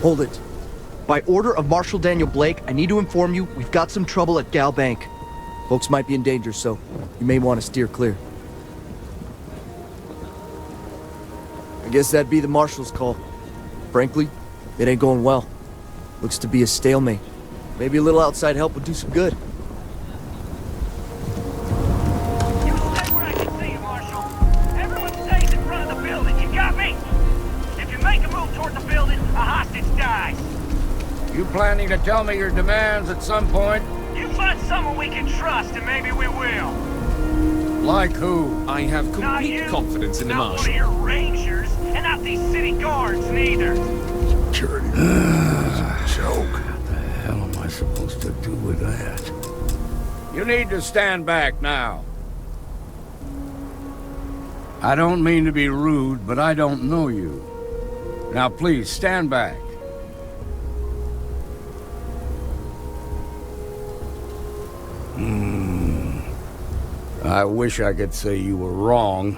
Hold it. By order of Marshal Daniel Blake, I need to inform you we've got some trouble at Gal Bank. Folks might be in danger, so you may want to steer clear. I guess that'd be the Marshal's call. Frankly, it ain't going well. Looks to be a stalemate. Maybe a little outside help would do some good. You stay where I can see you, Marshal. Everyone stays in front of the building. You got me? If you make a move toward the building, a hostage dies. You planning to tell me your demands at some point? You find someone we can trust, and maybe we will. Like who? I have Not complete you. confidence in the Not one Marshal. of your rangers, and not these city guards, neither. Security is a joke. What the hell am I supposed to do with that? You need to stand back now. I don't mean to be rude, but I don't know you. Now please, stand back. I wish I could say you were wrong,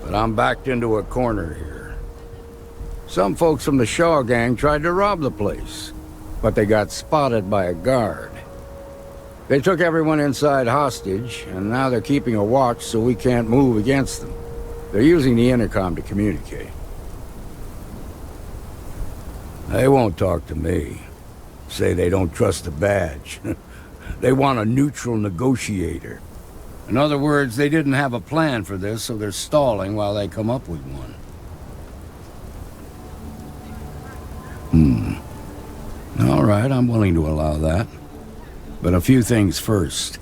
but I'm backed into a corner here. Some folks from the Shaw gang tried to rob the place, but they got spotted by a guard. They took everyone inside hostage, and now they're keeping a watch so we can't move against them. They're using the intercom to communicate. They won't talk to me. Say they don't trust the badge. They want a neutral negotiator. In other words, they didn't have a plan for this, so they're stalling while they come up with one. All right, I'm willing to allow that. But a few things first.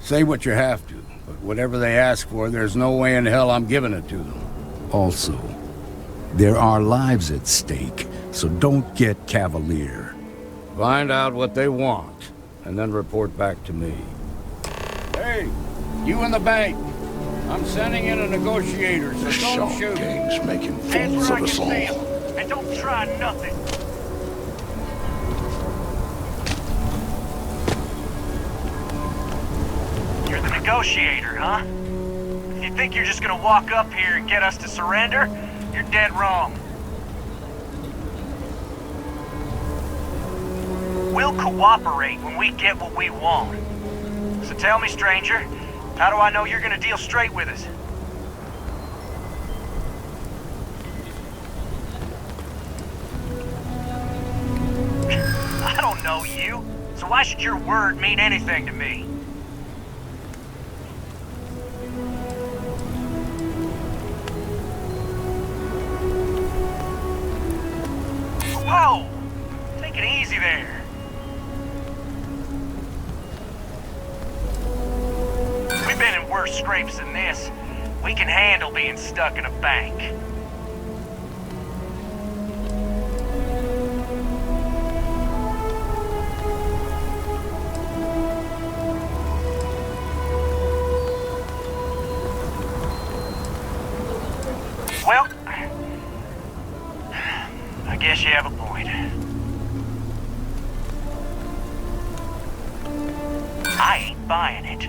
Say what you have to, but whatever they ask for, there's no way in hell I'm giving it to them. Also, there are lives at stake, so don't get cavalier. Find out what they want, and then report back to me. Hey, you in the bank. I'm sending in a negotiator, so The Shaw don't shoot. gang's making Stand fools where of I us can all. see 'em, and don't try nothing. You're the negotiator, huh? If you think you're just gonna walk up here and get us to surrender, you're dead wrong. We'll cooperate when we get what we want. So tell me, stranger, how do I know you're gonna deal straight with us? I don't know you, so why should your word mean anything to me? Whoa! Take it easy there. We've been in worse scrapes than this. We can handle being stuck in a bank. Well, I guess you have a point. I ain't buying it.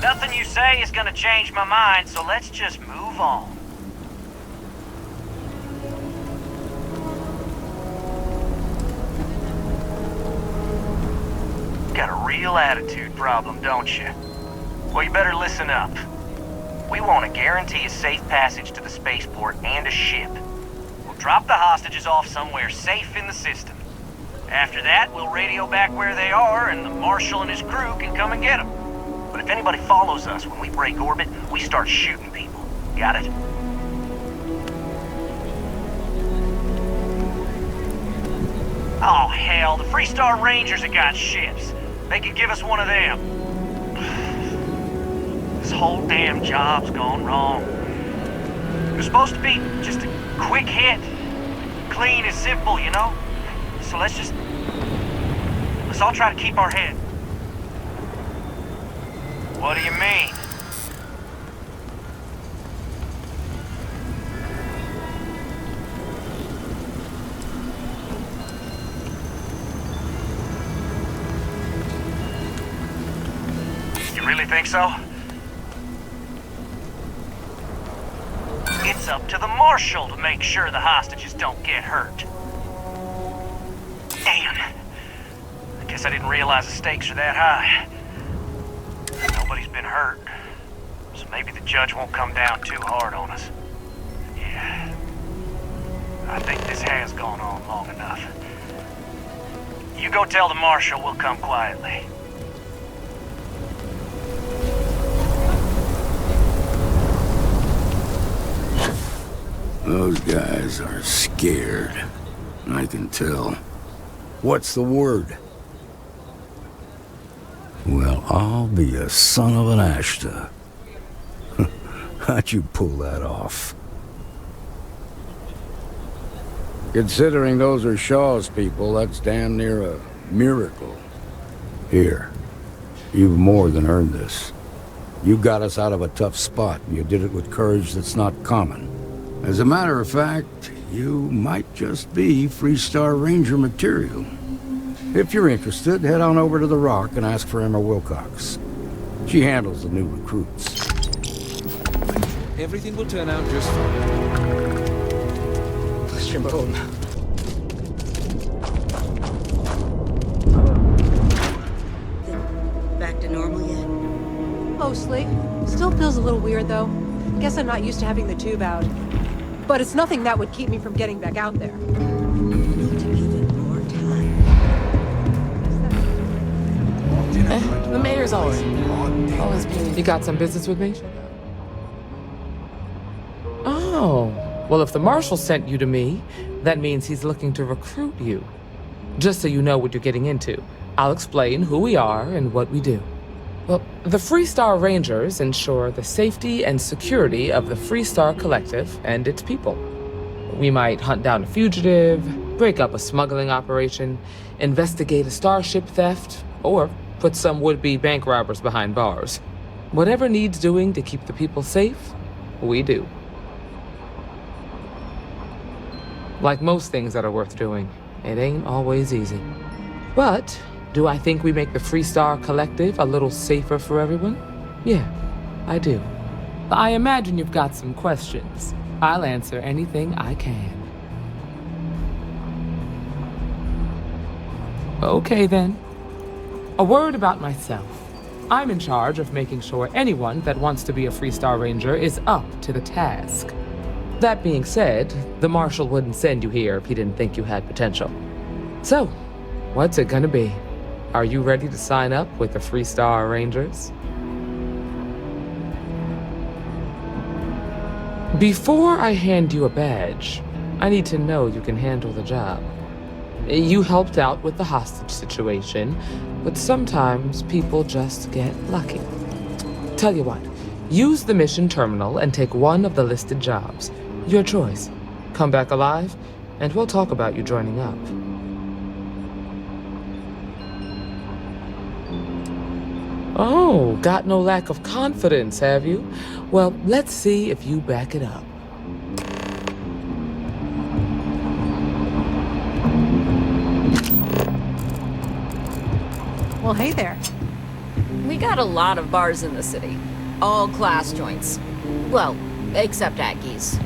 Nothing you say is gonna change my mind, so let's just move on. Got a real attitude problem, don't you? Well, you better listen up. We want to guarantee a safe passage to the spaceport and a ship. We'll drop the hostages off somewhere safe in the system. After that, we'll radio back where they are, and the Marshal and his crew can come and get them. But if anybody follows us when we break orbit, we start shooting people. Got it? Oh, hell, the Freestar Rangers have got ships. They can give us one of them. This whole damn job's gone wrong. It was supposed to be just a quick hit. Clean and simple, you know? So let's all try to keep our head. What do you mean? You really think so? It's up to the Marshal to make sure the hostages don't get hurt. Guess I didn't realize the stakes are that high. Nobody's been hurt, so maybe the judge won't come down too hard on us. Yeah. I think this has gone on long enough. You go tell the Marshal we'll come quietly. Those guys are scared. I can tell. What's the word? Well, I'll be a son of an Ashta. How'd you pull that off? Considering those are Shaw's people, that's damn near a miracle. Here, you've more than earned this. You got us out of a tough spot, and you did it with courage that's not common. As a matter of fact, you might just be Freestar Ranger material. If you're interested, head on over to the Rock and ask for Emma Wilcox. She handles the new recruits. Everything will turn out just fine. Bless your bone. Back to normal yet? Mostly. Still feels a little weird, though. Guess I'm not used to having the tube out. But it's nothing that would keep me from getting back out there. Need to give it more time. The mayor's always been... You got some business with me? Oh, well, if the Marshal sent you to me, that means he's looking to recruit you. Just so you know what you're getting into, I'll explain who we are and what we do. Well, the Freestar Rangers ensure the safety and security of the Freestar Collective and its people. We might hunt down a fugitive, break up a smuggling operation, investigate a starship theft, or put some would-be bank robbers behind bars. Whatever needs doing to keep the people safe, we do. Like most things that are worth doing, it ain't always easy. But do I think we make the Freestar Collective a little safer for everyone? Yeah, I do. I imagine you've got some questions. I'll answer anything I can. Okay then. A word about myself. I'm in charge of making sure anyone that wants to be a Freestar Ranger is up to the task. That being said, the Marshal wouldn't send you here if he didn't think you had potential. So, what's it gonna be? Are you ready to sign up with the Freestar Rangers? Before I hand you a badge, I need to know you can handle the job. You helped out with the hostage situation, but sometimes people just get lucky. Tell you what, use the mission terminal and take one of the listed jobs. Your choice. Come back alive, and we'll talk about you joining up. Oh, got no lack of confidence, have you? Well, let's see if you back it up. Well, hey there. We got a lot of bars in the city. All class joints. Well, except Aggie's.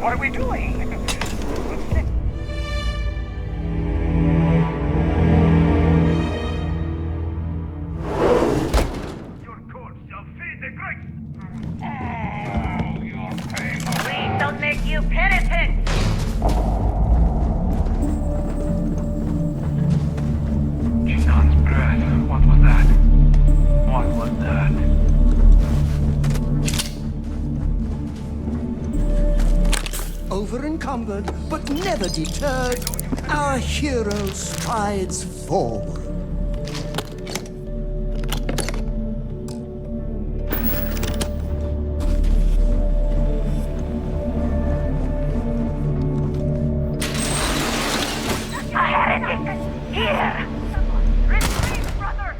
What are we doing? Your corpse shall feed the great. Oh, your pain. Please don't make you penitent. Jinan's breath. What was that? What was that? Over encumbered, but never deterred, our hero strides forward. A heretic! Here! Retreat, brother!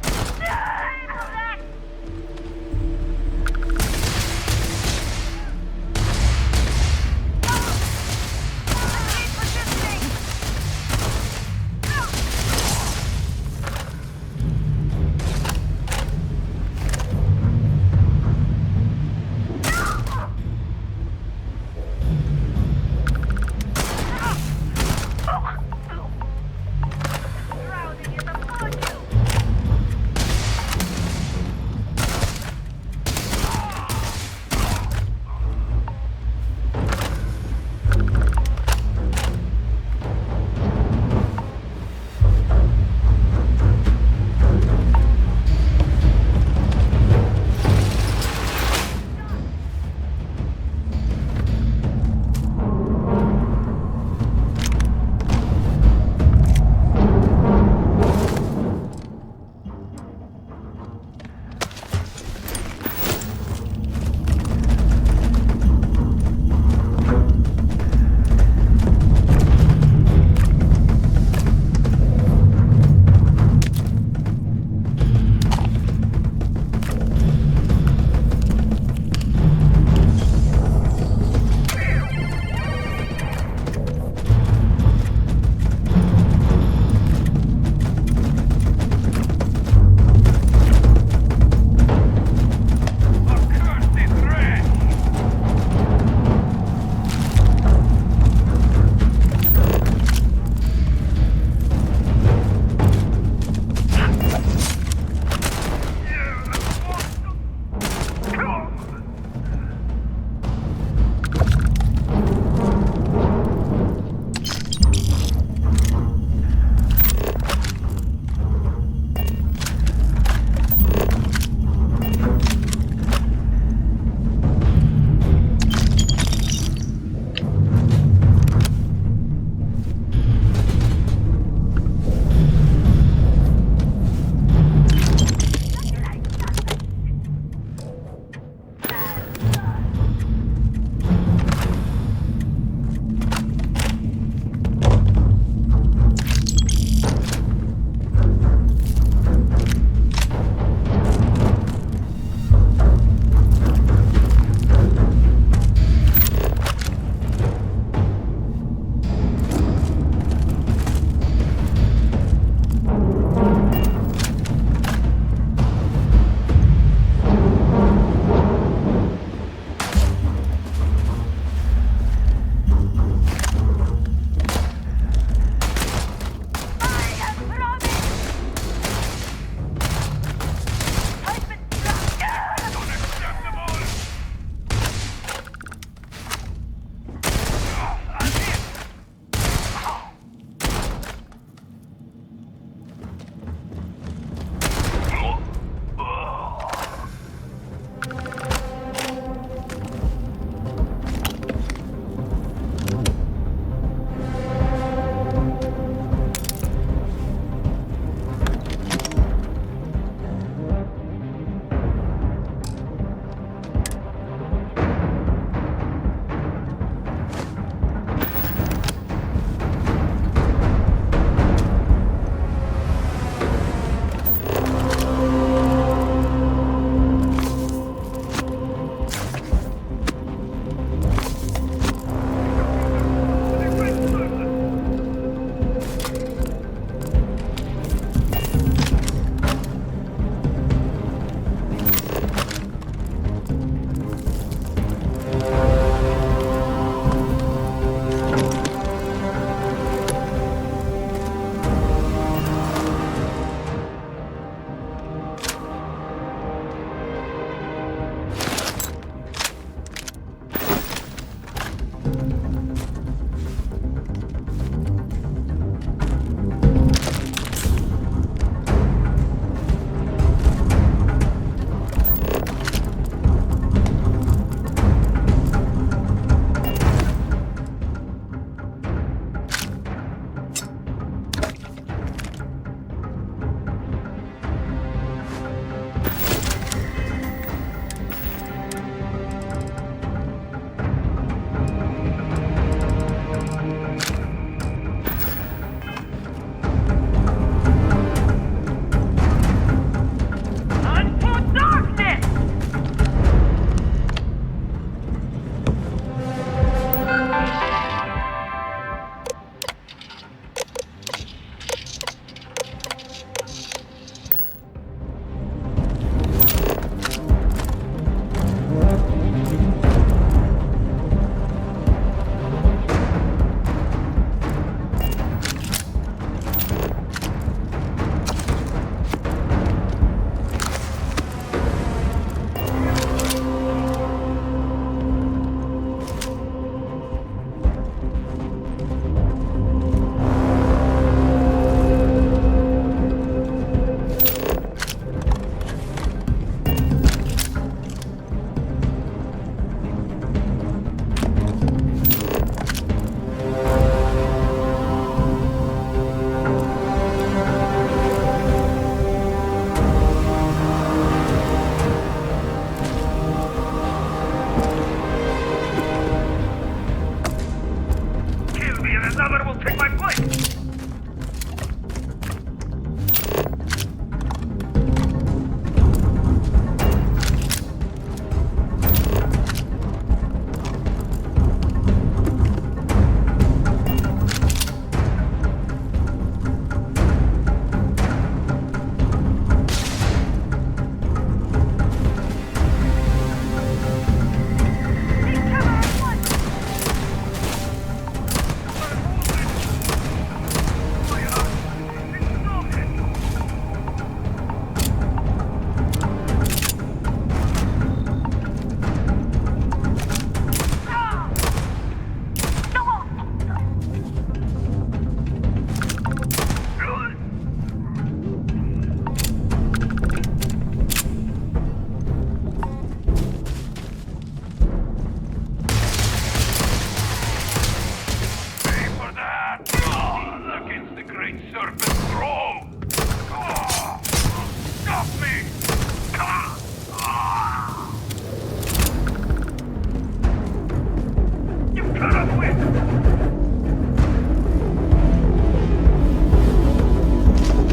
Another will take my place!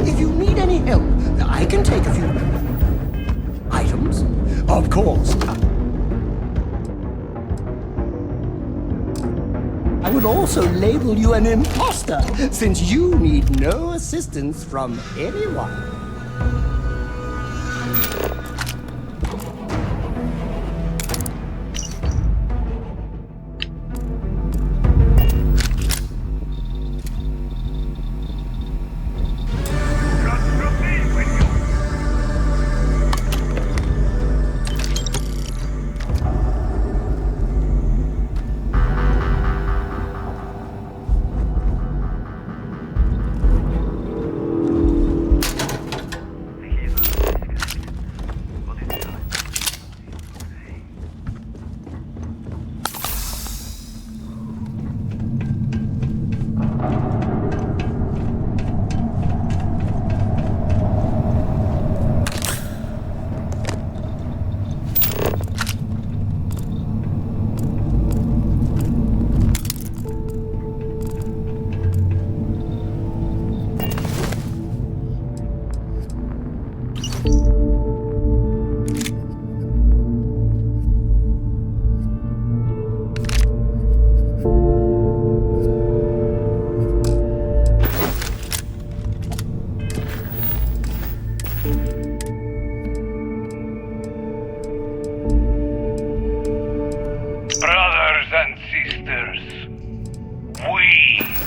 If you need any help, I can take a few items. Of course. I would also label you an imposter, since you need no assistance from anyone.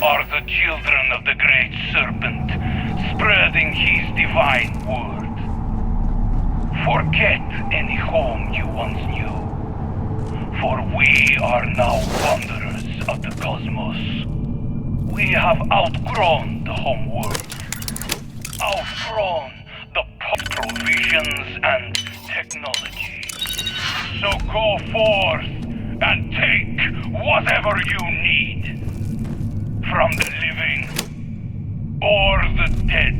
are the children of the Great Serpent, spreading his divine word. Forget any home you once knew, for we are now wanderers of the cosmos. We have outgrown the home world, outgrown the provisions and technology. So go forth and take whatever you need, from the living or the dead.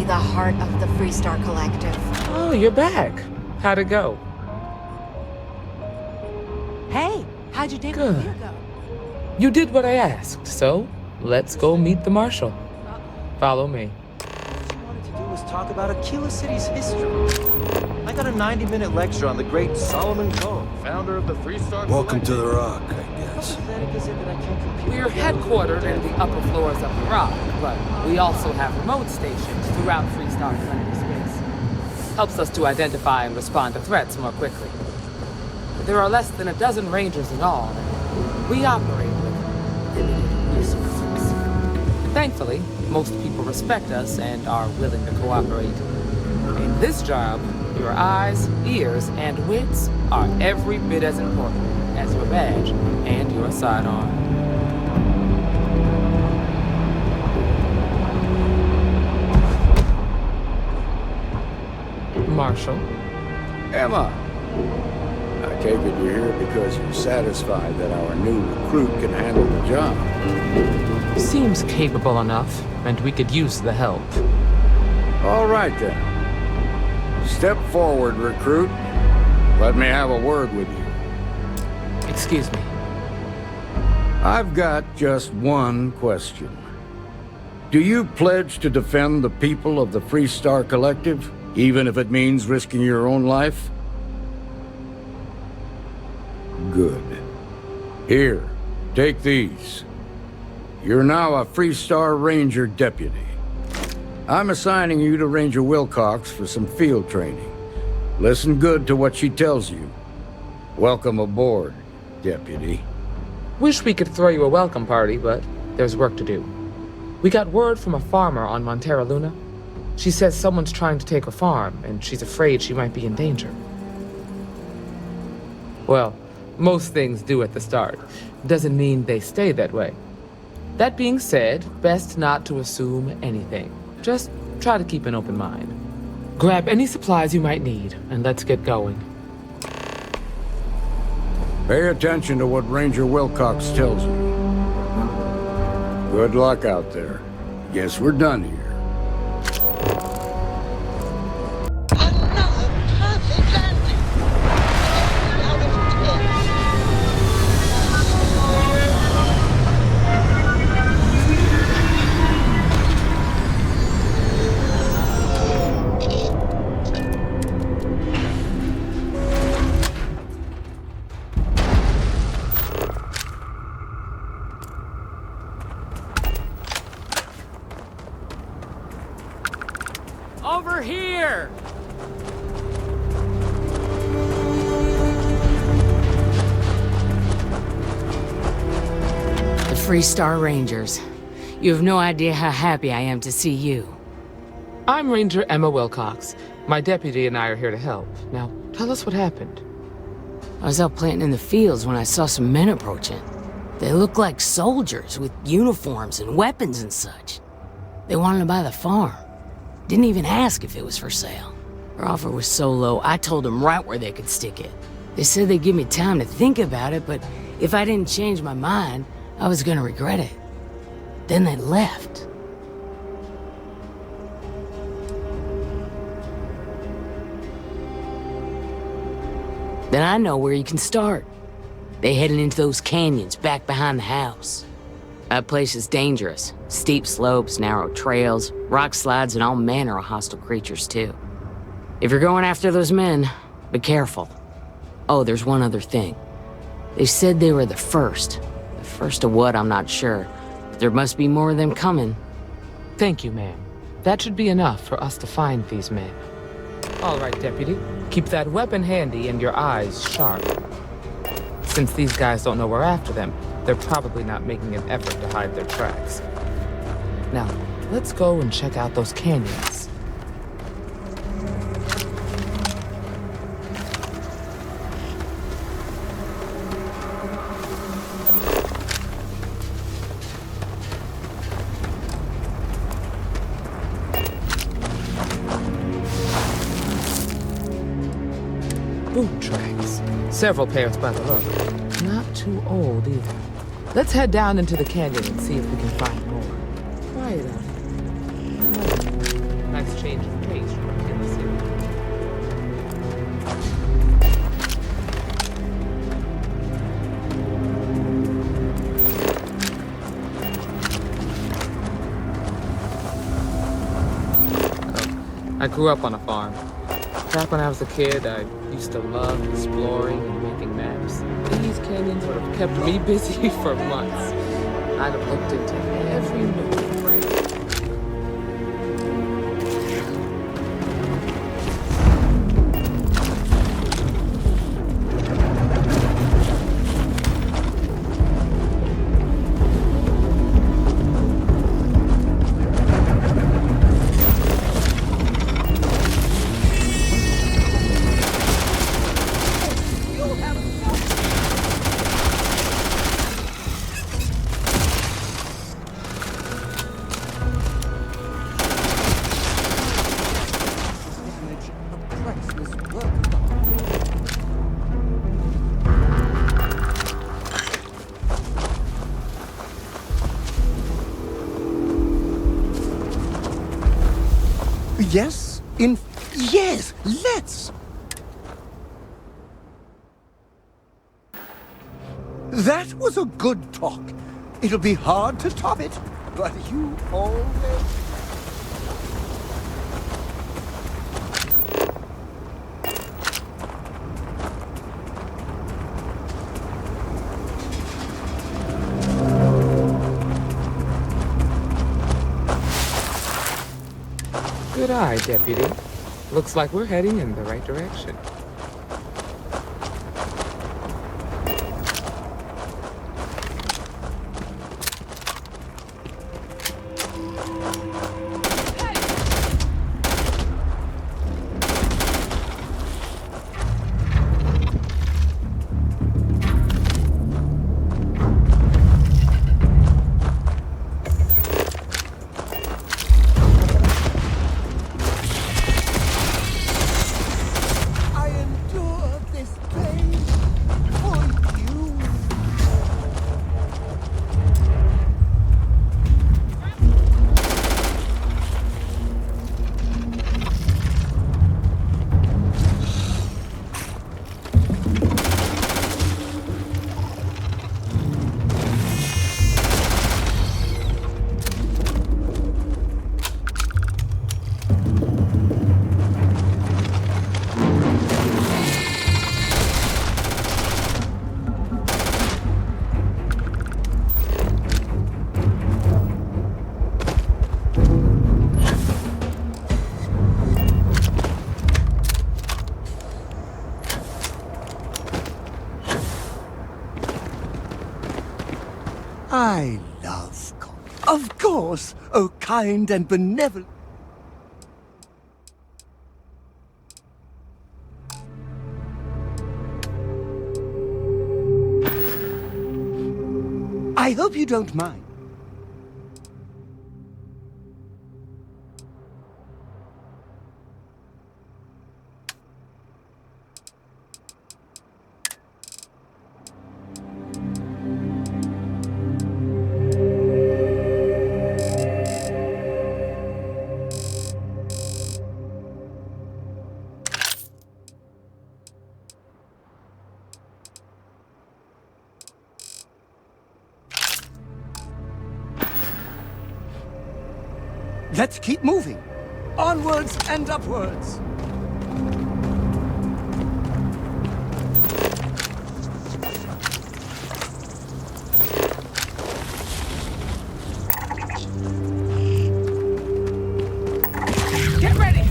truly the heart of the Freestar Collective. Oh, you're back. How'd it go? Hey, how'd your day Good. with Mia go? You did what I asked, so let's go meet the Marshal. Follow me. What you wanted to do was talk about Aquila City's history. I got a 90-minute lecture on the great Solomon Coe, founder of the Freestar Collective. Welcome to the Rock, I guess. We're headquartered in the upper floors of the Rock, but we also have remote stations throughout Freestar Collective space. Helps us to identify and respond to threats more quickly. There are less than a dozen Rangers in all, and we operate with limited resources. Thankfully, most people respect us and are willing to cooperate. In this job, your eyes, ears, and wits are every bit as important as your badge and your sidearm. Marshal. Emma! I take it you're here because you're satisfied that our new recruit can handle the job. Seems capable enough, and we could use the help. All right, then. Step forward, recruit. Let me have a word with you. Excuse me. I've got just one question. Do you pledge to defend the people of the Freestar Collective, even if it means risking your own life? Good. Here, take these. You're now a Freestar Ranger deputy. I'm assigning you to Ranger Wilcox for some field training. Listen good to what she tells you. Welcome aboard, deputy. Wish we could throw you a welcome party, but there's work to do. We got word from a farmer on Montera Luna. She says someone's trying to take her farm, and she's afraid she might be in danger. Well, most things do at the start. Doesn't mean they stay that way. That being said, best not to assume anything. Just try to keep an open mind. Grab any supplies you might need, and let's get going. Pay attention to what Ranger Wilcox tells you. Good luck out there. Guess we're done here. Over here! The Freestar Rangers. You have no idea how happy I am to see you. I'm Ranger Emma Wilcox. My deputy and I are here to help. Now, tell us what happened. I was out planting in the fields when I saw some men approaching. They looked like soldiers with uniforms and weapons and such. They wanted to buy the farm. Didn't even ask if it was for sale. Their offer was so low, I told them right where they could stick it. They said they'd give me time to think about it, but if I didn't change my mind, I was gonna regret it. Then they left. Then I know where you can start. They headed into those canyons back behind the house. That place is dangerous. Steep slopes, narrow trails, rock slides, and all manner of hostile creatures, too. If you're going after those men, be careful. Oh, there's one other thing. They said they were the first. The first of what, I'm not sure. But there must be more of them coming. Thank you, ma'am. That should be enough for us to find these men. All right, deputy. Keep that weapon handy and your eyes sharp. Since these guys don't know we're after them, they're probably not making an effort to hide their tracks. Now, let's go and check out those canyons. Boot tracks. Several pairs by the look. Not too old either. Let's head down into the canyon and see if we can find more. Quiet out here. nice change of pace from a killer city. I grew up on a farm. Back when I was a kid, I used to love exploring and making maps. These canyons would have kept me busy for months. I'd have looked into every nook and cranny. Yes? Yes, let's! That was a good talk. It'll be hard to top it, but you always... Good eye, Deputy. Looks like we're heading in the right direction. I love Of course, oh kind and benevolent. I hope you don't mind. Let's keep moving. Onwards and upwards. Get ready!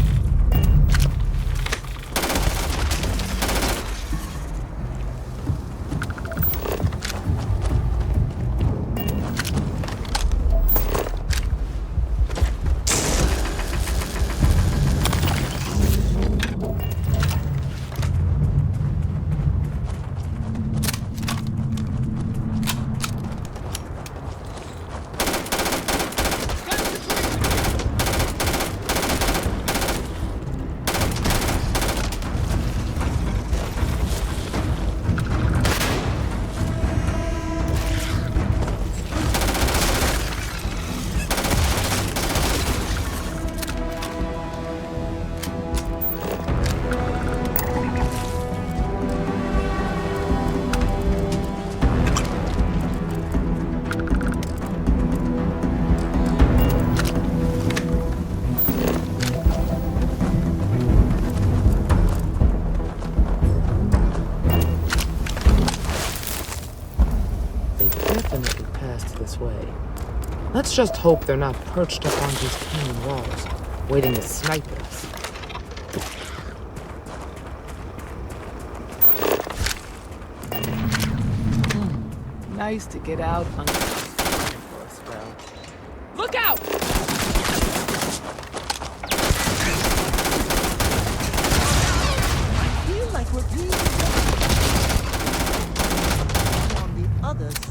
passed this way. Let's just hope they're not perched up on these canyon walls, waiting to snipe at us. Nice to get out on the for a spell. Look out! I feel like we're being on the other side.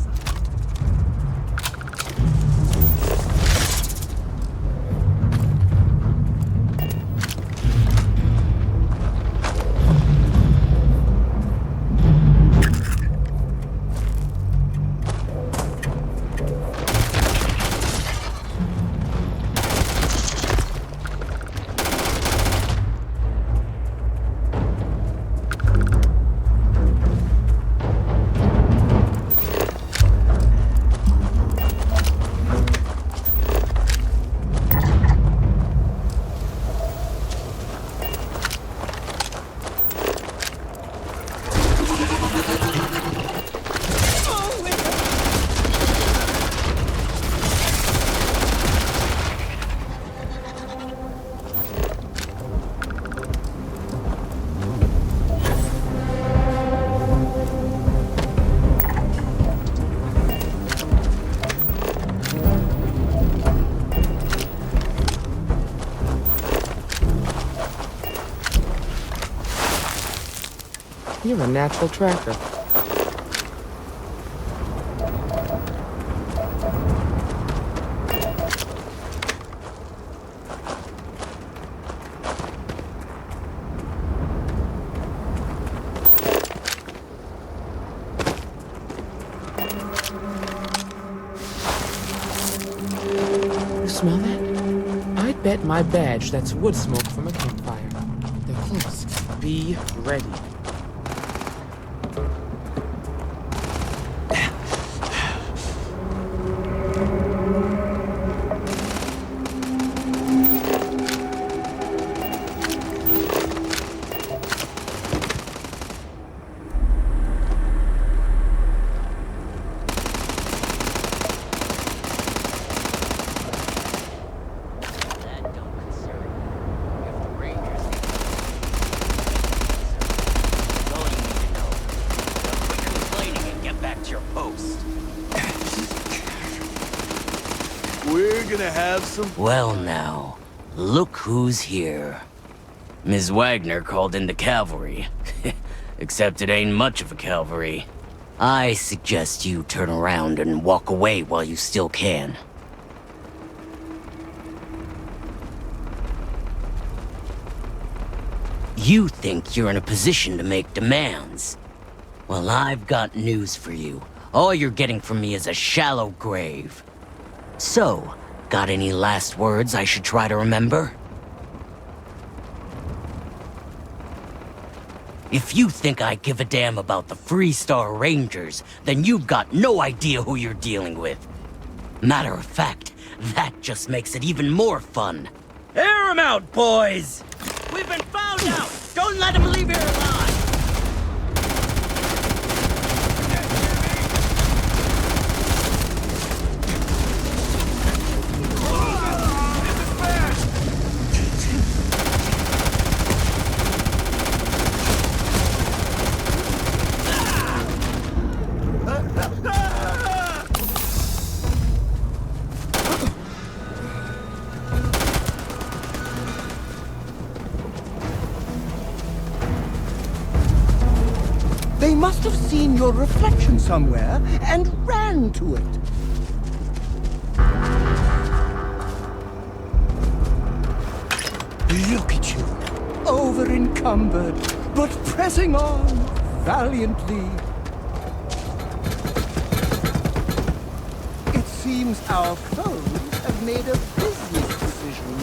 You're a natural tracker. You smell that? I'd bet my badge that's wood smoke from a campfire. They're close. Be ready. Well now, look who's here. Ms. Waggoner called in the cavalry. Except it ain't much of a cavalry. I suggest you turn around and walk away while you still can. You think you're in a position to make demands? Well, I've got news for you. All you're getting from me is a shallow grave. So, got any last words I should try to remember? If you think I give a damn about the Freestar Rangers, then you've got no idea who you're dealing with. Matter of fact, that just makes it even more fun. Air 'em out, boys! We've been found out! Don't let them leave here alive! They must have seen your reflection somewhere and ran to it. Look at you, over-encumbered, but pressing on valiantly. It seems our foes have made a business decision.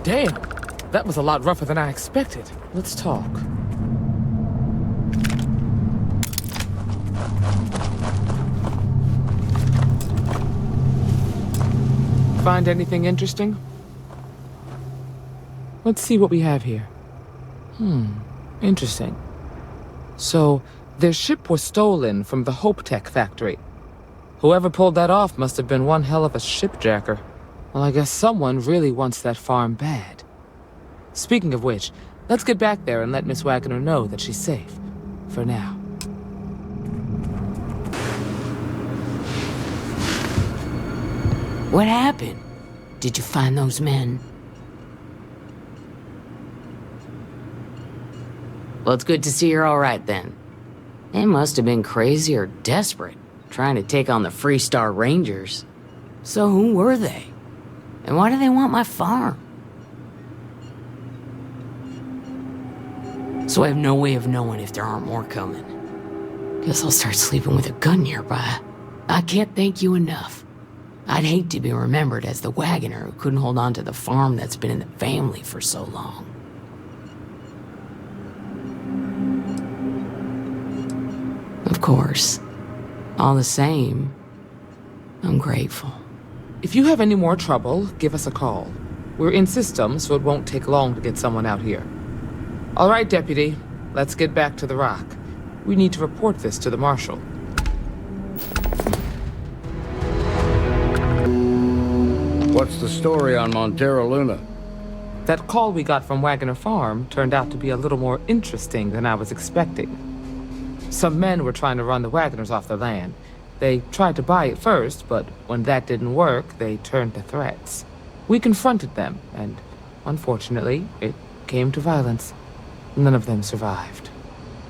Damn, that was a lot rougher than I expected. Let's talk. Find anything interesting? Let's see what we have here. Interesting. So, their ship was stolen from the Hope Tech factory. Whoever pulled that off must have been one hell of a shipjacker. Well, I guess someone really wants that farm bad. Speaking of which, let's get back there and let Miss Waggoner know that she's safe. For now. What happened? Did you find those men? Well, it's good to see you're all right then. They must have been crazy or desperate, trying to take on the Freestar Rangers. So who were they? And why do they want my farm? So I have no way of knowing if there aren't more coming. Guess I'll start sleeping with a gun nearby. I can't thank you enough. I'd hate to be remembered as the Waggoner who couldn't hold on to the farm that's been in the family for so long. Of course. All the same, I'm grateful. If you have any more trouble, give us a call. We're in system, so it won't take long to get someone out here. All right, Deputy. Let's get back to the Rock. We need to report this to the Marshal. What's the story on Montero Luna? That call we got from Waggoner Farm turned out to be a little more interesting than I was expecting. Some men were trying to run the Waggoners off their land. They tried to buy it first, but when that didn't work, they turned to threats. We confronted them, and unfortunately, it came to violence. None of them survived.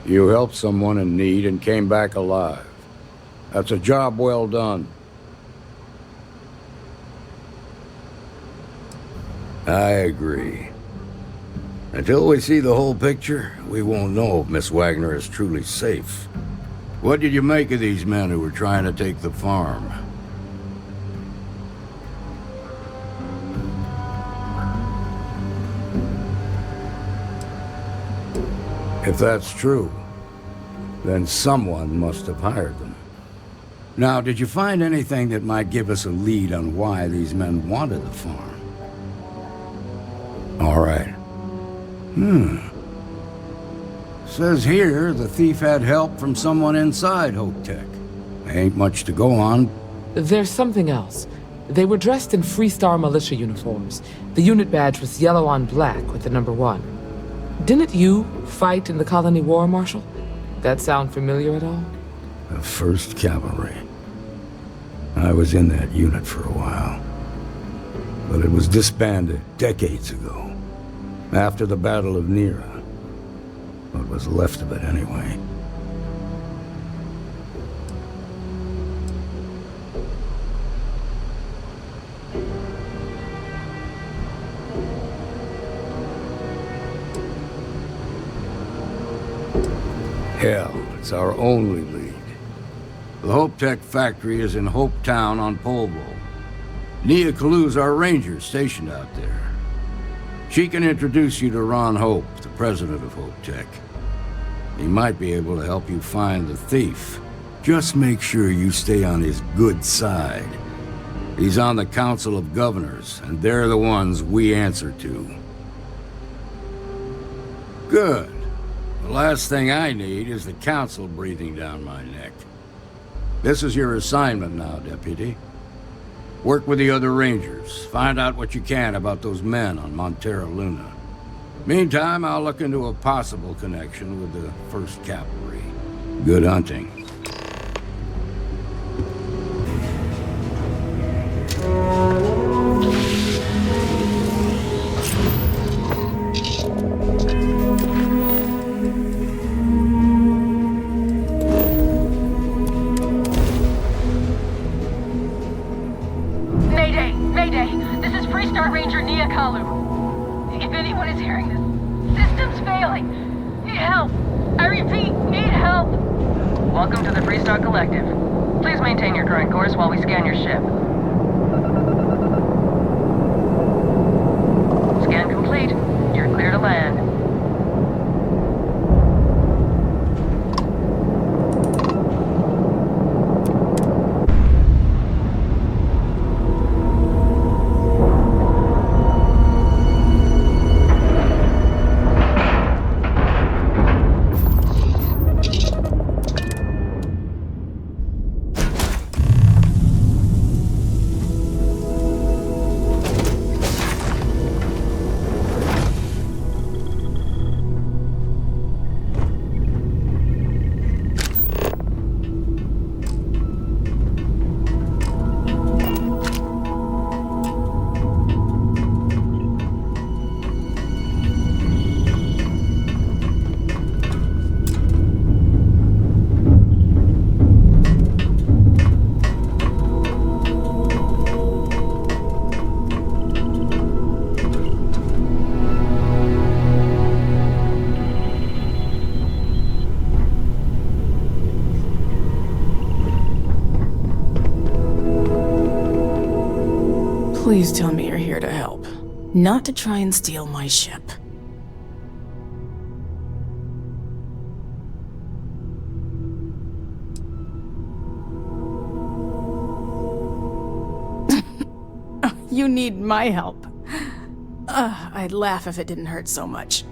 You helped someone in need and came back alive. That's a job well done. I agree. Until we see the whole picture, we won't know if Miss Waggoner is truly safe. What did you make of these men who were trying to take the farm? If that's true, then someone must have hired them. Now, did you find anything that might give us a lead on why these men wanted the farm? All right. Says here the thief had help from someone inside Hope Tech. Ain't much to go on. There's something else. They were dressed in Freestar militia uniforms. The unit badge was yellow on black with the number 1. Didn't you fight in the Colony War, Marshal? That sound familiar at all? The 1st Cavalry. I was in that unit for a while. But it was disbanded decades ago. After the Battle of Nera. What was left of it, anyway. Hell, it's our only lead. The Hope Tech factory is in Hope Town on Polvo. Nia Kalu's our ranger stationed out there. She can introduce you to Ron Hope, the president of Hope Tech. He might be able to help you find the thief. Just make sure you stay on his good side. He's on the Council of Governors, and they're the ones we answer to. Good. The last thing I need is the Council breathing down my neck. This is your assignment now, Deputy. Work with the other Rangers. Find out what you can about those men on Montero Luna. Meantime, I'll look into a possible connection with the 1st Cavalry. Good hunting. If anyone is hearing this, system's failing. Need help. I repeat, need help. Welcome to the Freestar Collective. Please maintain your current course while we scan your ship. Scan Please tell me you're here to help, not to try and steal my ship. You need my help. I'd laugh if it didn't hurt so much.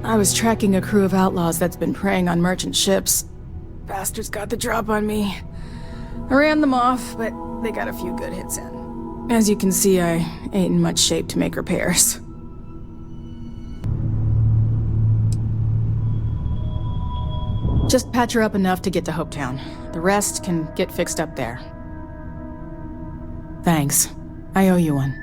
I was tracking a crew of outlaws that's been preying on merchant ships. Bastards got the drop on me. I ran them off, but they got a few good hits in. As you can see, I ain't in much shape to make repairs. Just patch her up enough to get to Hopetown. The rest can get fixed up there. Thanks. I owe you one.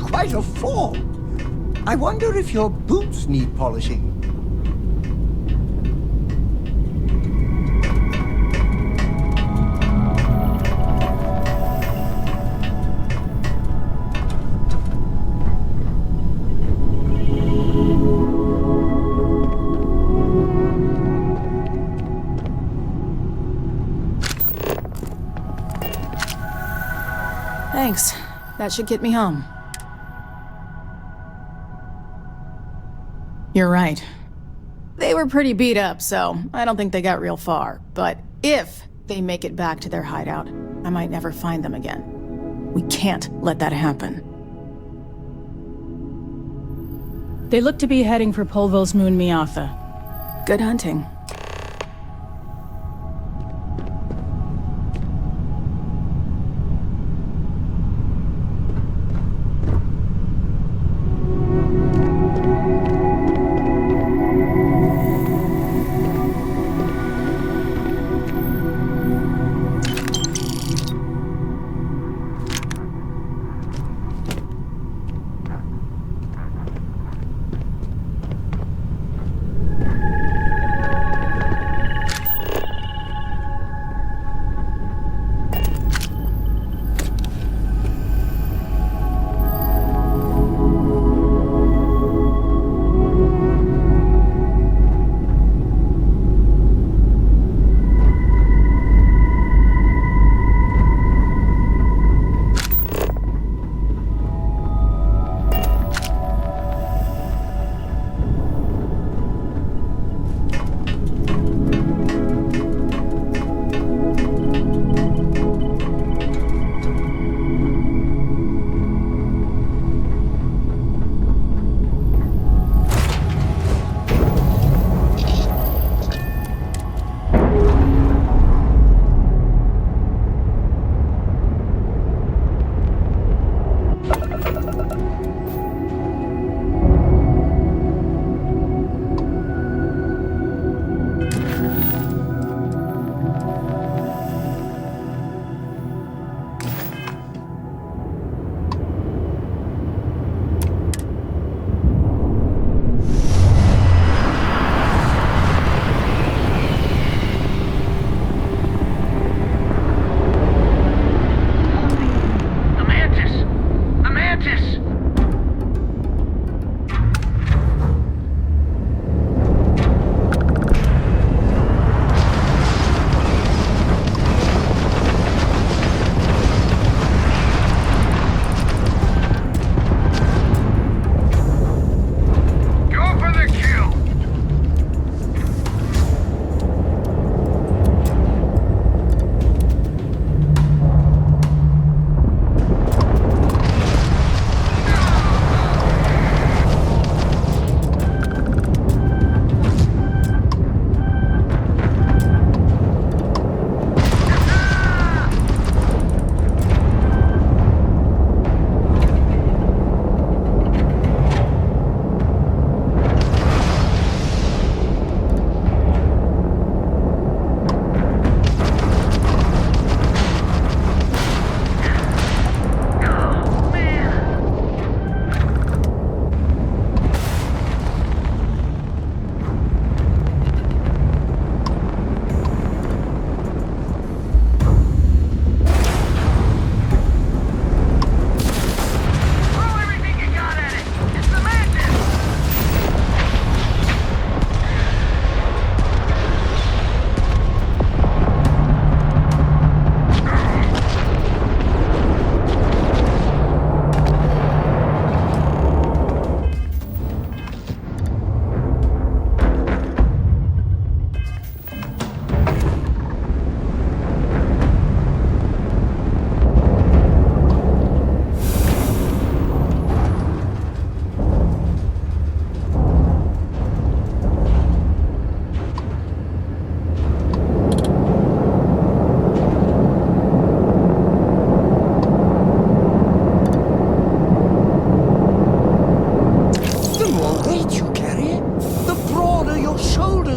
Quite a fall. I wonder if your boots need polishing. Thanks. That should get me home. You're right. They were pretty beat up, so I don't think they got real far. But if they make it back to their hideout, I might never find them again. We can't let that happen. They look to be heading for Polvo's moon Miatha. Good hunting.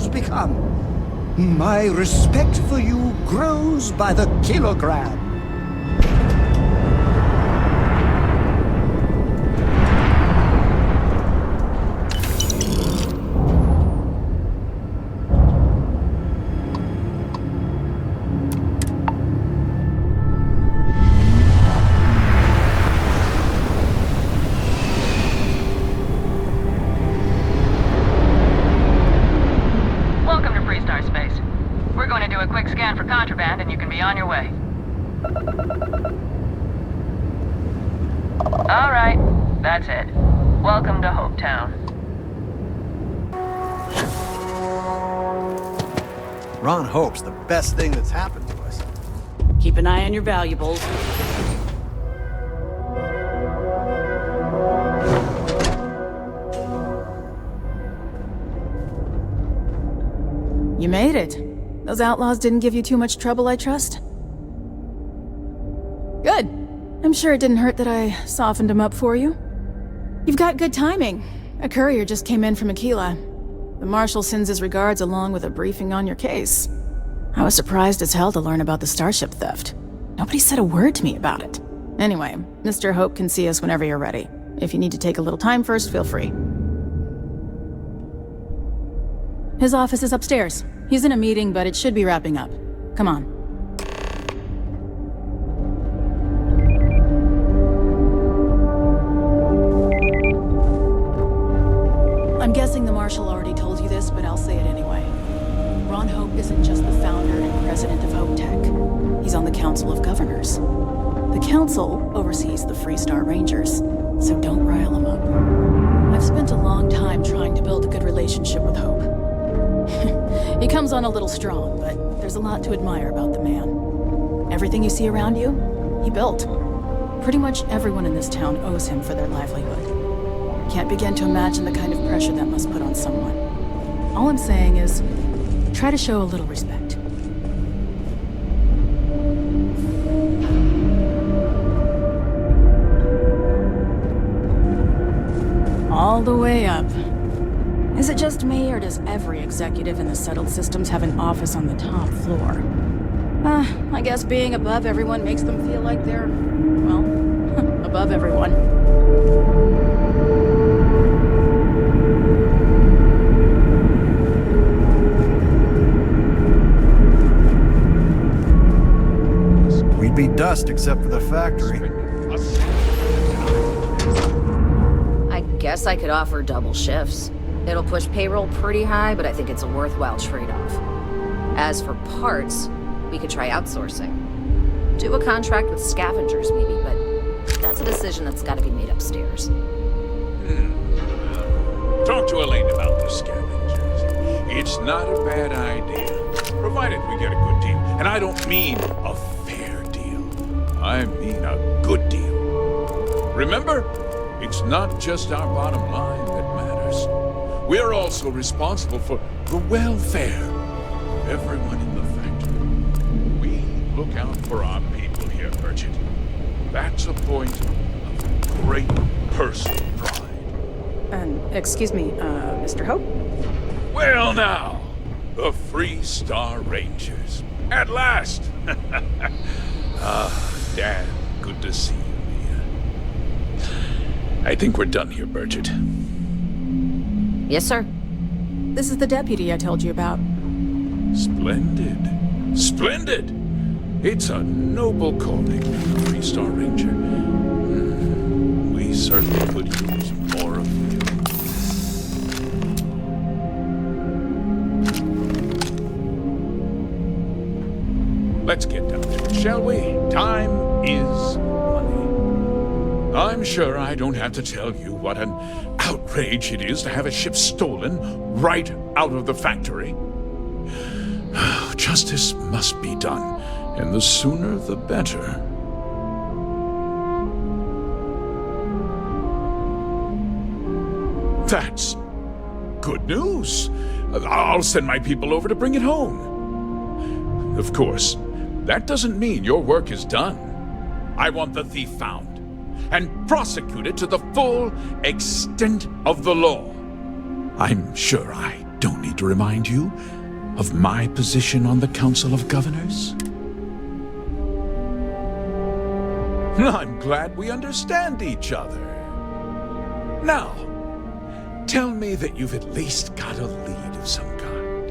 has become. My respect for you grows by the kilogram. Welcome to Freestar Space. We're going to do a quick scan for contraband and you can be on your way. Alright, that's it. Welcome to Hopetown. Ron Hope's the best thing that's happened to us. Keep an eye on your valuables. You made it. Those outlaws didn't give you too much trouble, I trust? Good. I'm sure it didn't hurt that I softened them up for you. You've got good timing. A courier just came in from Aquila. The Marshal sends his regards along with a briefing on your case. I was surprised as hell to learn about the starship theft. Nobody said a word to me about it. Anyway, Mr. Hope can see us whenever you're ready. If you need to take a little time first, feel free. His office is upstairs. He's in a meeting, but it should be wrapping up. Come on. I'm guessing the Marshal already told you this, but I'll say it anyway. Ron Hope isn't just the founder and president of Hope Tech. He's on the Council of Governors. The Council oversees the Freestar Rangers, so don't rile him up. I've spent a long time trying to build a good relationship with Hope. He comes on a little strong, but there's a lot to admire about the man. Everything you see around you, he built. Pretty much everyone in this town owes him for their livelihood. Can't begin to imagine the kind of pressure that must put on someone. All I'm saying is, try to show a little respect. All the way up. Is it just me, or does every executive in the settled systems have an office on the top floor? I guess being above everyone makes them feel like they're, well, above everyone. We'd be dust except for the factory. I guess I could offer double shifts. It'll push payroll pretty high, but I think it's a worthwhile trade-off. As for parts, we could try outsourcing. Do a contract with scavengers, maybe, but that's a decision that's got to be made upstairs. Talk to Elaine about the scavengers. It's not a bad idea, provided we get a good deal. And I don't mean a fair deal. I mean a good deal. Remember, it's not just our bottom line that matters. We're also responsible for the welfare of everyone in the factory. We look out for our people here, Merchant. That's a point of great personal pride. Excuse me, Mr. Hope? Well now, the Freestar Rangers. At last! Dad, good to see you, Mia. I think we're done here, Burgett. Yes, sir. This is the deputy I told you about. Splendid. Splendid! It's a noble calling, Freestar Ranger. We certainly could use more of you. Let's get down to it, shall we? Time is money. I'm sure I don't have to tell you what an outrage it is to have a ship stolen right out of the factory. Justice must be done, and the sooner the better. That's good news. I'll send my people over to bring it home. Of course, that doesn't mean your work is done. I want the thief found and prosecuted to the full extent of the law. I'm sure I don't need to remind you of my position on the Council of Governors? I'm glad we understand each other. Now, tell me that you've at least got a lead of some kind.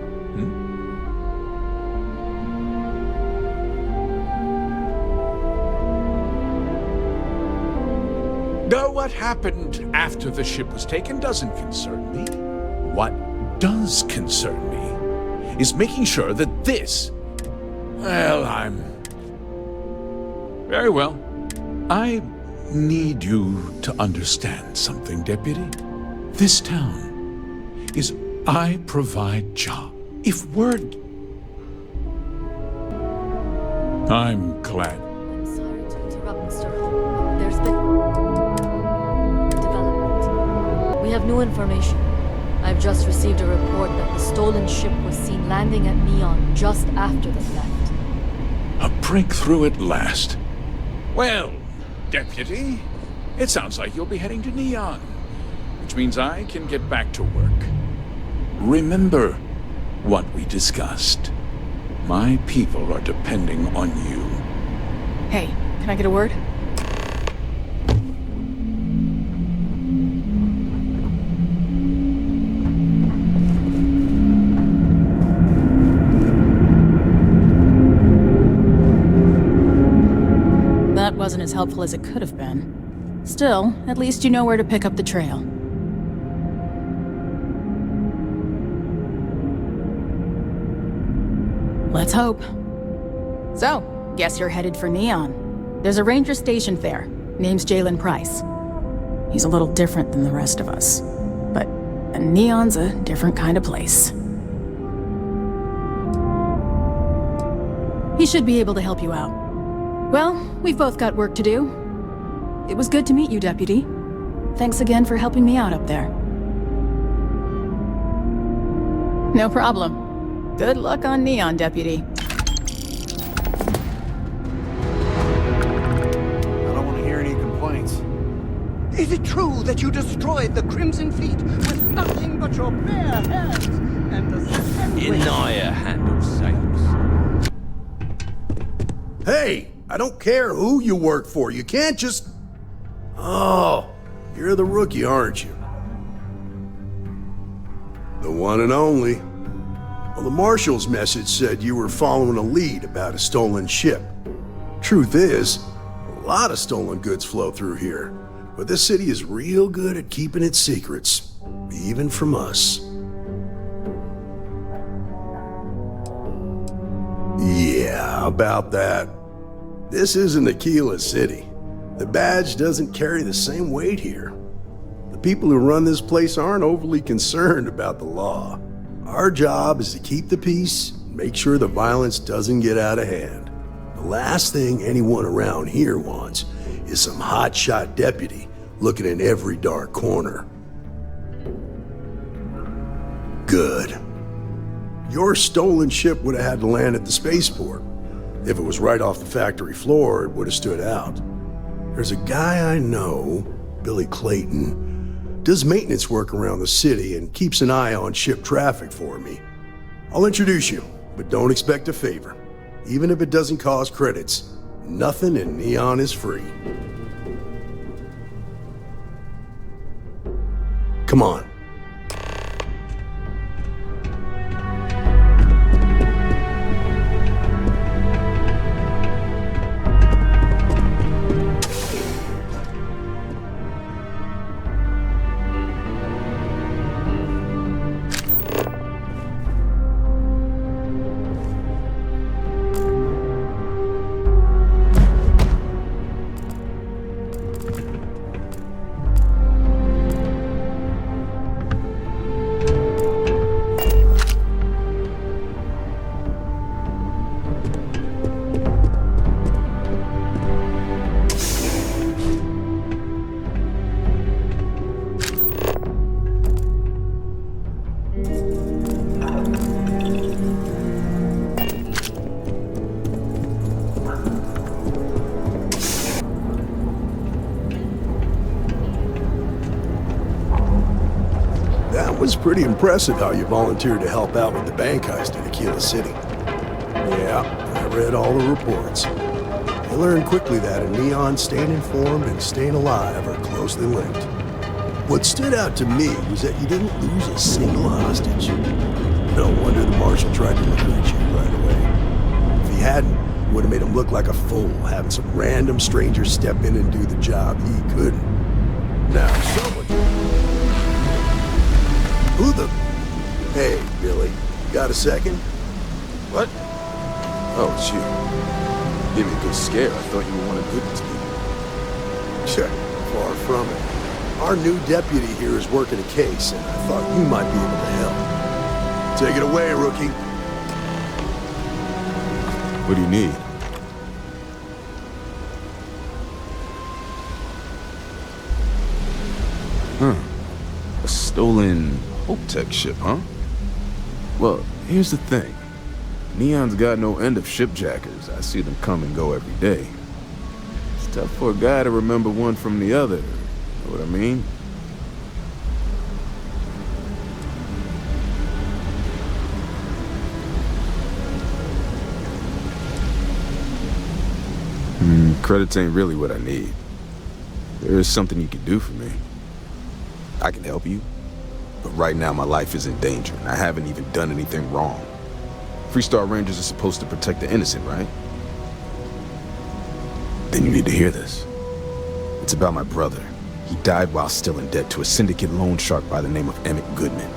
Though what happened after the ship was taken doesn't concern me. What does concern me is making sure that this... Well, Very well. I need you to understand something, Deputy. This town is I provide job. If word... I'm glad. I'm sorry to interrupt, Mr. Hall. There's been development. We have new information. I've just received a report that the stolen ship was seen landing at Neon just after the theft. A breakthrough at last. Well, Deputy, it sounds like you'll be heading to Neon, which means I can get back to work. Remember what we discussed. My people are depending on you. Hey, can I get a word? That wasn't as helpful as it could have been. Still, at least you know where to pick up the trail. Let's hope. So, guess you're headed for Neon. There's a ranger stationed there. Name's Jalen Price. He's a little different than the rest of us. But Neon's a different kind of place. He should be able to help you out. Well, we've both got work to do. It was good to meet you, Deputy. Thanks again for helping me out up there. No problem. Good luck on Neon, Deputy. I don't want to hear any complaints. Is it true that you destroyed the Crimson Fleet with nothing but your bare hands and the Inaya handles sales. Hey! I don't care who you work for. You can't just... Oh, you're the rookie, aren't you? The one and only. Well, the Marshal's message said you were following a lead about a stolen ship. Truth is, a lot of stolen goods flow through here, but this city is real good at keeping its secrets, even from us. Yeah, about that. This isn't Aquila City. The badge doesn't carry the same weight here. The people who run this place aren't overly concerned about the law. Our job is to keep the peace and make sure the violence doesn't get out of hand. The last thing anyone around here wants is some hotshot deputy looking in every dark corner. Good. Your stolen ship would have had to land at the spaceport. If it was right off the factory floor, it would have stood out. There's a guy I know, Billy Clayton, does maintenance work around the city and keeps an eye on ship traffic for me. I'll introduce you, but don't expect a favor. Even if it doesn't cost credits, nothing in Neon is free. Come on. was pretty impressive how you volunteered to help out with the bank heist in Aquila City. Yeah, I read all the reports. I learned quickly that in Neon, staying informed and staying alive are closely linked. What stood out to me was that you didn't lose a single hostage. No wonder the Marshal tried to recruit you right away. If he hadn't, it would have made him look like a fool, having some random stranger step in and do the job he couldn't. Now, someone... Who the... Hey, Billy, got a second? What? Oh, shoot. Give me a good scare. I thought you were one of Goodman's people. Sure, far from it. Our new deputy here is working a case, and I thought you might be able to help. Take it away, rookie. What do you need? A stolen Hope-Tech ship, huh? Well, here's the thing. Neon's got no end of shipjackers. I see them come and go every day. It's tough for a guy to remember one from the other. Know what I mean? Credits ain't really what I need. There is something you can do for me. I can help you, but right now my life is in danger, and I haven't even done anything wrong. Freestar Rangers are supposed to protect the innocent, right? Then you need to hear this. It's about my brother. He died while still in debt to a syndicate loan shark by the name of Emmett Goodman.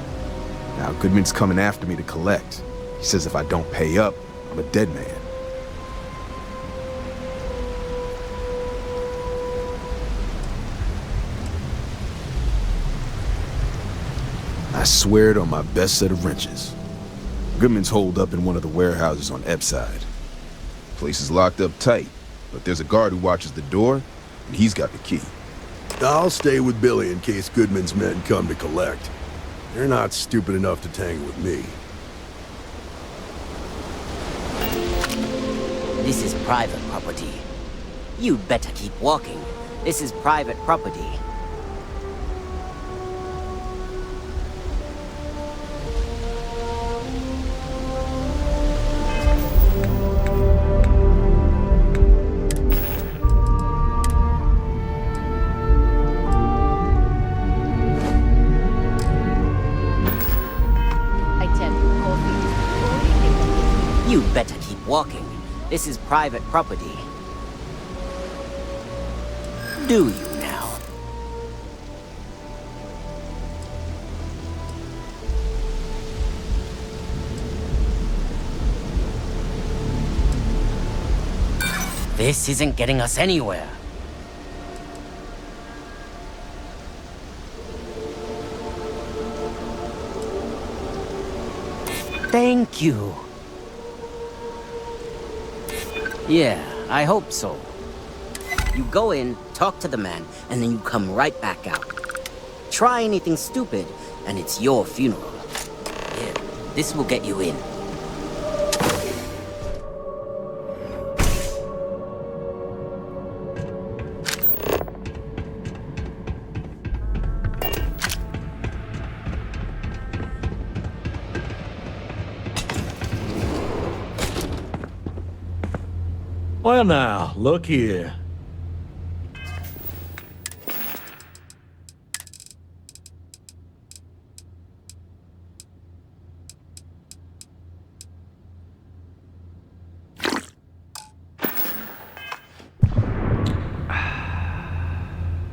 Now, Goodman's coming after me to collect. He says if I don't pay up, I'm a dead man. I swear it on my best set of wrenches. Goodman's holed up in one of the warehouses on Epside. Place is locked up tight, but there's a guard who watches the door, and he's got the key. I'll stay with Billy in case Goodman's men come to collect. They're not stupid enough to tangle with me. This is private property. You'd better keep walking. This is private property. Walking. This is private property. Do you now? This isn't getting us anywhere. Thank you. Yeah, I hope so. You go in, talk to the man, and then you come right back out. Try anything stupid, and it's your funeral. Here, this will get you in. Well now, look here.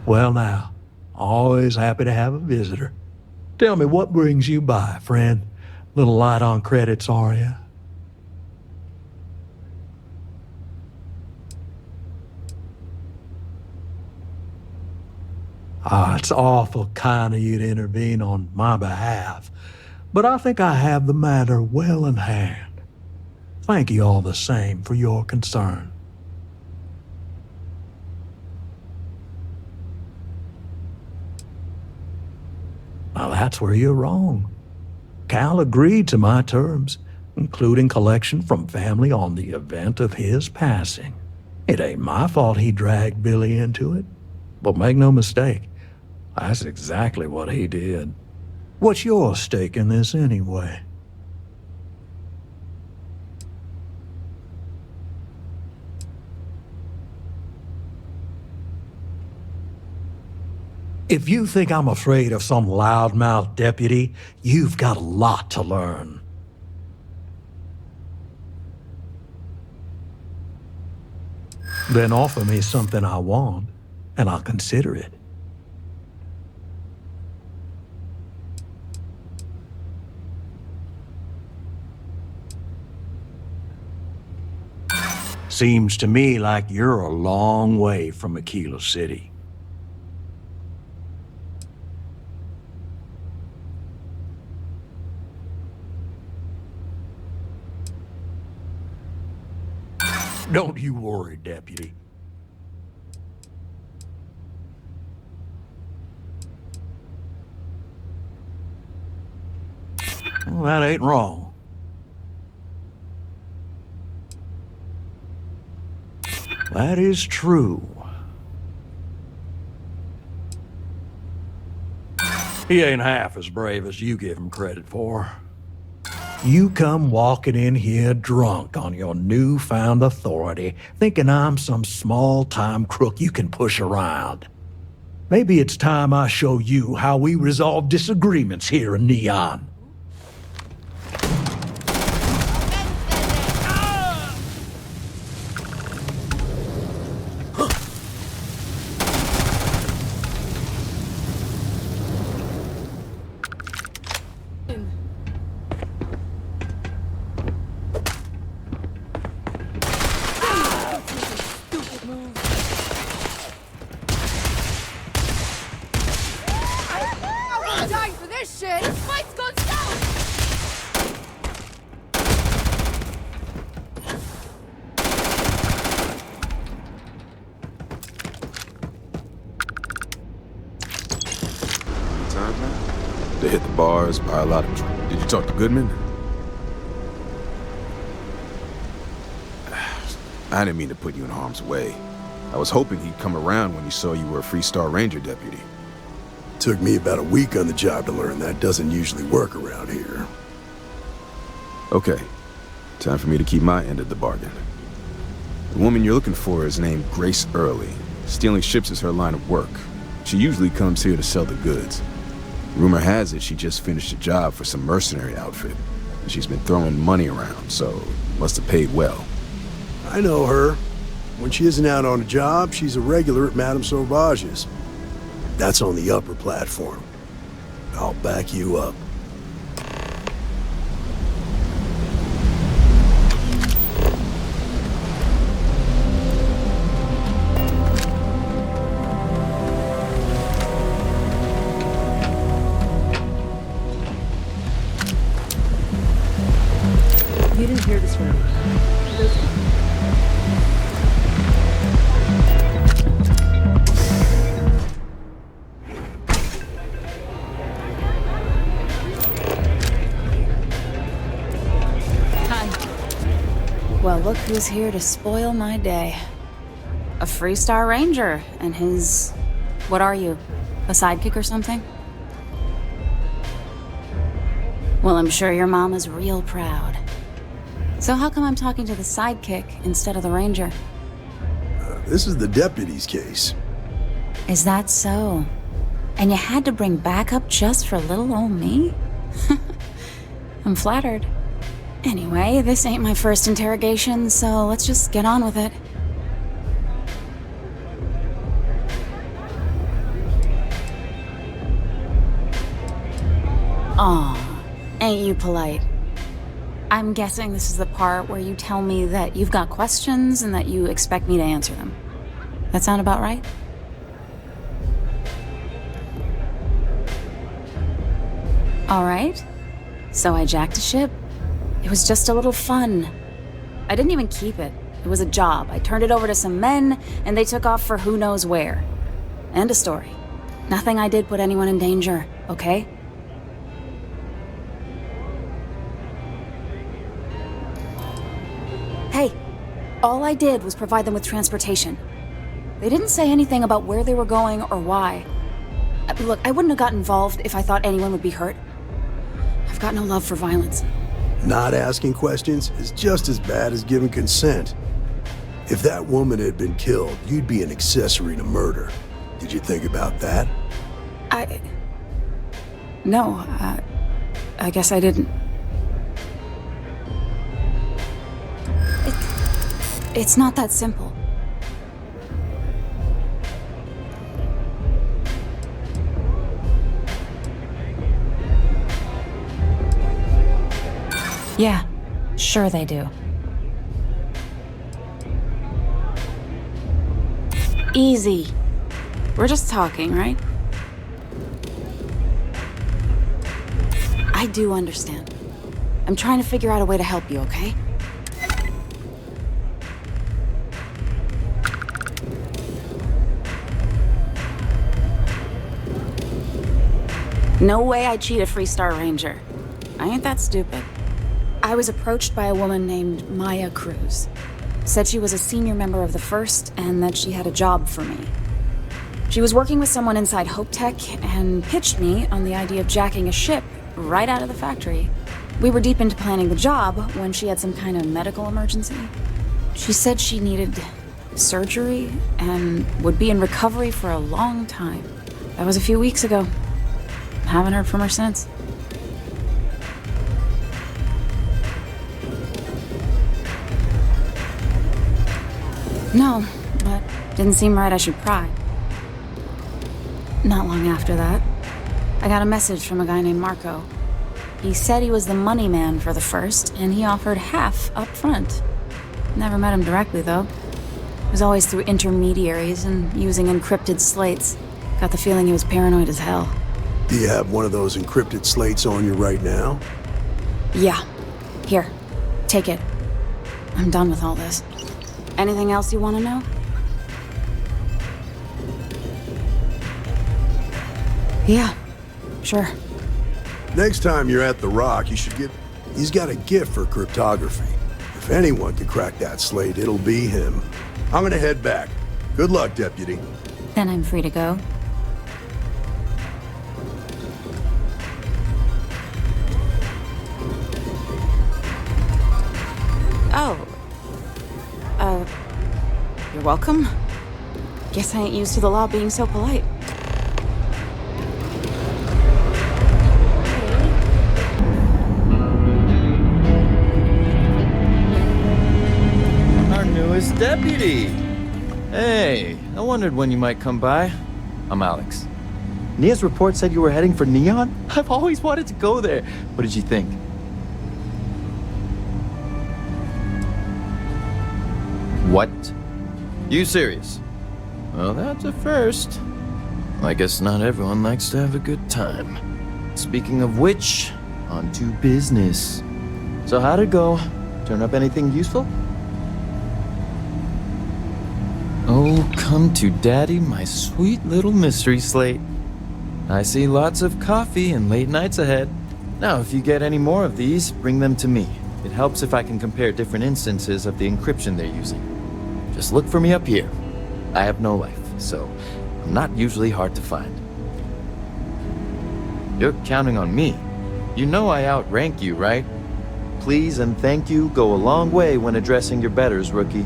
Well now, always happy to have a visitor. Tell me, what brings you by, friend? Little light on credits, are you? It's awful kind of you to intervene on my behalf, but I think I have the matter well in hand. Thank you all the same for your concern. Now that's where you're wrong. Cal agreed to my terms, including collection from family on the event of his passing. It ain't my fault he dragged Billy into it, but make no mistake, that's exactly what he did. What's your stake in this anyway? If you think I'm afraid of some loudmouth deputy, you've got a lot to learn. Then offer me something I want, and I'll consider it. Seems to me like you're a long way from Aquila City. Don't you worry, Deputy. Well, that ain't wrong. That is true. He ain't half as brave as you give him credit for. You come walking in here drunk on your newfound authority, thinking I'm some small-time crook you can push around. Maybe it's time I show you how we resolve disagreements here in Neon. They hit the bars, buy a lot of drink. Did you talk to Goodman? I didn't mean to put you in harm's way. I was hoping he'd come around when he saw you were a Freestar Ranger deputy. Took me about a week on the job to learn that doesn't usually work around here. Okay, time for me to keep my end of the bargain. The woman you're looking for is named Grace Early. Stealing ships is her line of work. She usually comes here to sell the goods. Rumor has it she just finished a job for some mercenary outfit. And she's been throwing money around, so must have paid well. I know her. When she isn't out on a job, she's a regular at Madame Sauvage's. That's on the upper platform. I'll back you up. You didn't hear this one. Well, look who's here to spoil my day. A Freestar Ranger and his... what are you? A sidekick or something? Well, I'm sure your mom is real proud. So how come I'm talking to the sidekick instead of the Ranger? This is the deputy's case. Is that so? And you had to bring backup just for little old me? I'm flattered. Anyway, this ain't my first interrogation, so let's just get on with it. Aw, ain't you polite? I'm guessing this is the part where you tell me that you've got questions and that you expect me to answer them. That sound about right? All right. So I jacked a ship. It was just a little fun. I didn't even keep it. It was a job. I turned it over to some men, and they took off for who knows where. End of story. Nothing I did put anyone in danger, okay? Hey, all I did was provide them with transportation. They didn't say anything about where they were going or why. Look, I wouldn't have got involved if I thought anyone would be hurt. I've got no love for violence. Not asking questions is just as bad as giving consent. If that woman had been killed, you'd be an accessory to murder. Did you think about that? No, I guess I didn't. It's not that simple. Yeah, sure they do. Easy. We're just talking, right? I do understand. I'm trying to figure out a way to help you, okay? No way I'd cheat a Freestar Ranger. I ain't that stupid. I was approached by a woman named Maya Cruz. Said she was a senior member of the First and that she had a job for me. She was working with someone inside Hope Tech and pitched me on the idea of jacking a ship right out of the factory. We were deep into planning the job when she had some kind of medical emergency. She said she needed surgery and would be in recovery for a long time. That was a few weeks ago. Haven't heard from her since. No, but didn't seem right I should pry. Not long after that, I got a message from a guy named Marco. He said he was the money man for the First, and he offered half up front. Never met him directly, though. It was always through intermediaries and using encrypted slates. Got the feeling he was paranoid as hell. Do you have one of those encrypted slates on you right now? Yeah. Here, take it. I'm done with all this. Anything else you want to know? Yeah, sure. Next time you're at the Rock, you should get... He's got a gift for cryptography. If anyone can crack that slate, it'll be him. I'm gonna head back. Good luck, Deputy. Then I'm free to go. Oh. You're welcome. Guess I ain't used to the law being so polite. Our newest deputy. Hey, I wondered when you might come by. I'm Alex. Nia's report said you were heading for Neon? I've always wanted to go there. What did you think? What? You serious? Well, that's a first. I guess not everyone likes to have a good time. Speaking of which, on to business. So how'd it go? Turn up anything useful? Oh, come to daddy, my sweet little mystery slate. I see lots of coffee and late nights ahead. Now, if you get any more of these, bring them to me. It helps if I can compare different instances of the encryption they're using. Just look for me up here. I have no life, so I'm not usually hard to find. You're counting on me. You know I outrank you, right? Please and thank you go a long way when addressing your betters, rookie.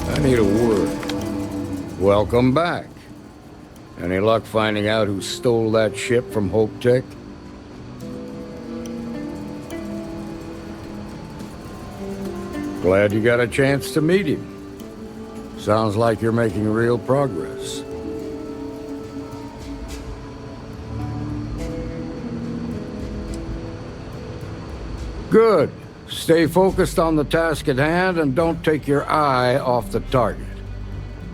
I need a word. Welcome back. Any luck finding out who stole that ship from Hope Tech? Glad you got a chance to meet him. Sounds like you're making real progress. Good. Stay focused on the task at hand and don't take your eye off the target.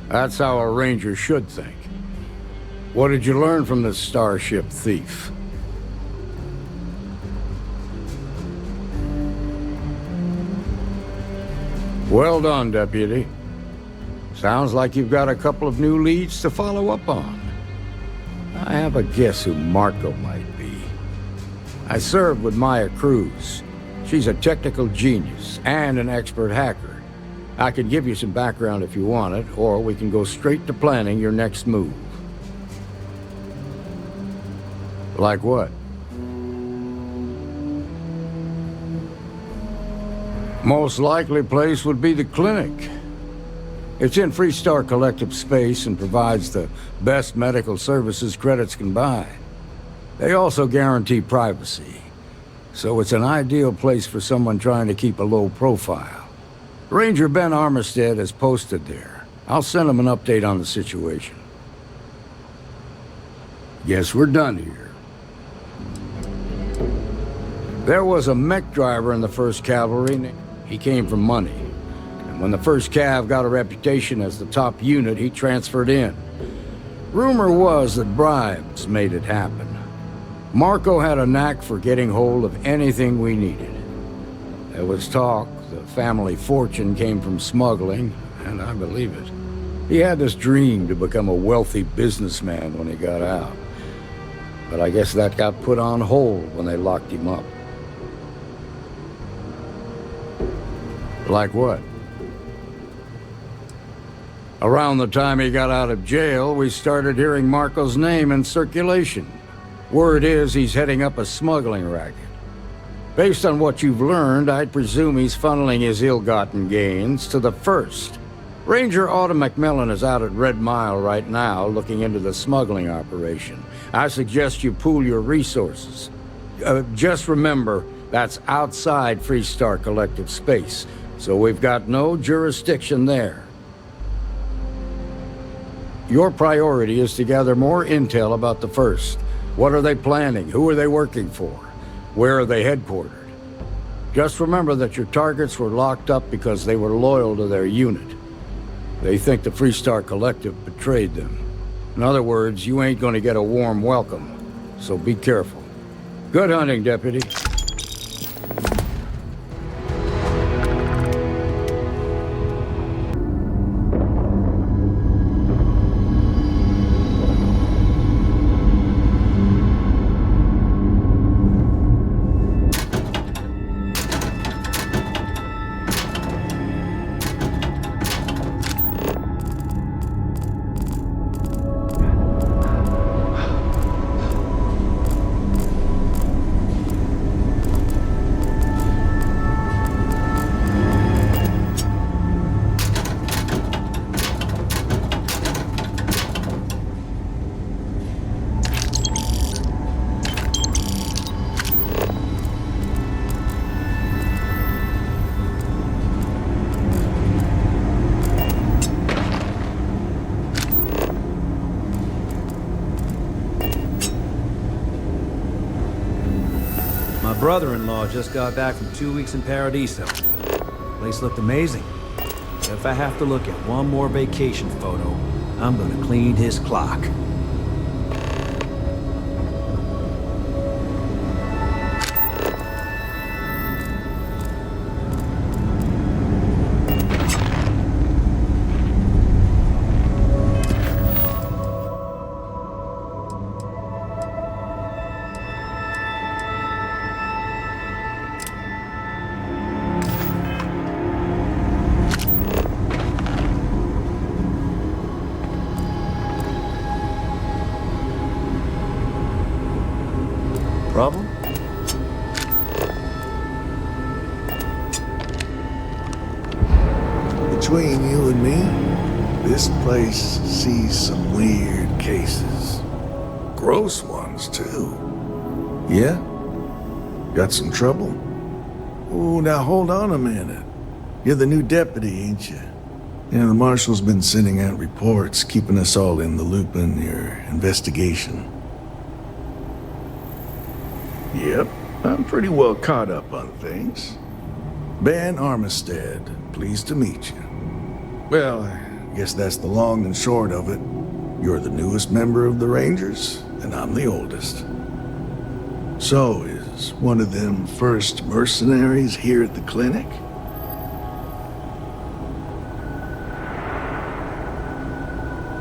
That's how a ranger should think. What did you learn from this starship thief? Well done, Deputy. Sounds like you've got a couple of new leads to follow up on. I have a guess who Marco might be. I served with Maya Cruz. She's a technical genius and an expert hacker. I can give you some background if you want it, or we can go straight to planning your next move. Like what? Most likely place would be the clinic. It's in Freestar Collective space and provides the best medical services credits can buy. They also guarantee privacy, so it's an ideal place for someone trying to keep a low profile. Ranger Ben Armistead is posted there. I'll send him an update on the situation. Guess we're done here. There was a mech driver in the 1st Cavalry. He came from money. And when the 1st Cav got a reputation as the top unit, he transferred in. Rumor was that bribes made it happen. Marco had a knack for getting hold of anything we needed. There was talk the family fortune came from smuggling, and I believe it. He had this dream to become a wealthy businessman when he got out. But I guess that got put on hold when they locked him up. Like what? Around the time he got out of jail, we started hearing Marco's name in circulation. Word is he's heading up a smuggling racket. Based on what you've learned, I'd presume he's funneling his ill-gotten gains to the 1st. Ranger Autumn McMillan is out at Red Mile right now, looking into the smuggling operation. I suggest you pool your resources. Just remember, that's outside Freestar Collective space, so we've got no jurisdiction there. Your priority is to gather more intel about the 1st. What are they planning? Who are they working for? Where are they headquartered? Just remember that your targets were locked up because they were loyal to their unit. They think the Freestar Collective betrayed them. In other words, you ain't gonna get a warm welcome, so be careful. Good hunting, Deputy. My brother-in-law just got back from 2 weeks in Paradiso. Place looked amazing. If I have to look at one more vacation photo, I'm gonna clean his clock. Problem? Between you and me, this place sees some weird cases. Gross ones, too. Yeah? Got some trouble? Oh, now hold on a minute. You're the new deputy, ain't you? Yeah, the Marshal's been sending out reports, keeping us all in the loop in your investigation. Yep, I'm pretty well caught up on things. Ben Armistead, pleased to meet you. Well, I guess that's the long and short of it. You're the newest member of the Rangers, and I'm the oldest. So, is one of them first mercenaries here at the clinic?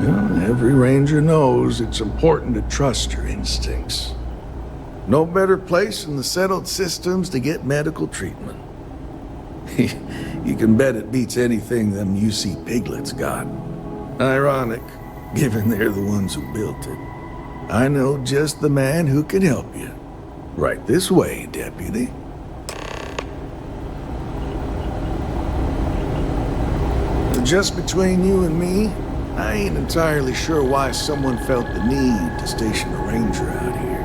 Well, every Ranger knows it's important to trust your instincts. No better place in the settled systems to get medical treatment. You can bet it beats anything them UC piglets got. Ironic, given they're the ones who built it. I know just the man who can help you. Right this way, Deputy. Just between you and me, I ain't entirely sure why someone felt the need to station a ranger out here.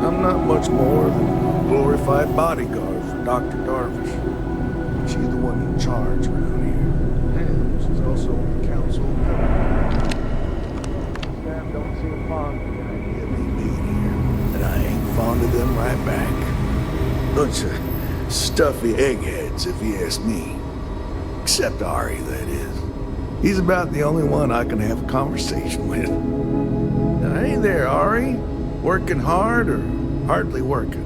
I'm not much more than a glorified bodyguard for Dr. Darvish. She's the one in charge around here. And she's also on the council. Sam don't seem fond of the idea of me being here, and I ain't fond of them right back. Bunch of stuffy eggheads, if you ask me. Except Ari, that is. He's about the only one I can have a conversation with. Now, hey there, Ari. Working hard or hardly working?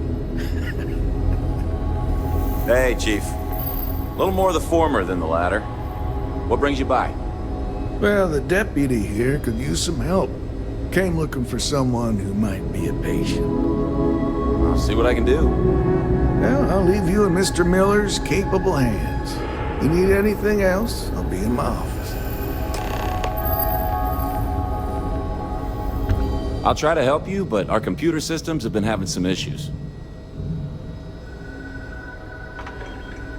Hey, Chief. A little more the former than the latter. What brings you by? Well, the deputy here could use some help. Came looking for someone who might be a patient. I'll see what I can do. Well, I'll leave you in Mr. Miller's capable hands. You need anything else, I'll be in my office. I'll try to help you, but our computer systems have been having some issues.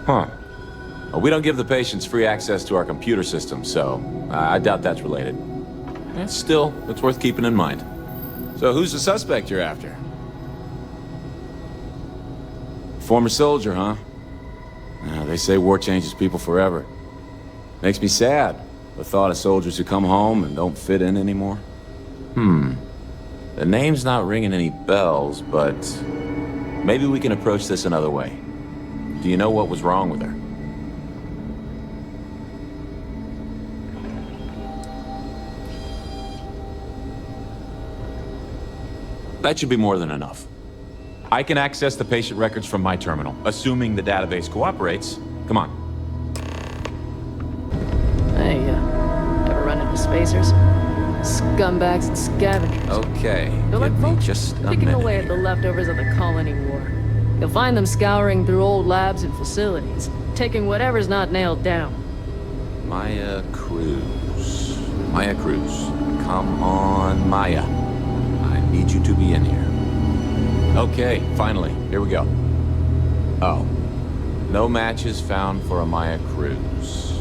Huh. Well, we don't give the patients free access to our computer system, so I doubt that's related. Still, it's worth keeping in mind. So who's the suspect you're after? Former soldier, huh? They say war changes people forever. Makes me sad, the thought of soldiers who come home and don't fit in anymore. The name's not ringing any bells, but maybe we can approach this another way. Do you know what was wrong with her? That should be more than enough. I can access the patient records from my terminal, assuming the database cooperates. Come on. Hey, ever run into spacers? Scumbags and scavengers. Okay, They're like vultures, just a picking minute. away at the leftovers of the colony war. You'll find them scouring through old labs and facilities, taking whatever's not nailed down. Maya Cruz. Maya Cruz. Come on, Maya. I need you to be in here. Okay, finally. Here we go. Oh. No matches found for a Maya Cruz.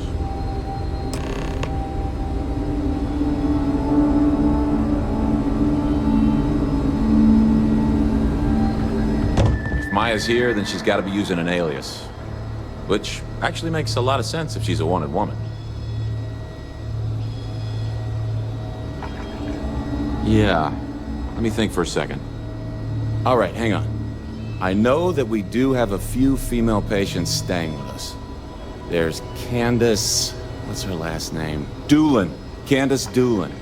If Maya's here, then she's got to be using an alias. Which actually makes a lot of sense if she's a wanted woman. Yeah. Let me think for a second. All right, hang on. I know that we do have a few female patients staying with us. There's Candace... what's her last name? Doolin. Candace Doolin.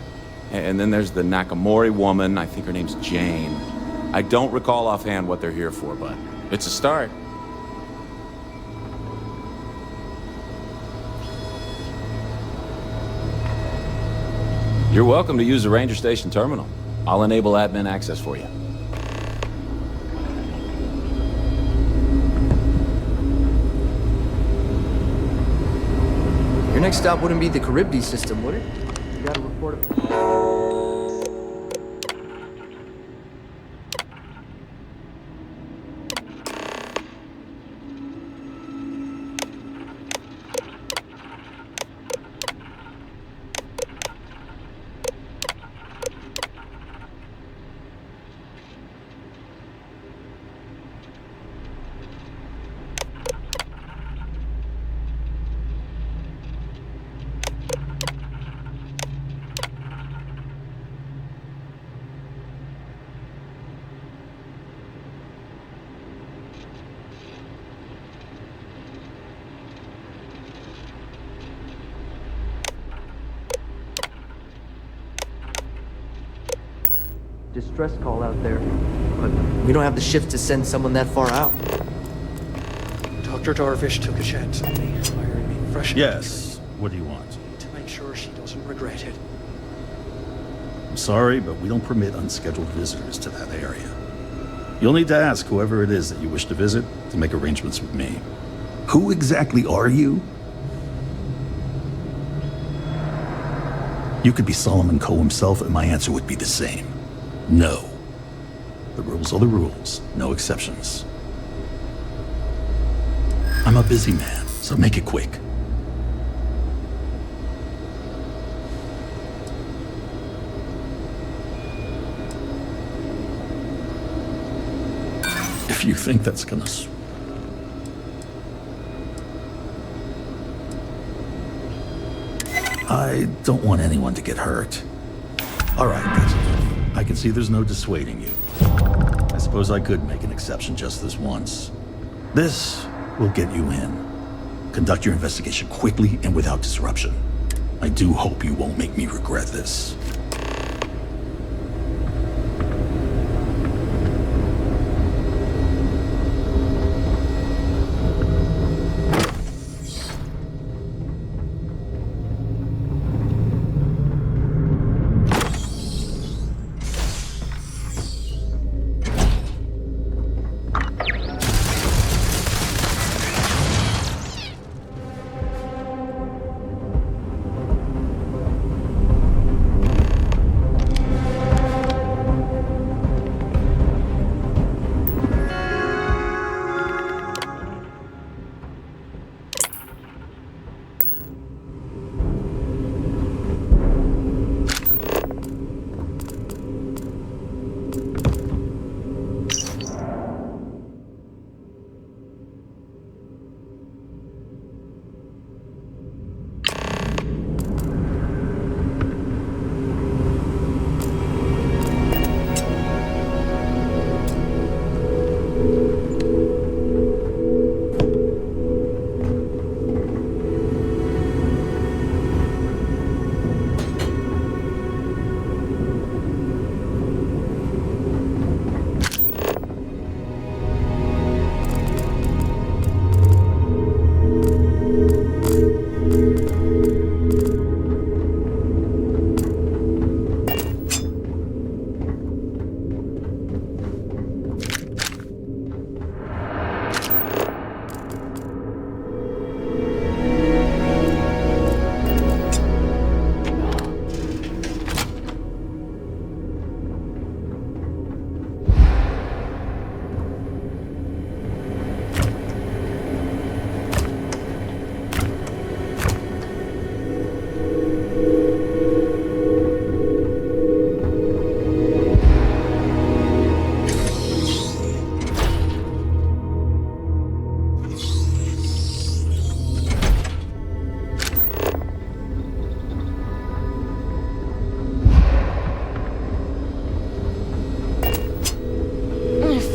And then there's the Nakamori woman. I think her name's Jane. I don't recall offhand what they're here for, but it's a start. You're welcome to use the Ranger Station terminal. I'll enable admin access for you. Your next stop wouldn't be the Charybdis system, would it? You gotta report it. Distress call out there, but we don't have the shift to send someone that far out. Dr. Darvish took a chance on me, hiring me fresh. Yes. What do you want? To make sure she doesn't regret it. I'm sorry, but we don't permit unscheduled visitors to that area. You'll need to ask whoever it is that you wish to visit to make arrangements with me. Who exactly are you? You could be Solomon Coe himself, and my answer would be the same. No. The rules are the rules, no exceptions. I'm a busy man, so make it quick. If you think that's gonna... I don't want anyone to get hurt. All right, that's enough. I can see there's no dissuading you. I suppose I could make an exception just this once. This will get you in. Conduct your investigation quickly and without disruption. I do hope you won't make me regret this.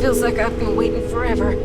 Feels like I've been waiting forever.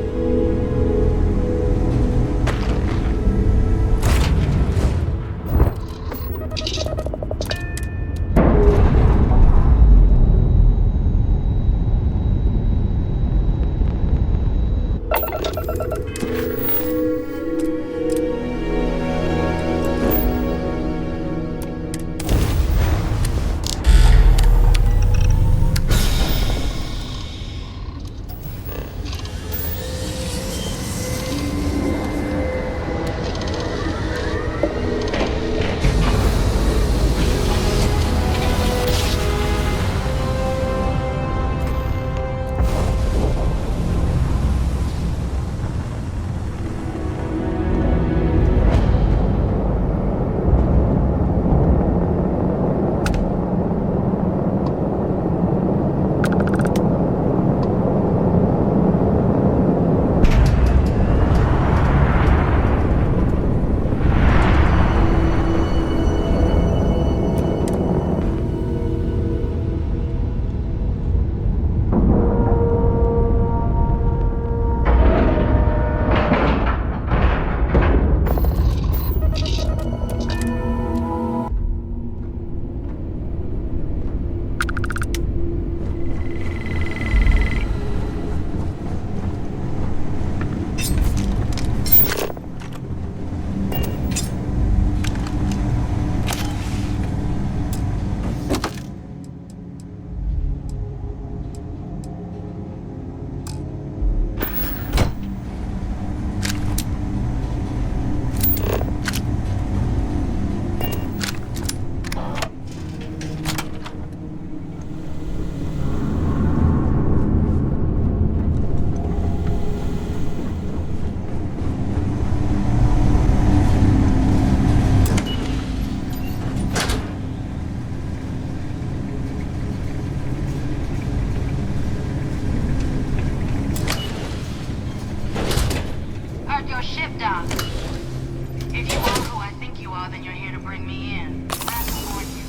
bring me in. I have to warn you,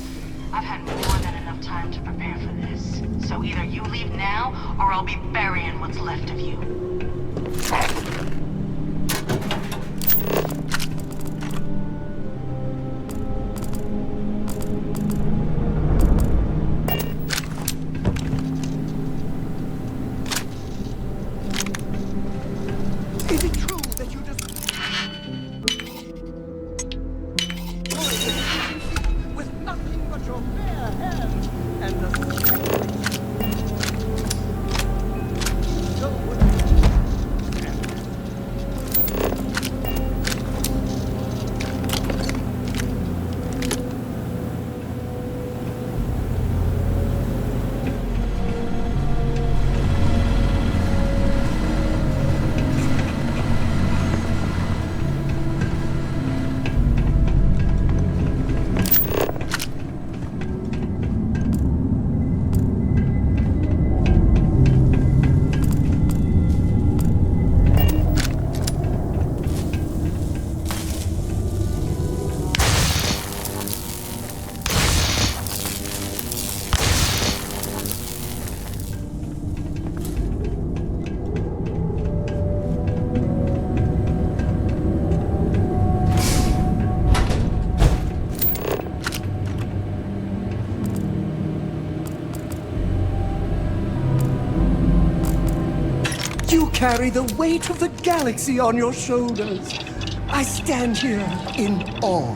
I've had more than enough time to prepare for this. So either you leave now, or I'll be burying what's left of you. Is it true that you just... with nothing but your bare hands and the... You carry the weight of the galaxy on your shoulders. I stand here in awe.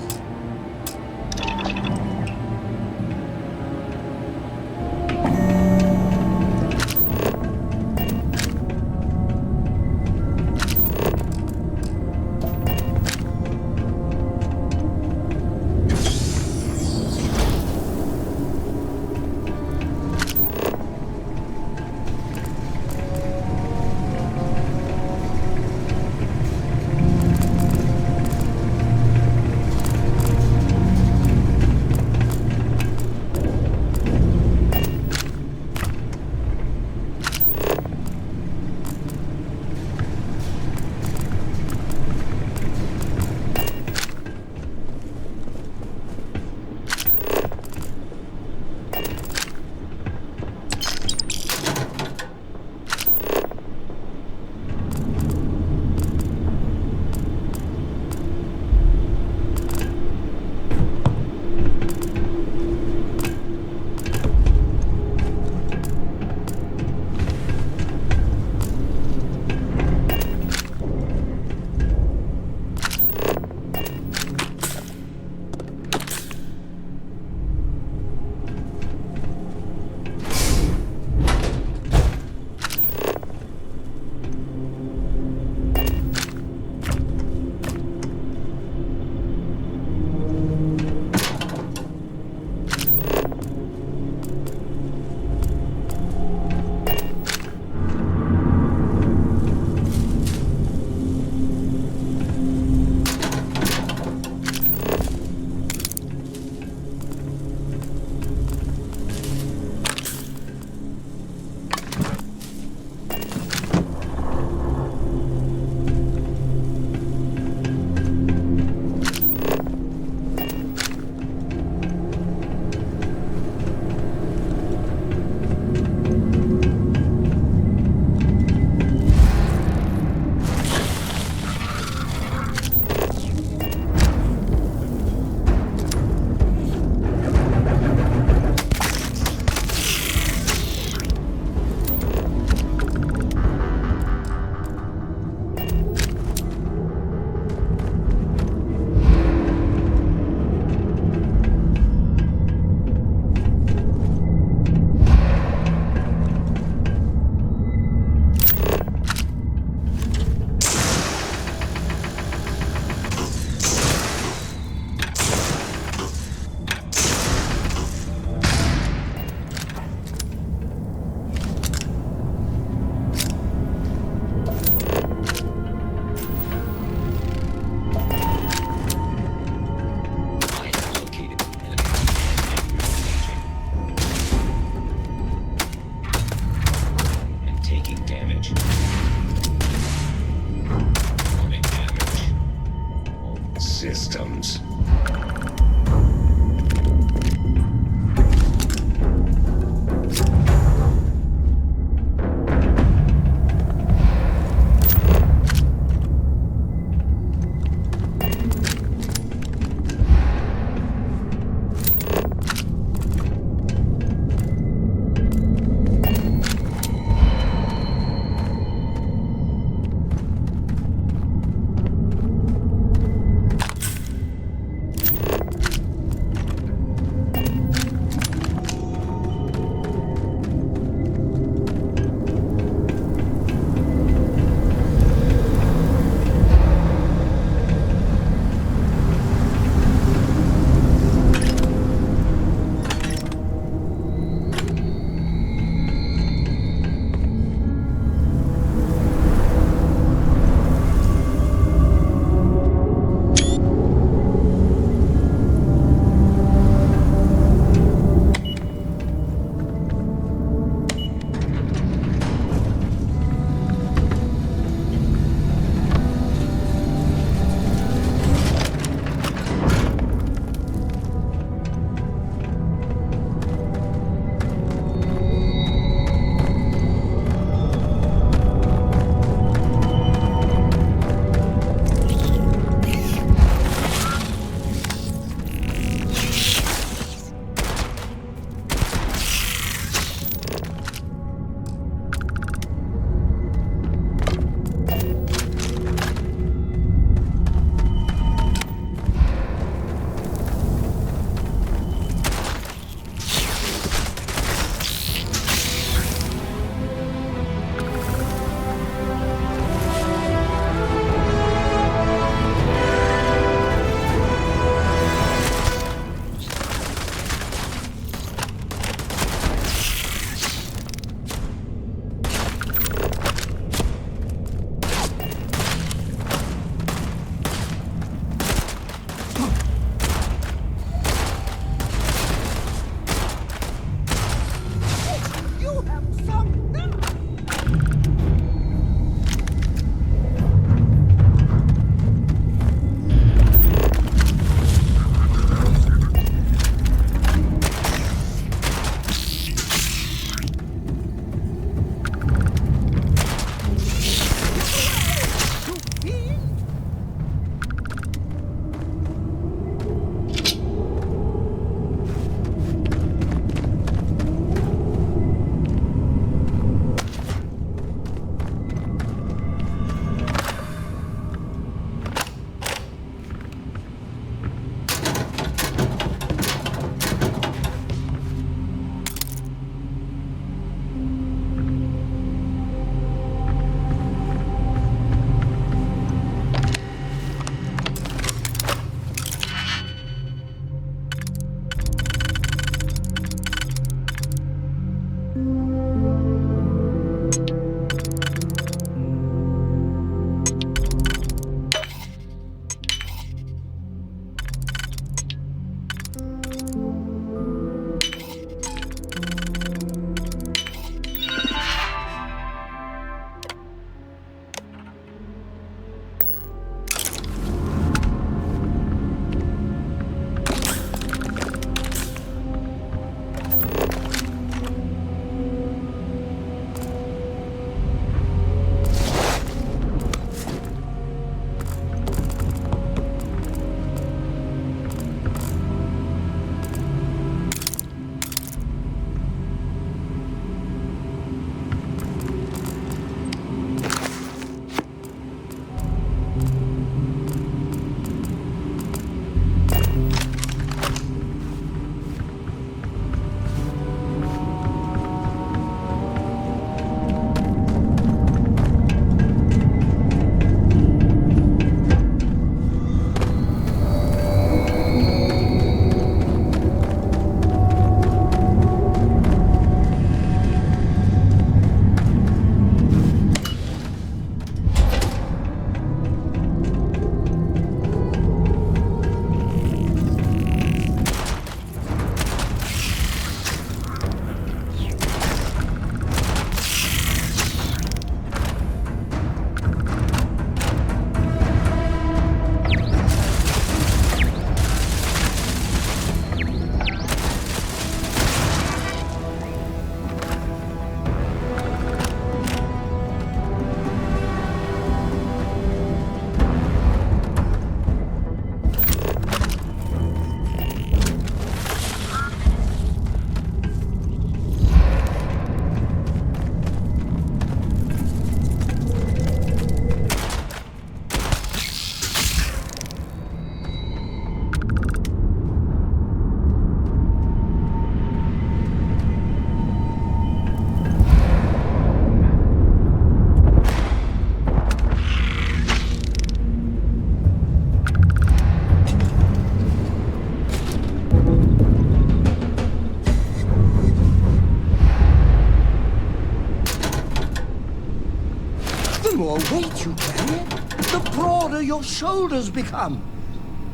shoulders become?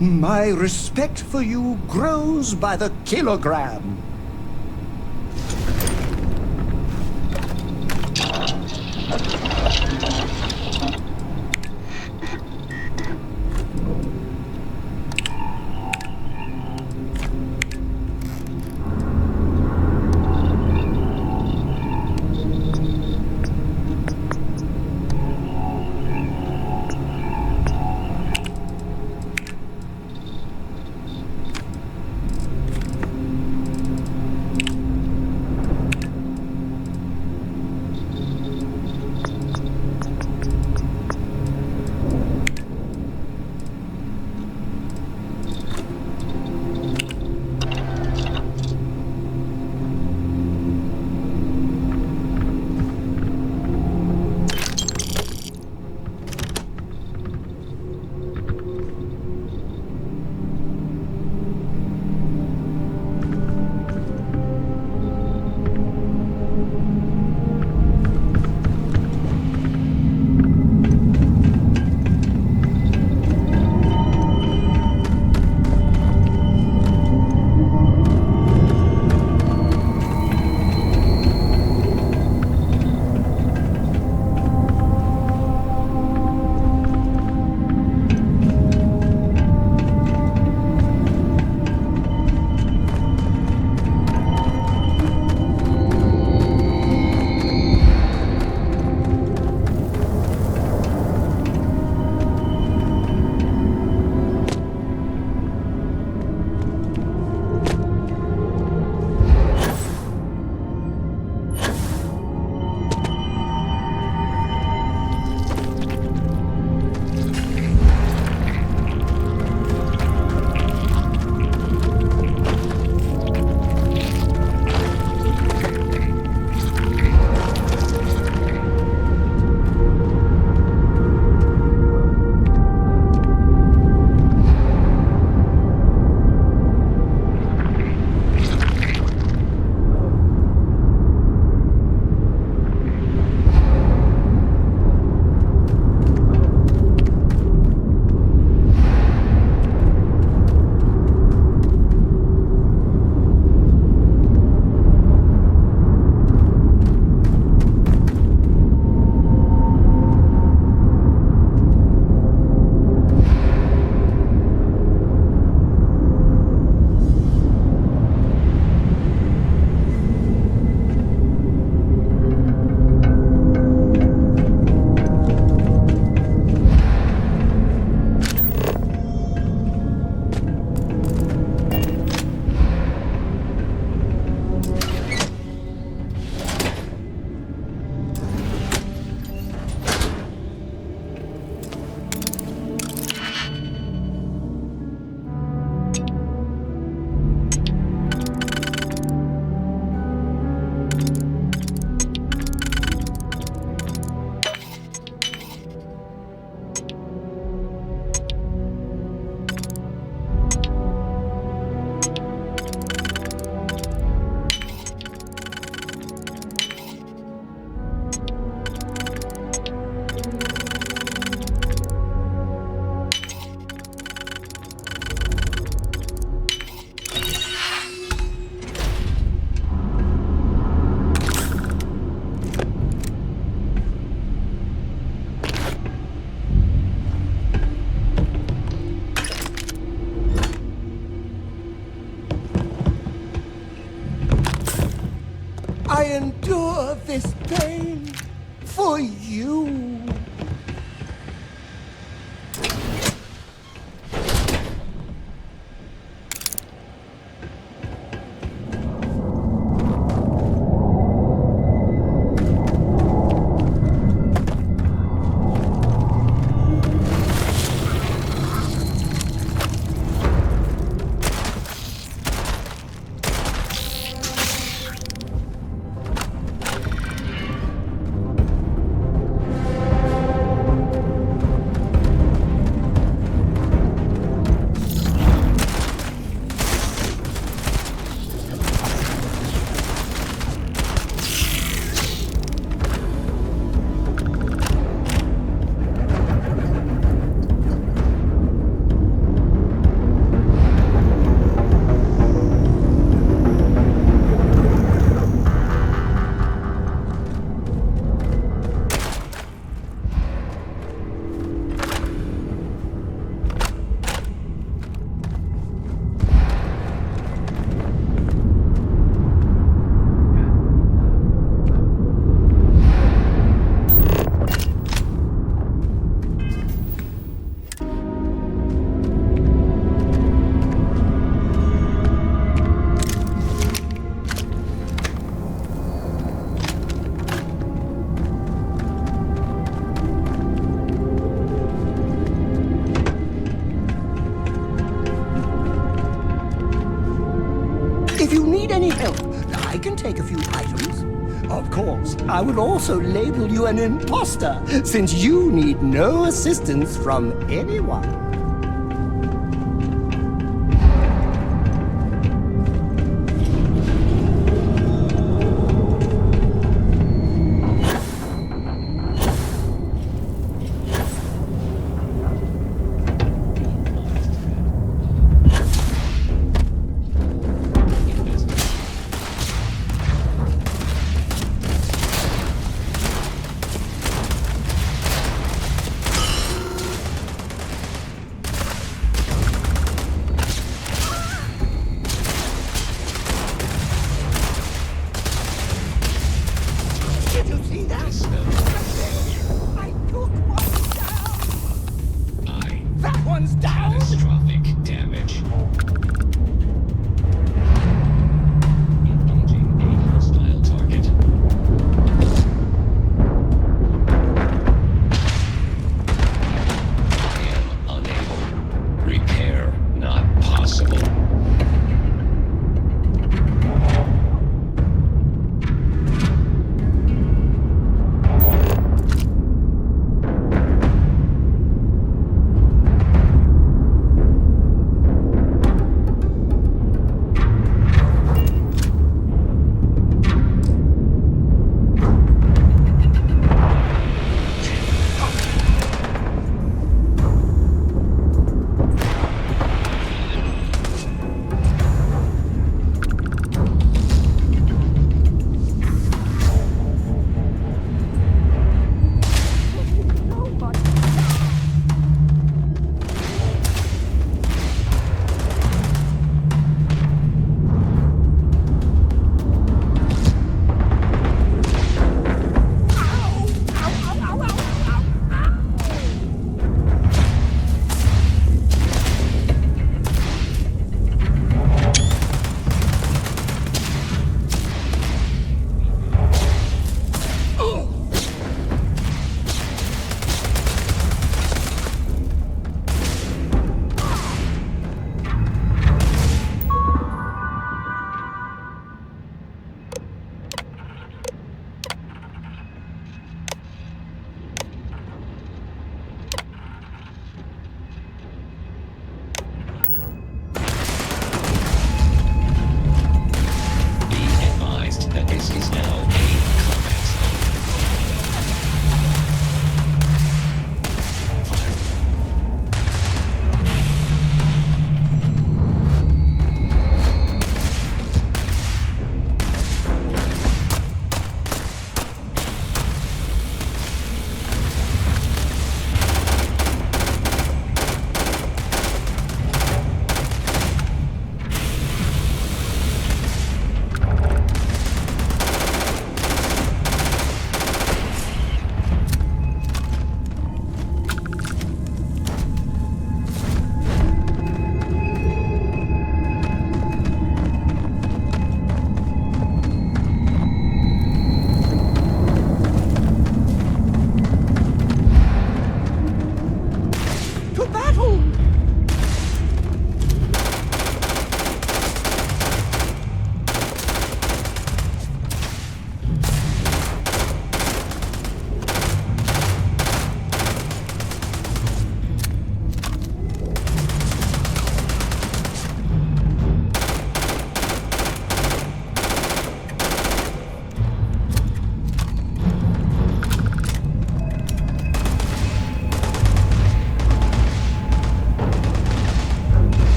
My respect for you grows by the kilogram. I endure this pain for you. If you need any help, I can take a few items. Of course, I will also label you an imposter, since you need no assistance from anyone.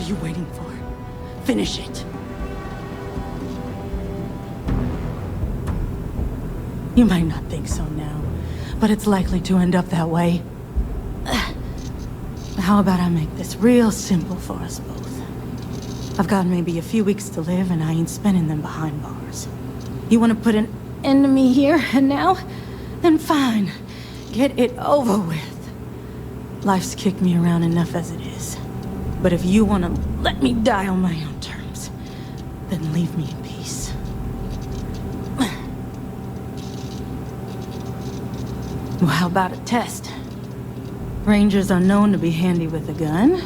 are you waiting for? Finish it. You might not think so now, but it's likely to end up that way. How about I make this real simple for us both? I've got maybe a few weeks to live, and I ain't spending them behind bars. You want to put an end to me here and now? Then fine. Get it over with. Life's kicked me around enough as it is. But if you want to let me die on my own terms, then leave me in peace. Well, how about a test? Rangers are known to be handy with a gun.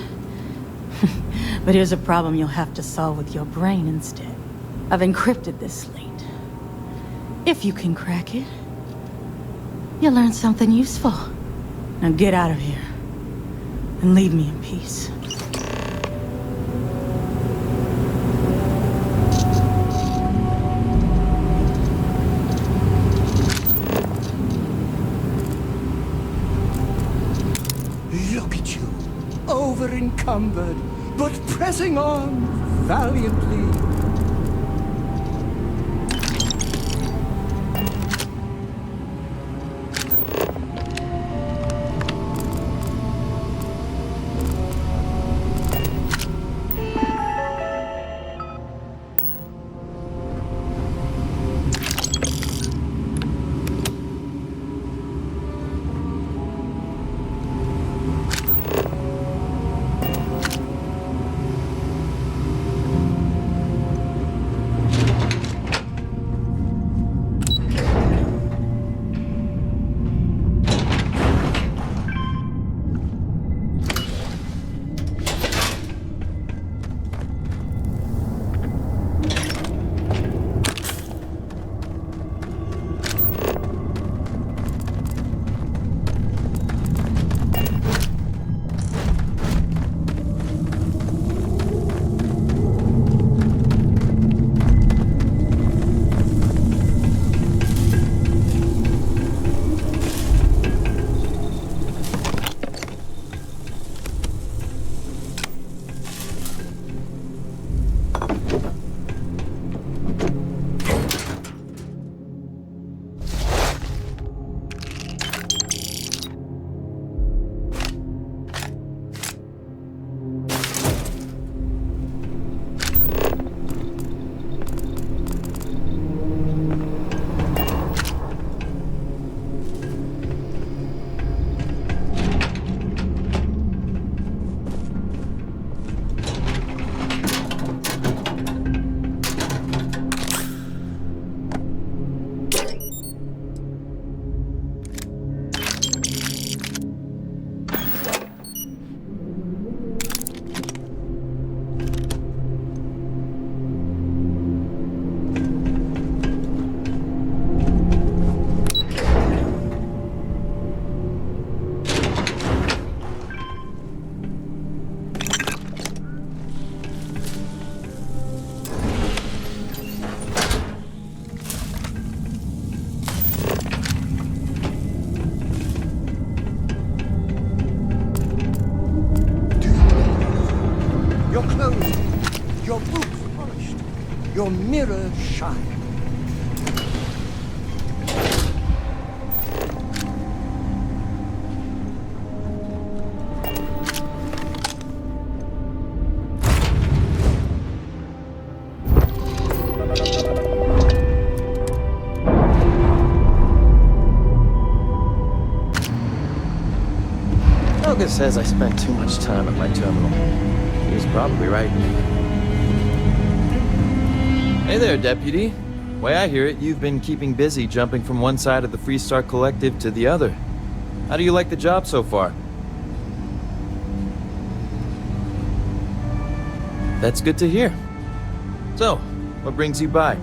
But here's a problem you'll have to solve with your brain instead. I've encrypted this slate. If you can crack it, you'll learn something useful. Now get out of here, and leave me in peace. Look at you, over-encumbered, but pressing on valiantly. Your mirror shine. Helga says I spent too much time at my terminal. He was probably right. Hey there, Deputy. Way I hear it, you've been keeping busy jumping from one side of the Freestar Collective to the other. How do you like the job so far? That's good to hear. So, what brings you by?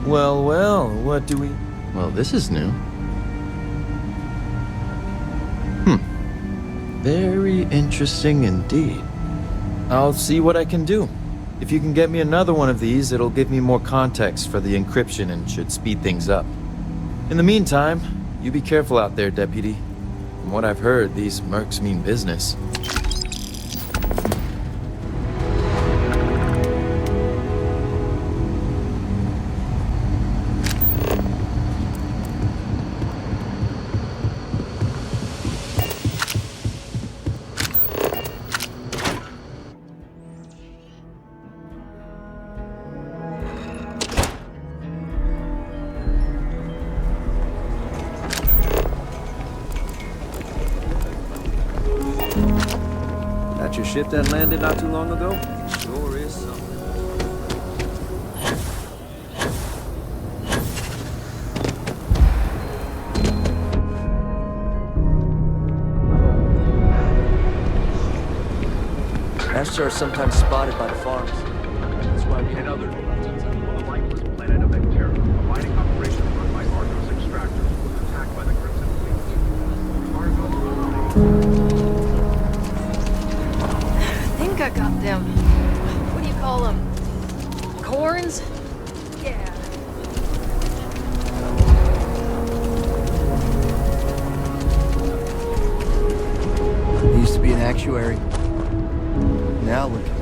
Well, what do we... Well, this is new. Very interesting indeed. I'll see what I can do. If you can get me another one of these, it'll give me more context for the encryption and should speed things up. In the meantime, you be careful out there, Deputy. From what I've heard, these mercs mean business. ship that landed not too long ago? It sure is something. Ashtar are sometimes spotted by the farms. That's why we had other. On a lifeless planet of Terra, a mining operation run by Marco's extractors was attacked by the Crimson Fleet. Marco. I think I got them. What do you call them? Corns? Yeah. I used to be an actuary. Now look at me.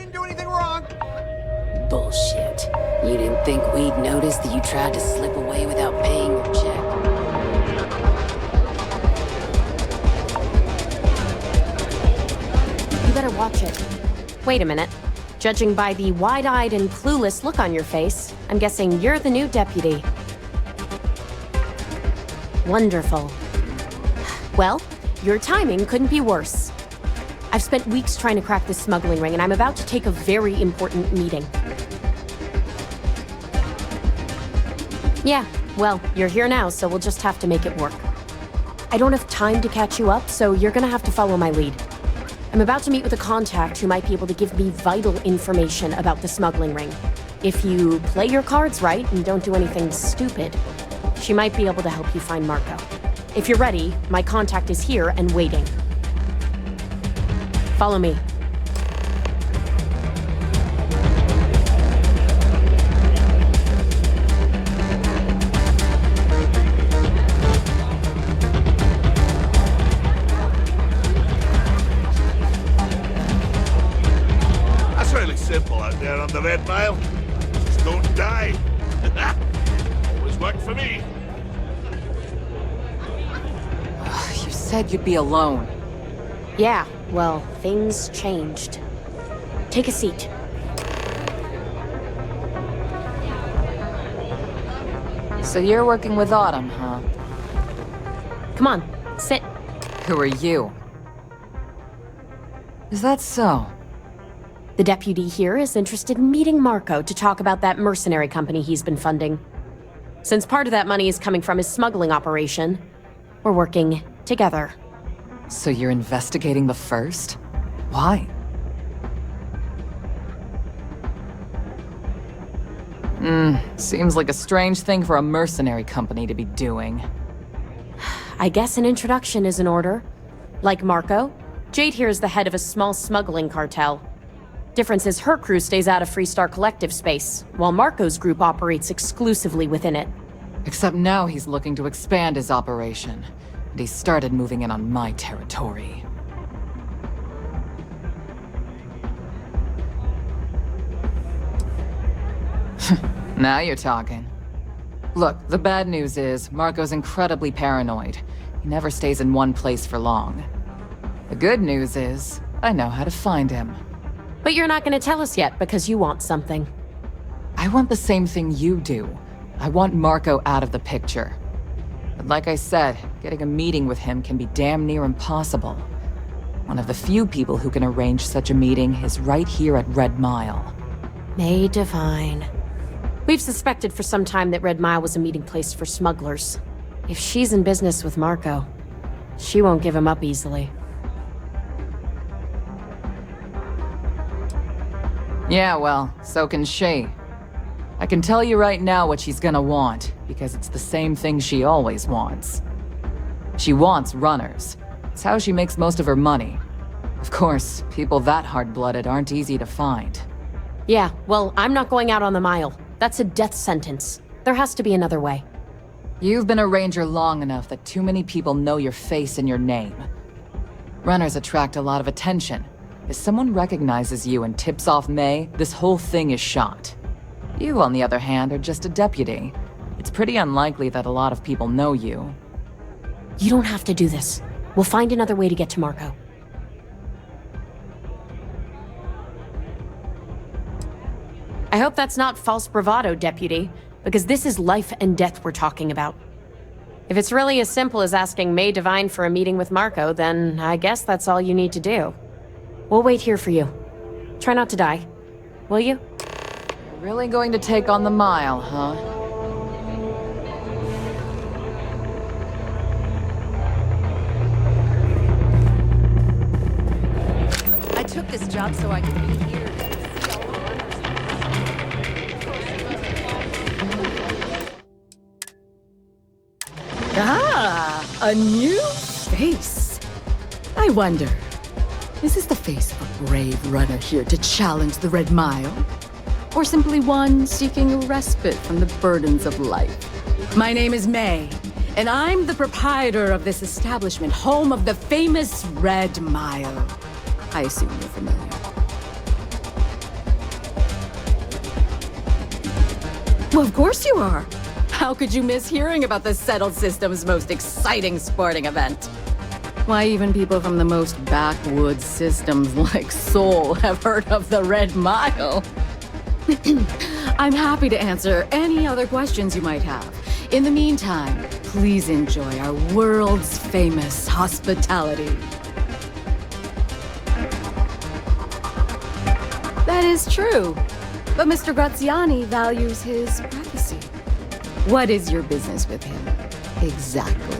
didn't do anything wrong. Bullshit. You didn't think we'd notice that you tried to slip away without paying your check? You better watch it. Wait a minute. Judging by the wide-eyed and clueless look on your face, I'm guessing you're the new deputy. Wonderful. Well, your timing couldn't be worse. I've spent weeks trying to crack this smuggling ring, and I'm about to take a very important meeting. Yeah, well, you're here now, so we'll just have to make it work. I don't have time to catch you up, so you're gonna have to follow my lead. I'm about to meet with a contact who might be able to give me vital information about the smuggling ring. If you play your cards right and don't do anything stupid, she might be able to help you find Marco. If you're ready, my contact is here and waiting. Follow me. Simple out there on the Red Mile. Just don't die. Always worked for me. You said you'd be alone. Yeah, well, things changed. Take a seat. So you're working with Autumn, huh? Come on, sit. Who are you? Is that so? The deputy here is interested in meeting Marco to talk about that mercenary company he's been funding. Since part of that money is coming from his smuggling operation, we're working together. So you're investigating the first? Why? Seems like a strange thing for a mercenary company to be doing. I guess an introduction is in order. Like Marco, Jade here is the head of a small smuggling cartel. Difference is her crew stays out of Freestar Collective space, while Marco's group operates exclusively within it. Except now he's looking to expand his operation, and he started moving in on my territory. Now you're talking. Look, the bad news is, Marco's incredibly paranoid. He never stays in one place for long. The good news is, I know how to find him. But you're not gonna tell us yet because you want something. I want the same thing you do. I want Marco out of the picture. But like I said, getting a meeting with him can be damn near impossible. One of the few people who can arrange such a meeting is right here at Red Mile. May Divine. We've suspected for some time that Red Mile was a meeting place for smugglers. If she's in business with Marco, she won't give him up easily. Yeah, well, so can she. I can tell you right now what she's gonna want, because it's the same thing she always wants. She wants runners. It's how she makes most of her money. Of course, people that hard-blooded aren't easy to find. Yeah, well, I'm not going out on the mile. That's a death sentence. There has to be another way. You've been a ranger long enough that too many people know your face and your name. Runners attract a lot of attention. If someone recognizes you and tips off May, this whole thing is shot. You, on the other hand, are just a deputy. It's pretty unlikely that a lot of people know you. You don't have to do this. We'll find another way to get to Marco. I hope that's not false bravado, deputy, because this is life and death we're talking about. If it's really as simple as asking May Divine for a meeting with Marco, then I guess that's all you need to do. We'll wait here for you. Try not to die. Will you? You're really going to take on the mile, huh? I took this job so I could be here. Ah, a new face. I wonder, is this the face of a brave runner here to challenge the Red Mile? Or simply one seeking a respite from the burdens of life? My name is May, and I'm the proprietor of this establishment, home of the famous Red Mile. I assume you're familiar. Well, of course you are. How could you miss hearing about the Settled System's most exciting sporting event? Why, even people from the most backwoods systems like Sol have heard of the Red Mile. I'm happy to answer any other questions you might have. In the meantime, please enjoy our world's famous hospitality. That is true, but Mr. Graziani values his privacy. What is your business with him, exactly?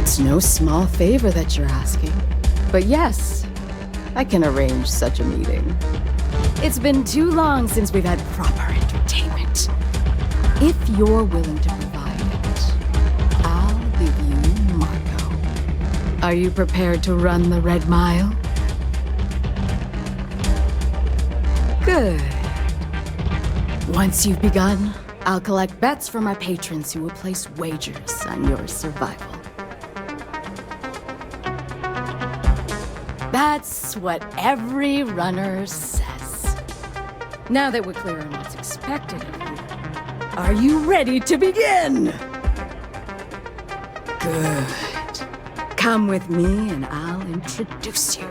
It's no small favor that you're asking. But yes, I can arrange such a meeting. It's been too long since we've had proper entertainment. If you're willing to provide it, I'll give you Marco. Are you prepared to run the Red Mile? Good. Once you've begun, I'll collect bets from our patrons who will place wagers on your survival. That's what every runner says. Now that we're clear on what's expected of you, are you ready to begin? Good. Come with me and I'll introduce you.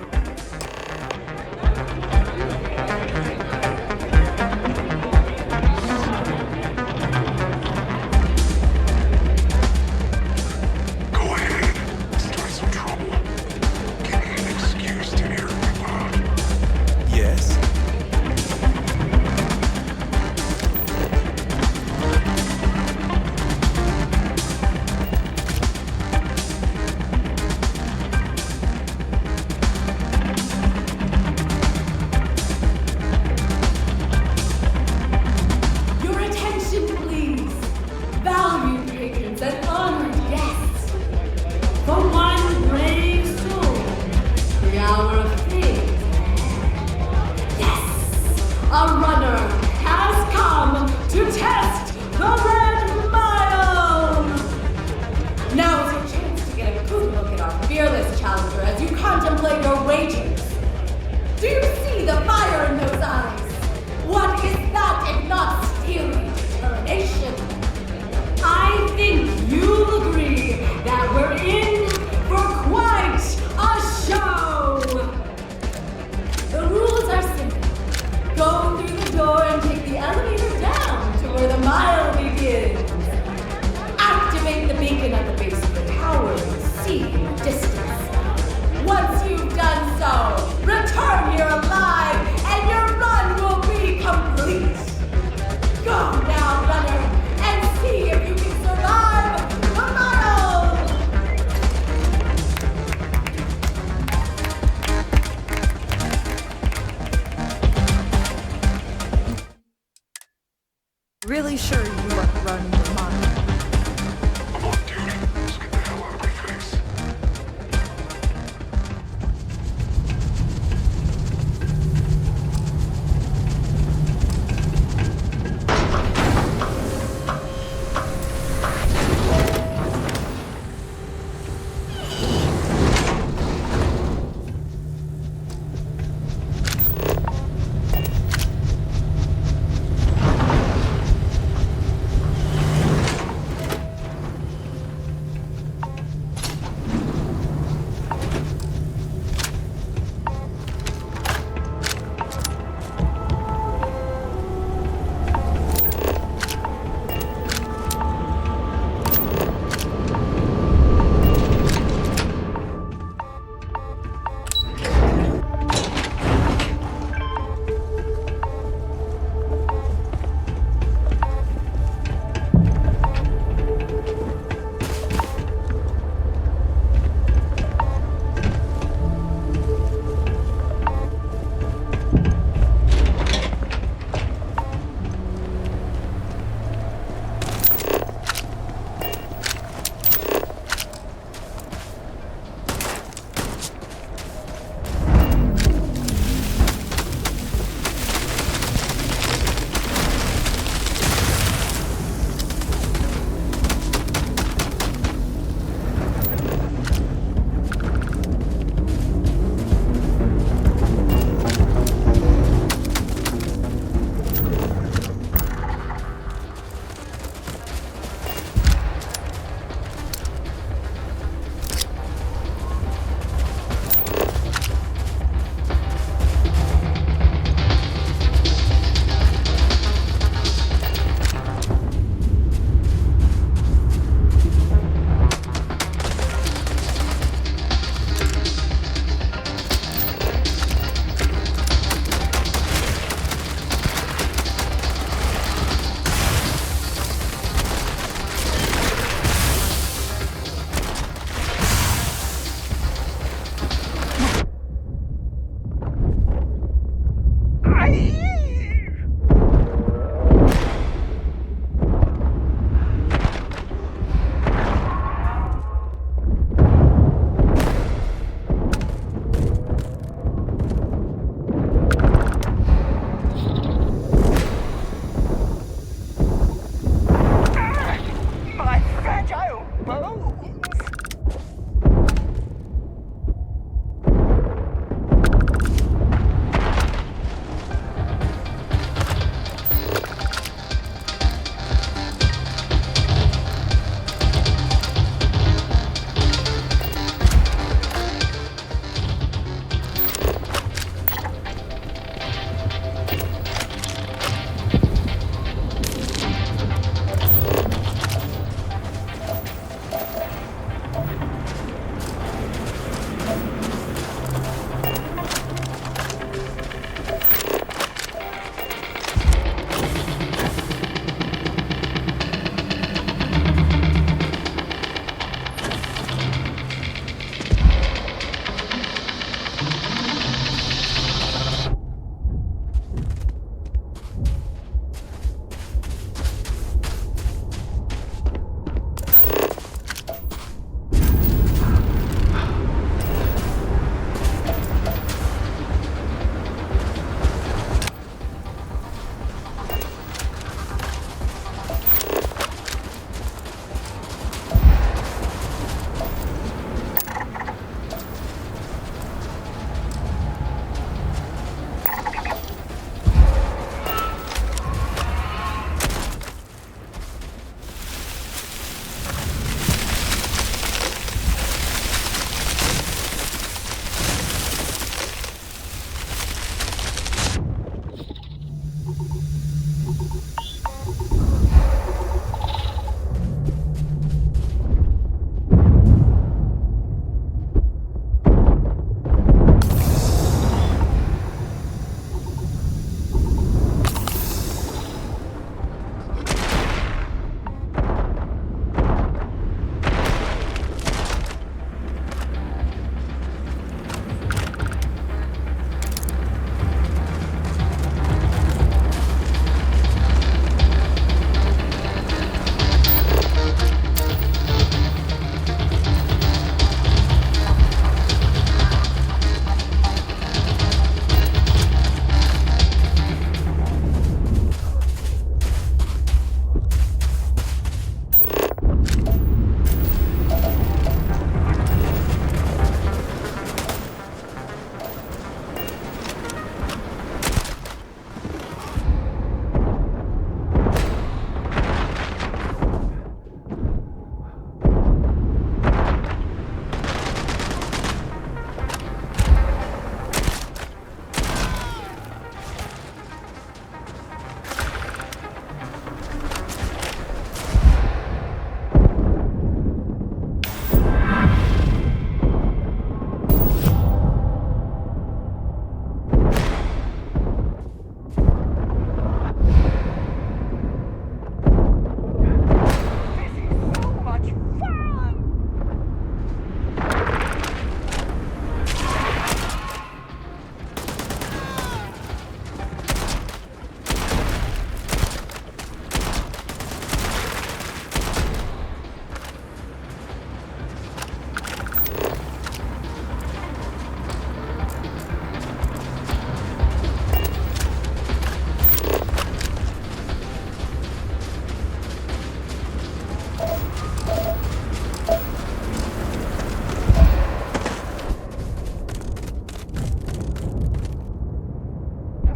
Really sure you look running the mine. I'm on duty. Let's get the hell out of my face.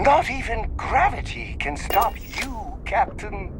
Not even gravity can stop you, Captain.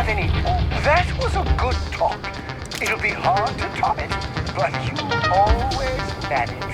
any... That was a good talk. It'll be hard to top it, but you always manage.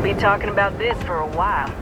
be talking about this for a while.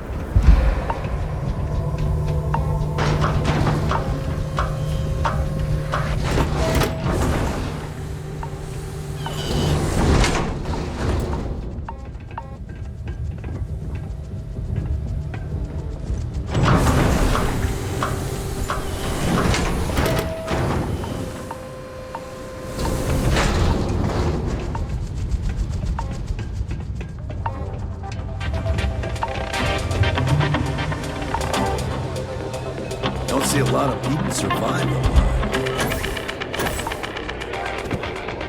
See a lot of people survive.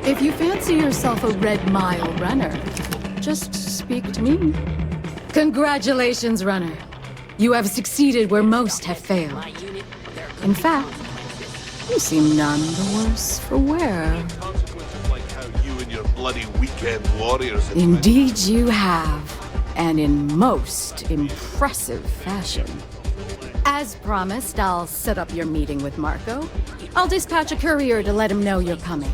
If you fancy yourself a Red Mile runner, just speak to me. Congratulations, runner. You have succeeded where most have failed. In fact, you seem none the worse for wear. Consequences like how you and your bloody weekend warriors... Indeed you have, and in most impressive fashion. As promised, I'll set up your meeting with Marco. I'll dispatch a courier to let him know you're coming.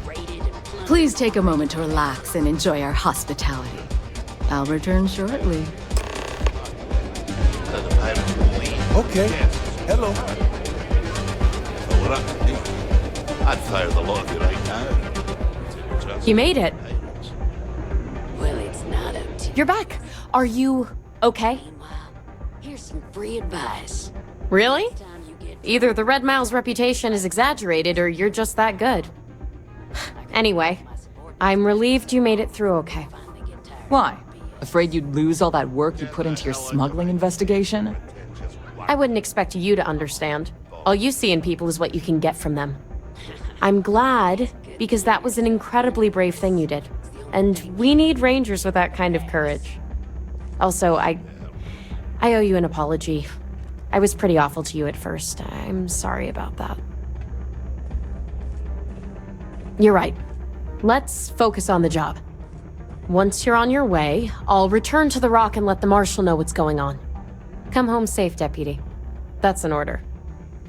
Please take a moment to relax and enjoy our hospitality. I'll return shortly. Okay. Hello. Well, I'd fire the lot of you right now. You made it. Well, it's not up to you. You're back. Are you okay? Here's some free advice. Really? Either the Red Mile's reputation is exaggerated or you're just that good. Anyway, I'm relieved you made it through okay. Why? Afraid you'd lose all that work you put into your smuggling investigation? I wouldn't expect you to understand. All you see in people is what you can get from them. I'm glad, because that was an incredibly brave thing you did. And we need rangers with that kind of courage. Also, I owe you an apology. I was pretty awful to you at first. I'm sorry about that. You're right. Let's focus on the job. Once you're on your way, I'll return to the Rock and let the Marshal know what's going on. Come home safe, Deputy. That's an order.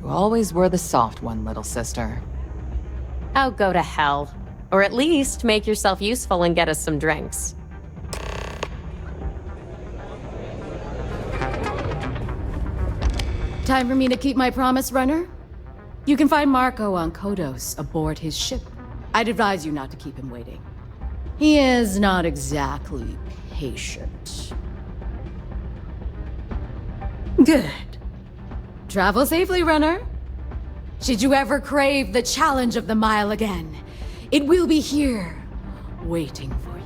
You always were the soft one, little sister. Oh, go to hell. Or at least make yourself useful and get us some drinks. Time for me to keep my promise, runner? You can find Marco on Codos aboard his ship. I'd advise you not to keep him waiting. He is not exactly patient. Good. Travel safely, runner. Should you ever crave the challenge of the mile again, it will be here, waiting for you.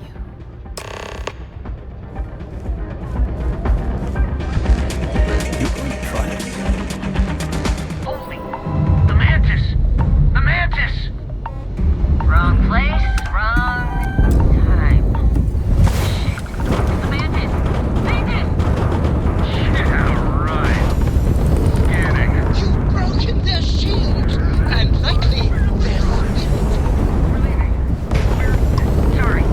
Wrong place, wrong time. Shit. The bandit! Bandit! Yeah, right. Scanning. You've broken their shield, and likely their spirit. Sorry.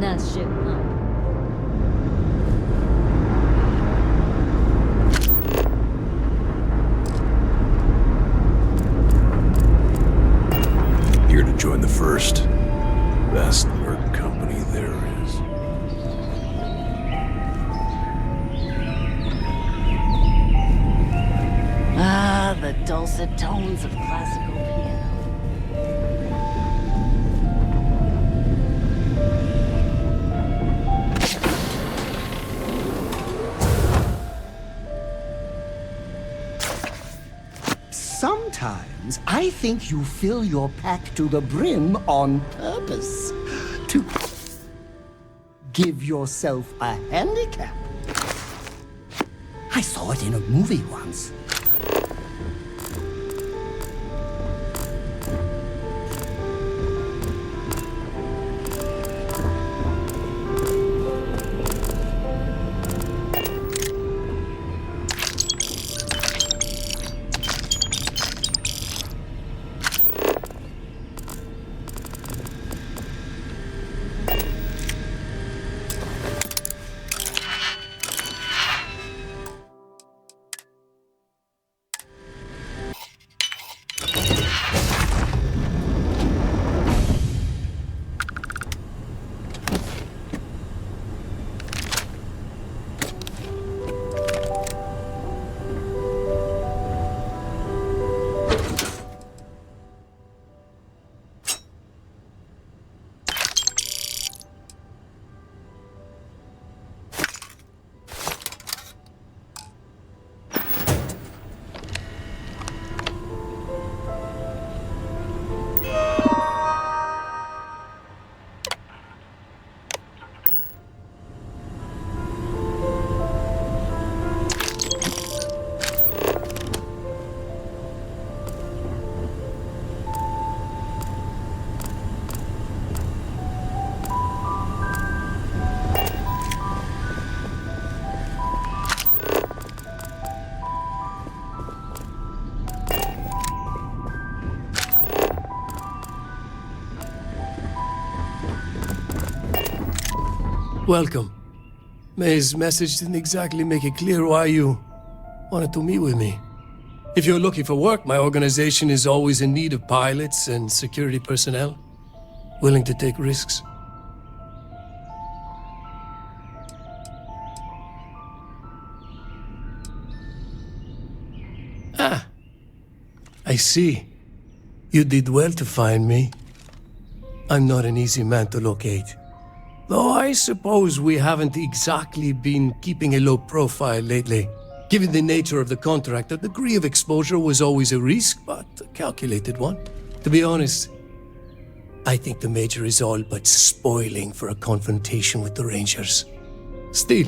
Nice ship, huh? Here to join the first best merc company there is. Ah, the dulcet tones of classical piano. Sometimes I think you fill your pack to the brim on purpose. To give yourself a handicap. I saw it in a movie once. Welcome. May's message didn't exactly make it clear why you wanted to meet with me. If you're looking for work, my organization is always in need of pilots and security personnel, willing to take risks. Ah, I see. You did well to find me. I'm not an easy man to locate. Though I suppose we haven't exactly been keeping a low profile lately. Given the nature of the contract, a degree of exposure was always a risk, but a calculated one. To be honest, I think the Major is all but spoiling for a confrontation with the Rangers. Still,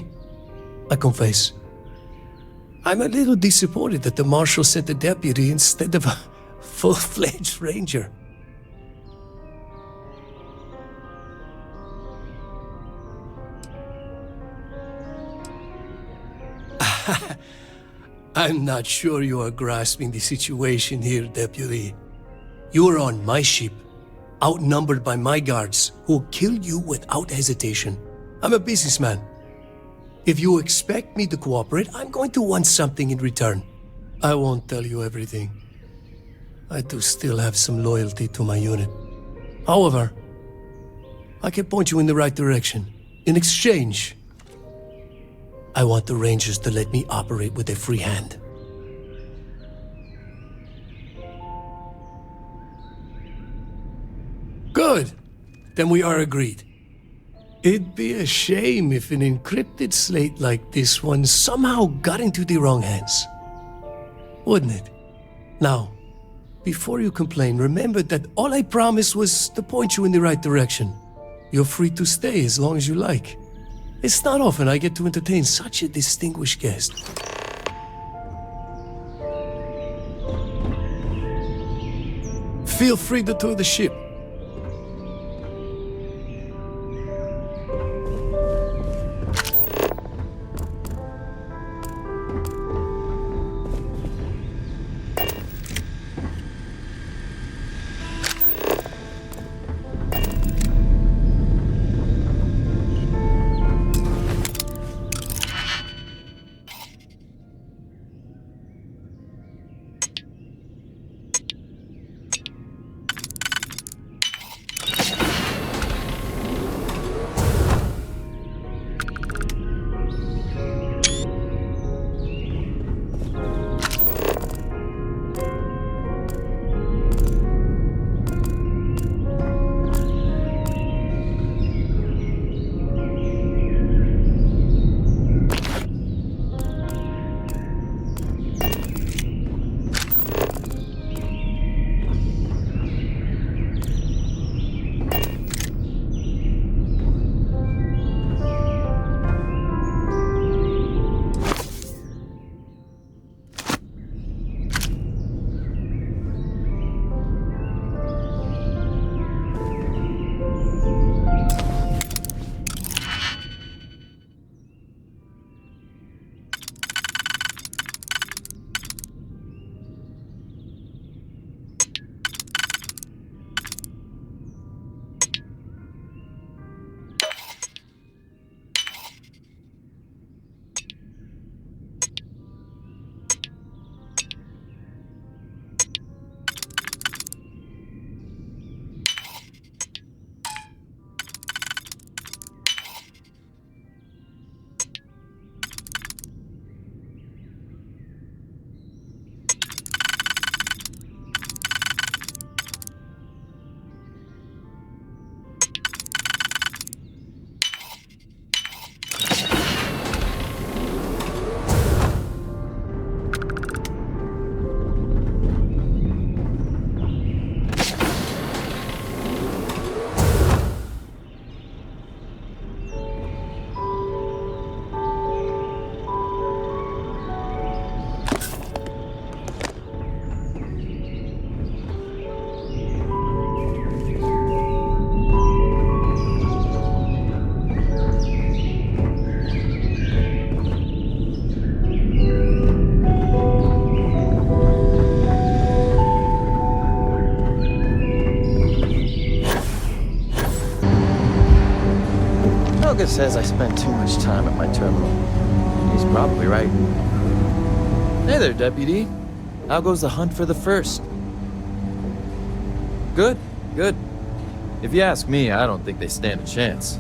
I confess, I'm a little disappointed that the Marshal sent a deputy instead of a full-fledged Ranger. I'm not sure you are grasping the situation here, Deputy. You are on my ship, outnumbered by my guards, who will kill you without hesitation. I'm a businessman. If you expect me to cooperate, I'm going to want something in return. I won't tell you everything. I do still have some loyalty to my unit. However, I can point you in the right direction. In exchange, I want the Rangers to let me operate with a free hand. Good. Then we are agreed. It'd be a shame if an encrypted slate like this one somehow got into the wrong hands. Wouldn't it? Now, before you complain, remember that all I promised was to point you in the right direction. You're free to stay as long as you like. It's not often I get to entertain such a distinguished guest. Feel free to tour the ship. Helga says I spend too much time at my terminal. And he's probably right. Hey there, Deputy. How goes the hunt for the first? Good, good. If you ask me, I don't think they stand a chance.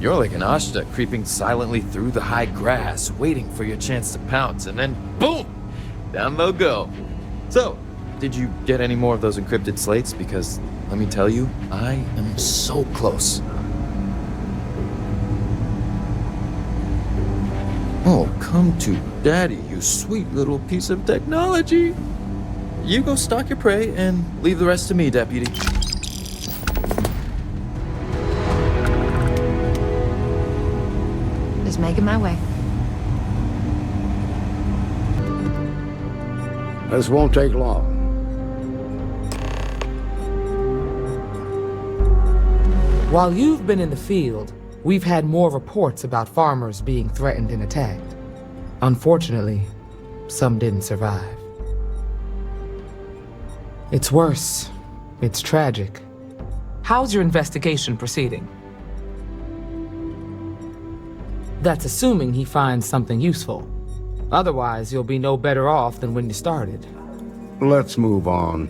You're like an Ashta creeping silently through the high grass, waiting for your chance to pounce, and then boom! Down they'll go. So, did you get any more of those encrypted slates? Because, let me tell you, I am so close. Oh, come to Daddy, you sweet little piece of technology. You go stalk your prey and leave the rest to me, Deputy. Just making my way. This won't take long. While you've been in the field, we've had more reports about farmers being threatened and attacked. Unfortunately, some didn't survive. It's worse. It's tragic. How's your investigation proceeding? That's assuming he finds something useful. Otherwise, you'll be no better off than when you started. Let's move on.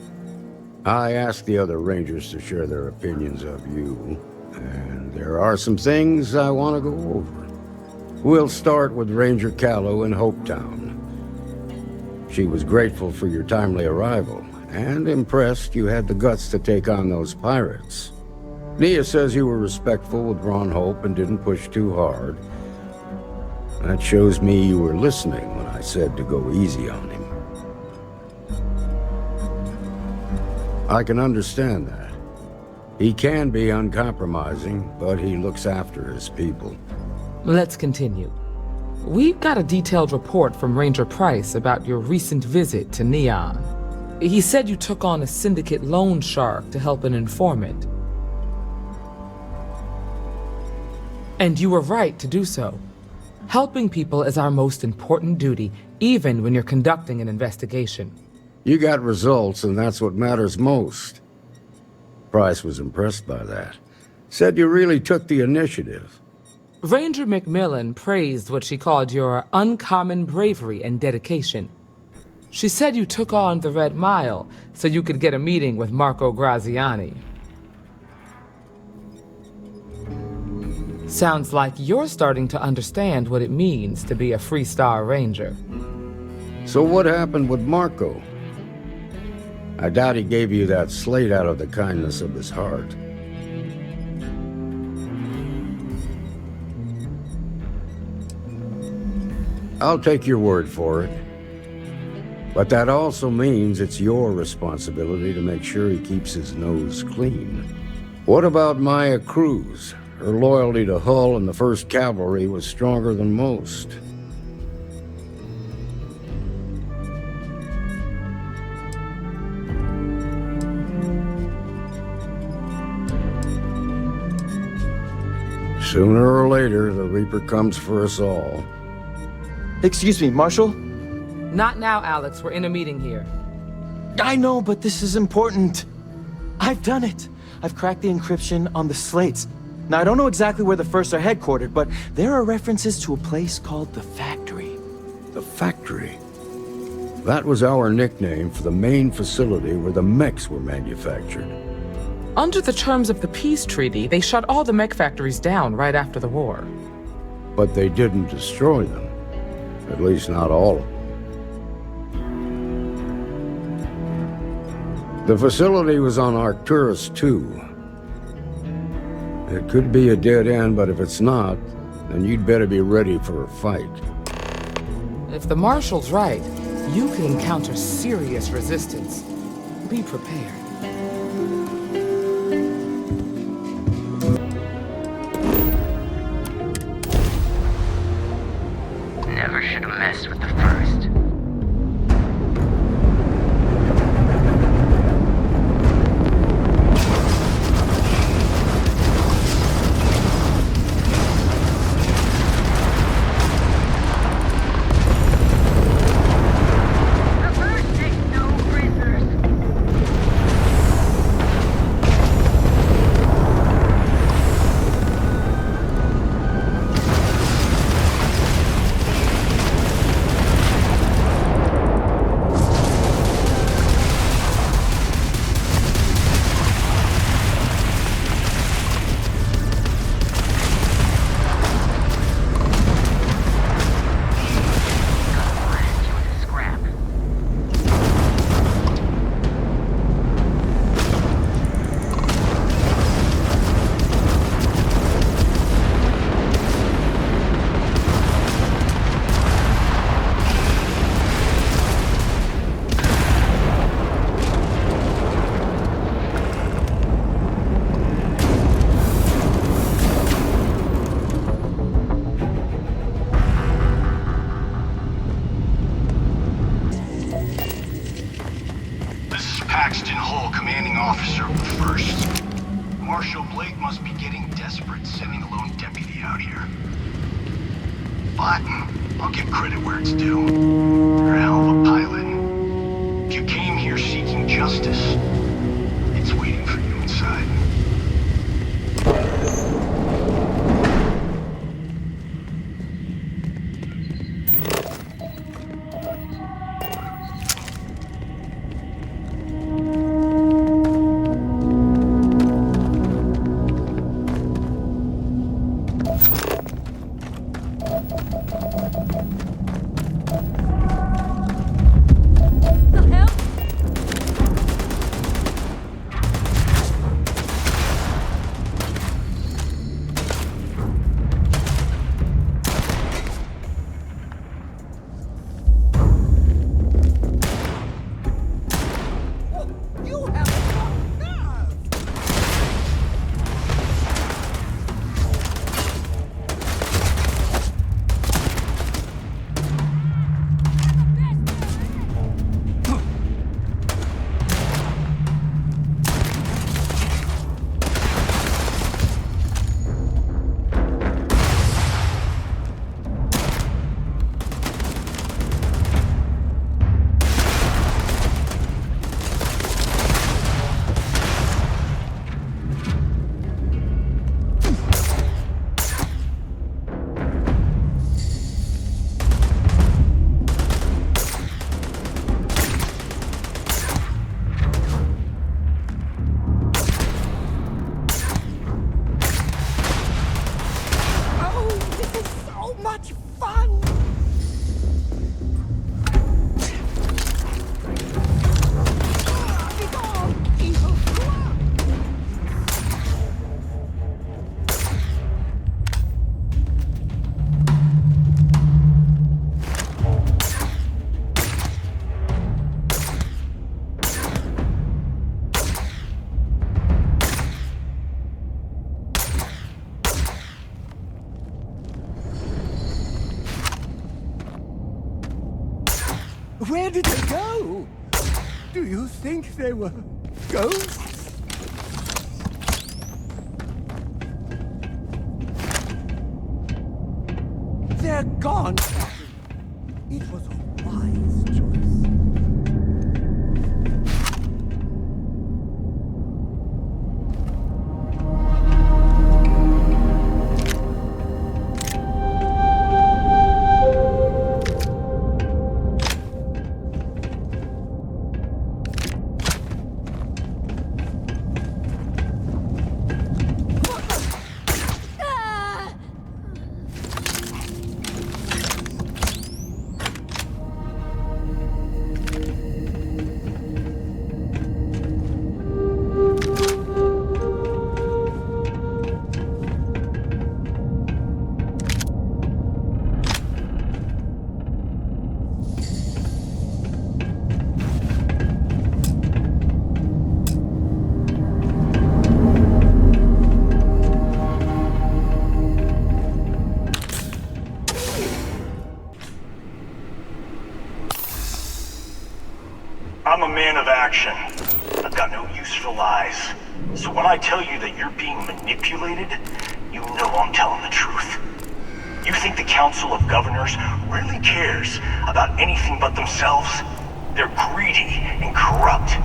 I asked the other Rangers to share their opinions of you, and there are some things I want to go over. We'll start with Ranger Callow in Hopetown. She was grateful for your timely arrival, and impressed you had the guts to take on those pirates. Nia says you were respectful with Ron Hope and didn't push too hard. That shows me you were listening when I said to go easy on him. I can understand that. He can be uncompromising, but he looks after his people. Let's continue. We've got a detailed report from Ranger Price about your recent visit to Neon. He said you took on a syndicate loan shark to help an informant. And you were right to do so. Helping people is our most important duty, even when you're conducting an investigation. You got results, and that's what matters most. Price was impressed by that. Said you really took the initiative. Ranger McMillan praised what she called your uncommon bravery and dedication. She said you took on the Red Mile so you could get a meeting with Marco Graziani. Sounds like you're starting to understand what it means to be a Freestar Ranger. So what happened with Marco? I doubt he gave you that slate out of the kindness of his heart. I'll take your word for it. But that also means it's your responsibility to make sure he keeps his nose clean. What about Maya Cruz? Her loyalty to Hull and the 1st Cavalry was stronger than most. Sooner or later, the Reaper comes for us all. Excuse me, Marshal? Not now, Alex. We're in a meeting here. I know, but this is important. I've done it. I've cracked the encryption on the slates. Now, I don't know exactly where the First are headquartered, but there are references to a place called the Factory. The Factory? That was our nickname for the main facility where the mechs were manufactured. Under the terms of the peace treaty, they shut all the mech factories down right after the war. But they didn't destroy them. At least not all of them. The facility was on Arcturus 2. It could be a dead end, but if it's not, then you'd better be ready for a fight. If the Marshal's right, you could encounter serious resistance. Be prepared. Never should have messed with the First. But I'll give credit where it's due. You're a hell of a pilot. If you came here seeking justice, it's waiting for you inside. Where did they go? Do you think they were ghosts? They're gone, Captain. It was a wise choice. I'm a man of action. I've got no use for lies. So when I tell you that you're being manipulated, you know I'm telling the truth. You think the Council of Governors really cares about anything but themselves? They're greedy and corrupt.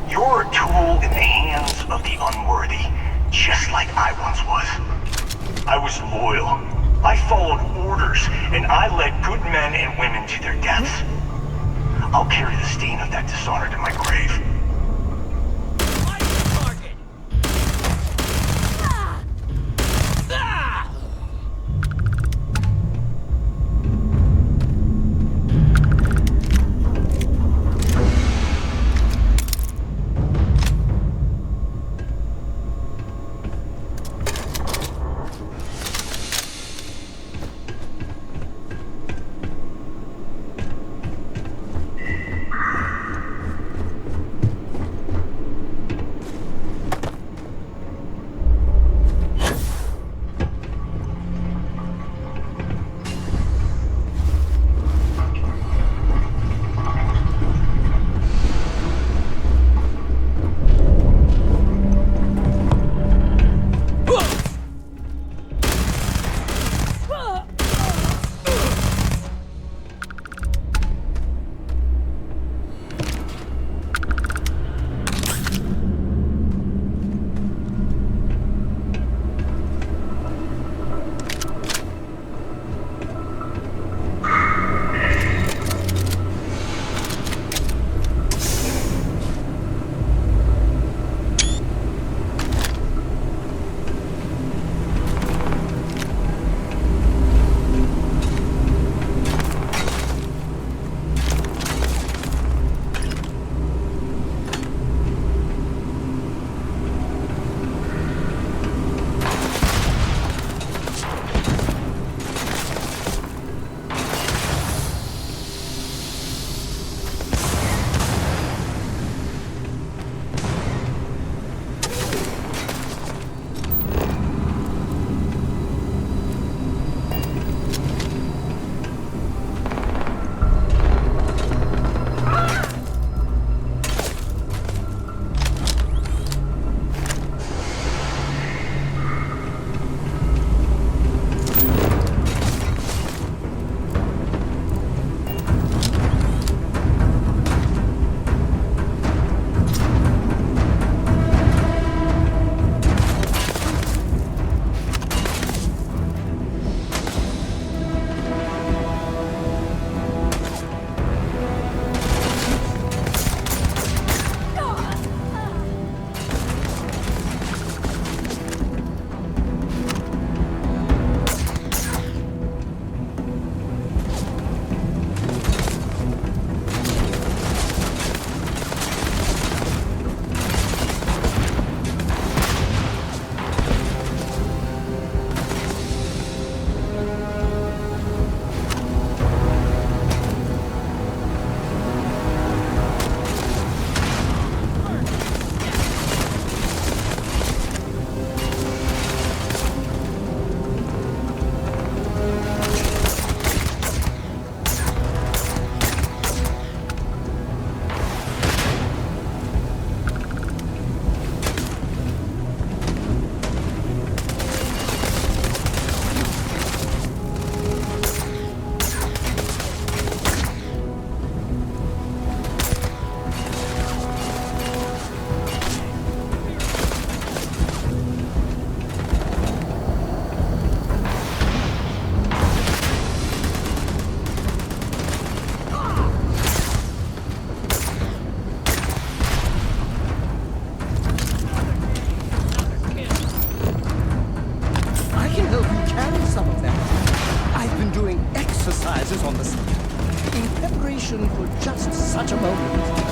You're a tool in the hands of the unworthy, just like I once was. I was loyal. I followed orders, and I led good men and women to their deaths. I'll carry the stain of that dishonor to my grave. defenses on the side, in preparation for just such a moment.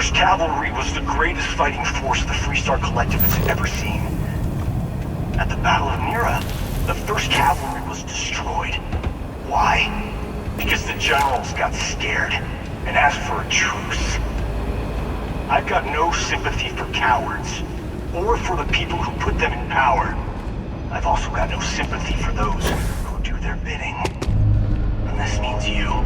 1st Cavalry was the greatest fighting force the Freestar Collective has ever seen. At the Battle of Mira, the 1st Cavalry was destroyed. Why? Because the generals got scared and asked for a truce. I've got no sympathy for cowards, or for the people who put them in power. I've also got no sympathy for those who do their bidding. And this means you.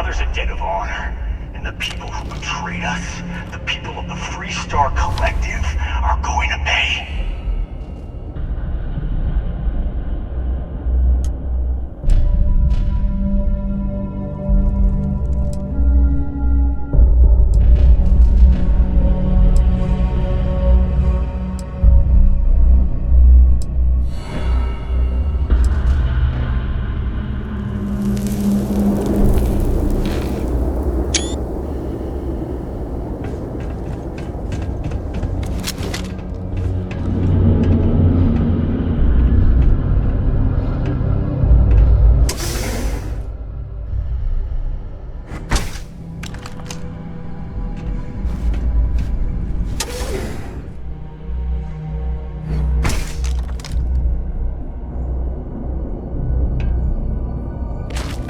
there's a debt of honor. And the people who betrayed us, the people of the Freestar Collective, are going to pay.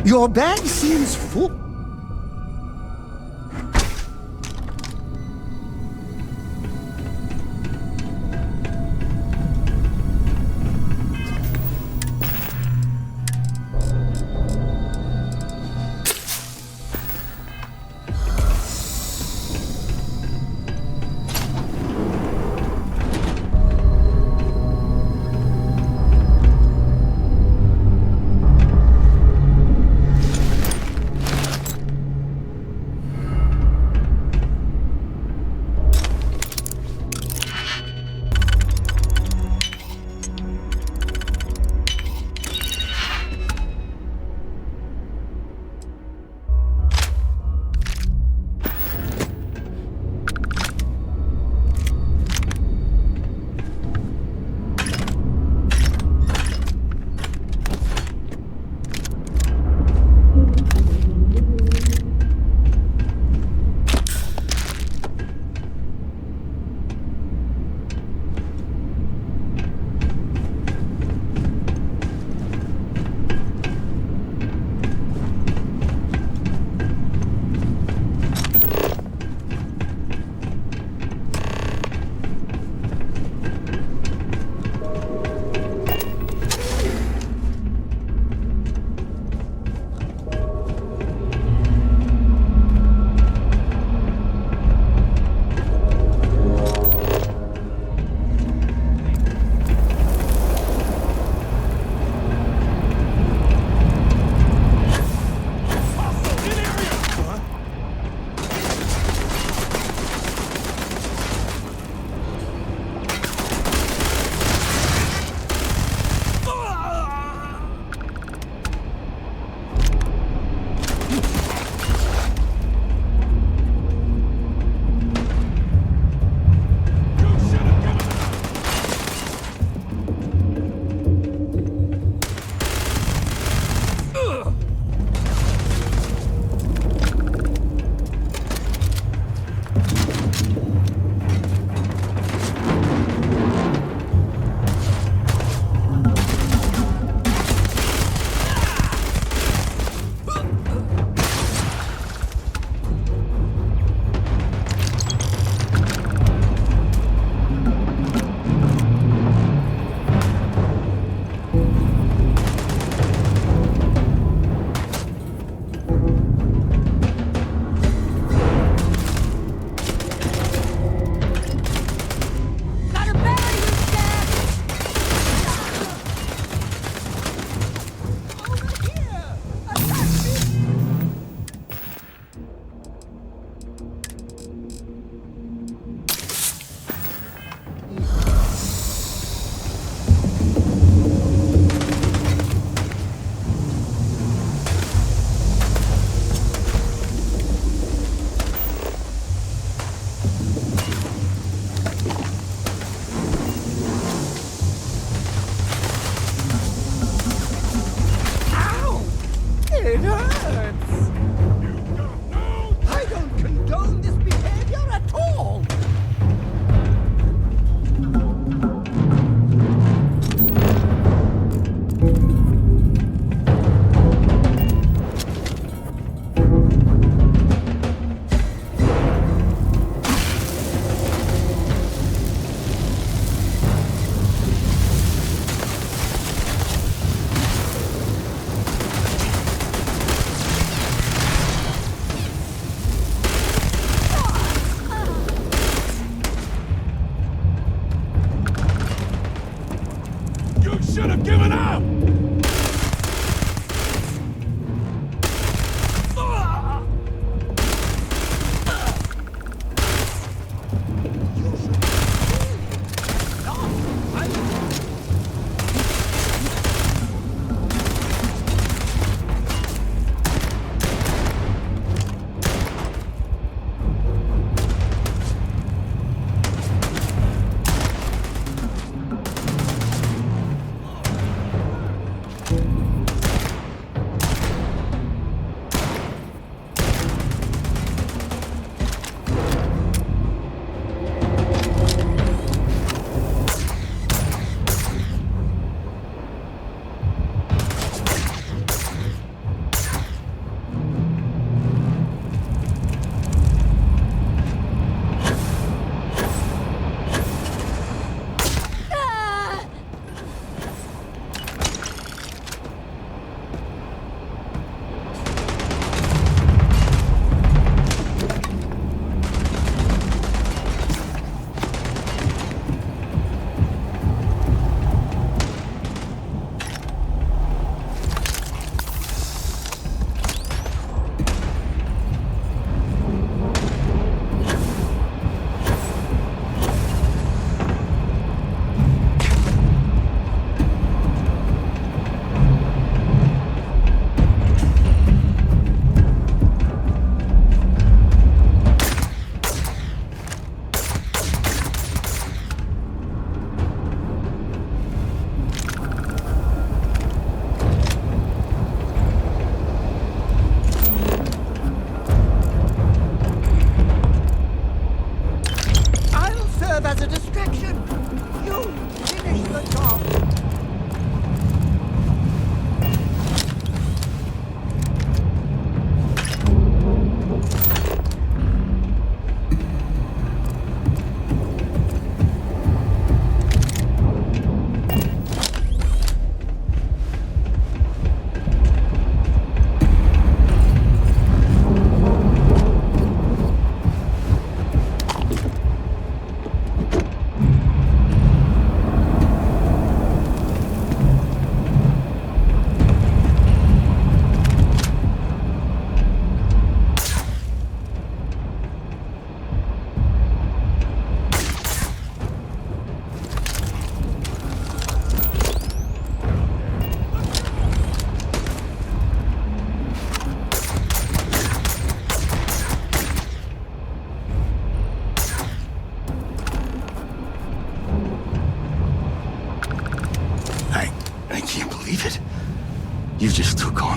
Your bag seems full.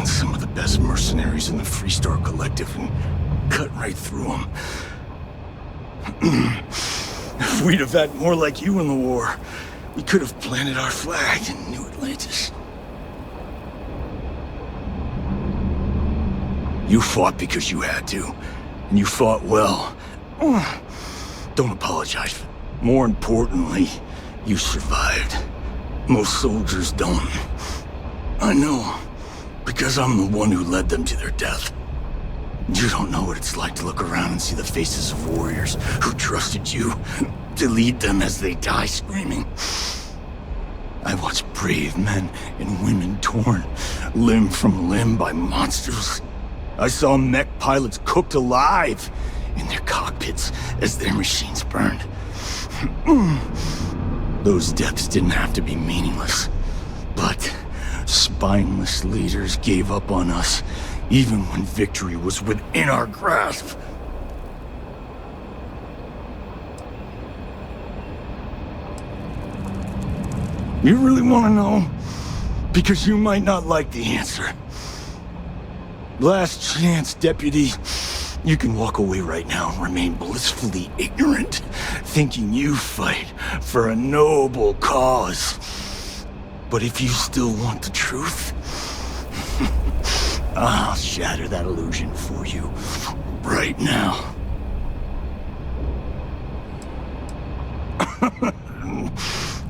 found some of the best mercenaries in the Freestar Collective and cut right through them. If we'd have had more like you in the war, we could have planted our flag in New Atlantis. You fought because you had to, and you fought well. Don't apologize. More importantly, you survived. Most soldiers don't. I know, because I'm the one who led them to their death. You don't know what it's like to look around and see the faces of warriors who trusted you to lead them as they die screaming. I watched brave men and women torn limb from limb by monsters. I saw mech pilots cooked alive in their cockpits as their machines burned. Those deaths didn't have to be meaningless, but spineless leaders gave up on us even when victory was within our grasp. You really want to know? Because you might not like the answer. Last chance, Deputy. You can walk away right now and remain blissfully ignorant, thinking you fight for a noble cause. But if you still want the truth, I'll shatter that illusion for you right now.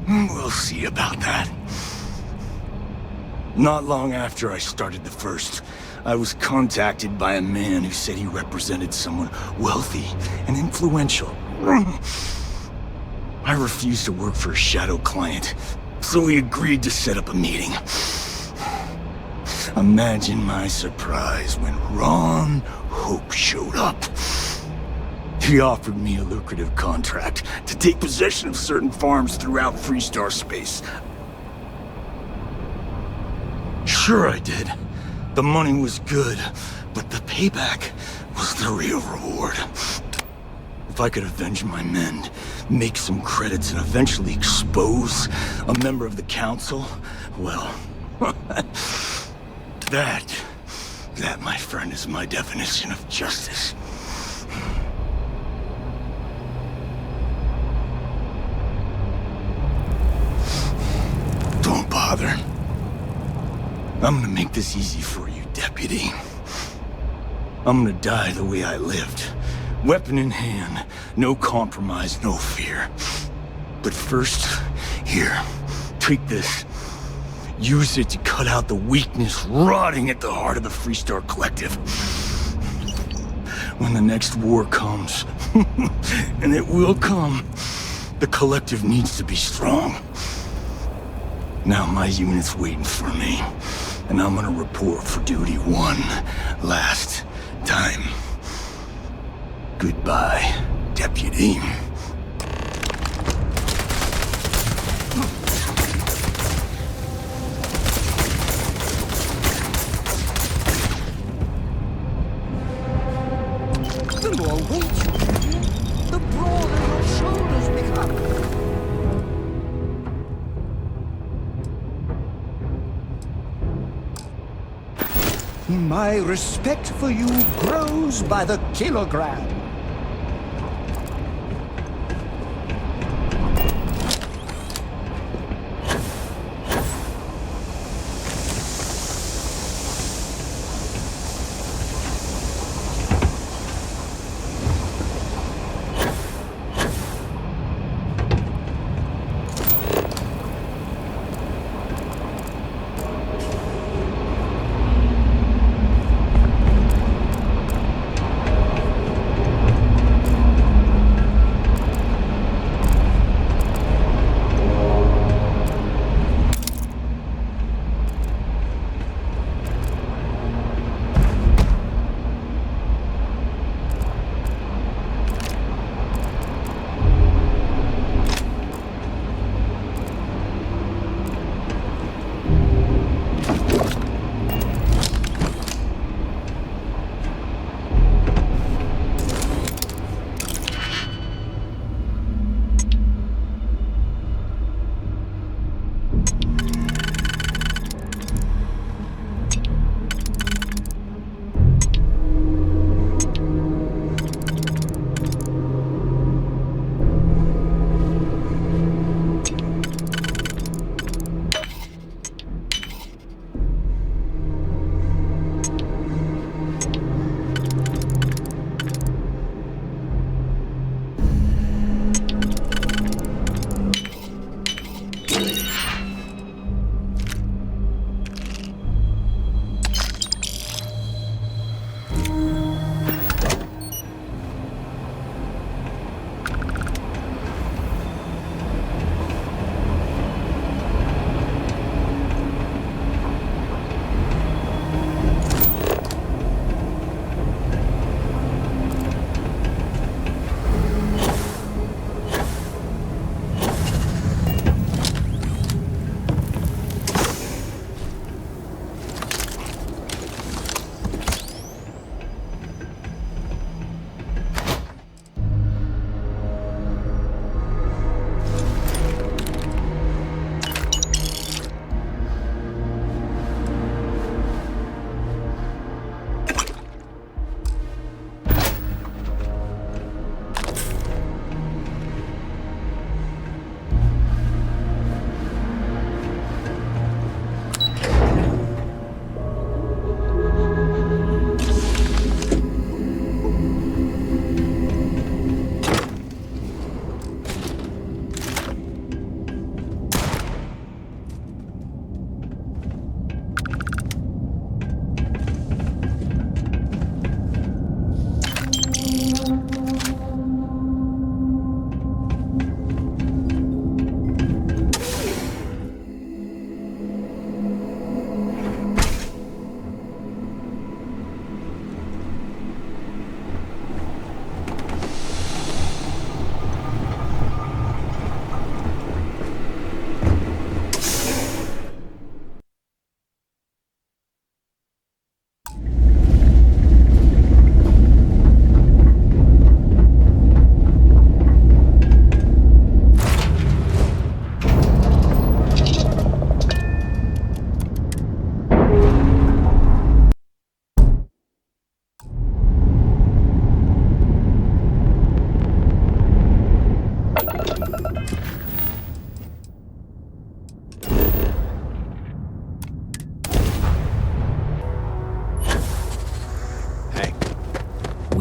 We'll see about that. Not long after I started the first, I was contacted by a man who said he represented someone wealthy and influential. I refused to work for a shadow client, so he agreed to set up a meeting. Imagine my surprise when Ron Hope showed up. He offered me a lucrative contract to take possession of certain farms throughout Freestar space. Sure I did. The money was good, but the payback was the real reward. If I could avenge my men, make some credits, and eventually expose a member of the council, well, that, my friend, is my definition of justice. Don't bother. I'm gonna make this easy for you, Deputy. I'm gonna die the way I lived. Weapon in hand, no compromise, no fear. But first, here, take this. Use it to cut out the weakness rotting at the heart of the Freestar Collective. When the next war comes, and it will come, the Collective needs to be strong. Now my unit's waiting for me, and I'm gonna report for duty one last time. Goodbye, Deputy. The more weight you carry, the broader your shoulders become. My respect for you grows by the kilogram.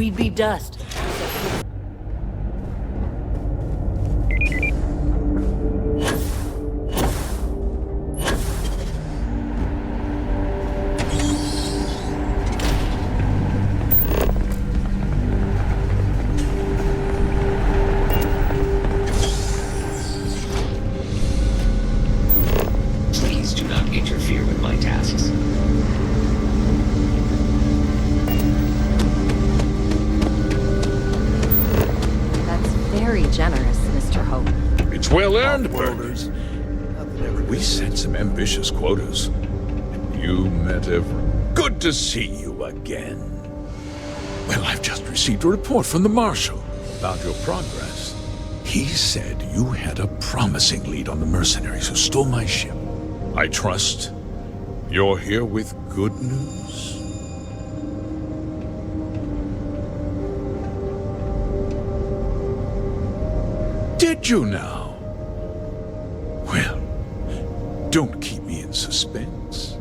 we'd be dust. Please do not interfere with my tasks. Very generous, Mr. Hope. It's well earned, Burners. We set some ambitious quotas. And you met every... Good to see you again. Well, I've just received a report from the Marshal about your progress. He said you had a promising lead on the mercenaries who stole my ship. I trust you're here with good news? Did you now? Well, don't keep me in suspense.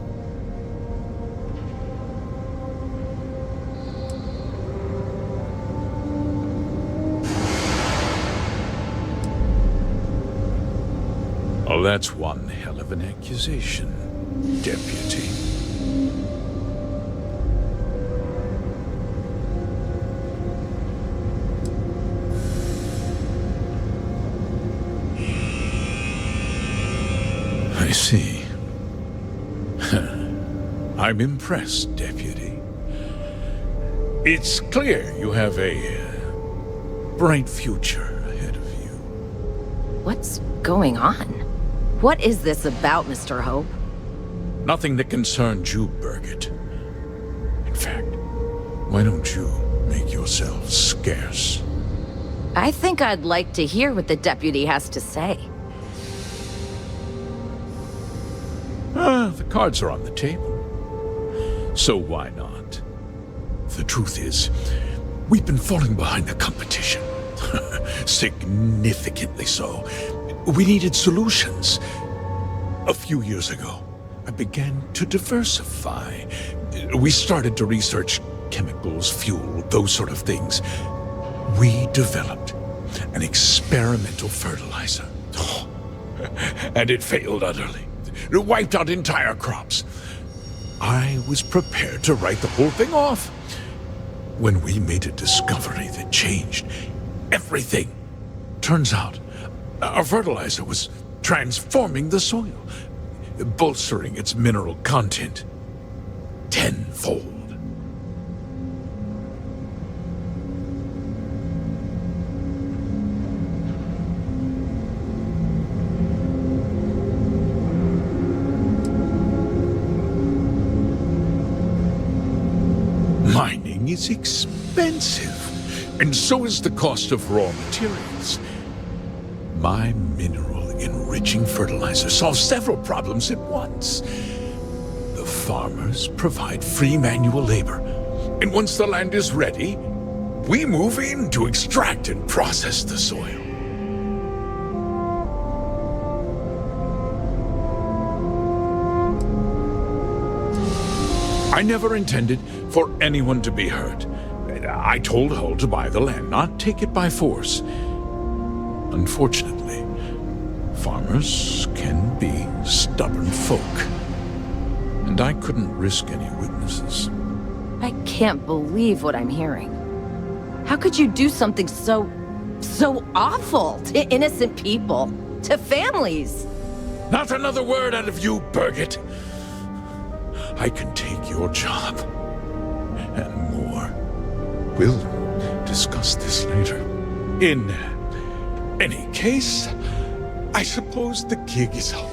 Oh, that's one hell of an accusation, Deputy. I see. I'm impressed, Deputy. It's clear you have a bright future ahead of you. What's going on? What is this about, Mr. Hope? Nothing that concerns you, Birgit. In fact, why don't you make yourself scarce? I think I'd like to hear what the deputy has to say. The cards are on the table. So why not? The truth is, we've been falling behind the competition. Significantly so. We needed solutions. A few years ago, I began to diversify. We started to research chemicals, fuel, those sort of things. We developed an experimental fertilizer. And it failed utterly. It wiped out entire crops. I was prepared to write the whole thing off when we made a discovery that changed everything. Turns out, our fertilizer was transforming the soil, bolstering its mineral content tenfold. Mining is expensive, and so is the cost of raw materials. My mineral-enriching fertilizer solves several problems at once. The farmers provide free manual labor, and once the land is ready, we move in to extract and process the soil. I never intended for anyone to be hurt. I told Hull to buy the land, not take it by force. Unfortunately, farmers can be stubborn folk, and I couldn't risk any witnesses. I can't believe what I'm hearing. How could you do something so awful to innocent people, to families? Not another word out of you, Birgit. I can take your job, and more. We'll discuss this later. In any case, I suppose the gig is up.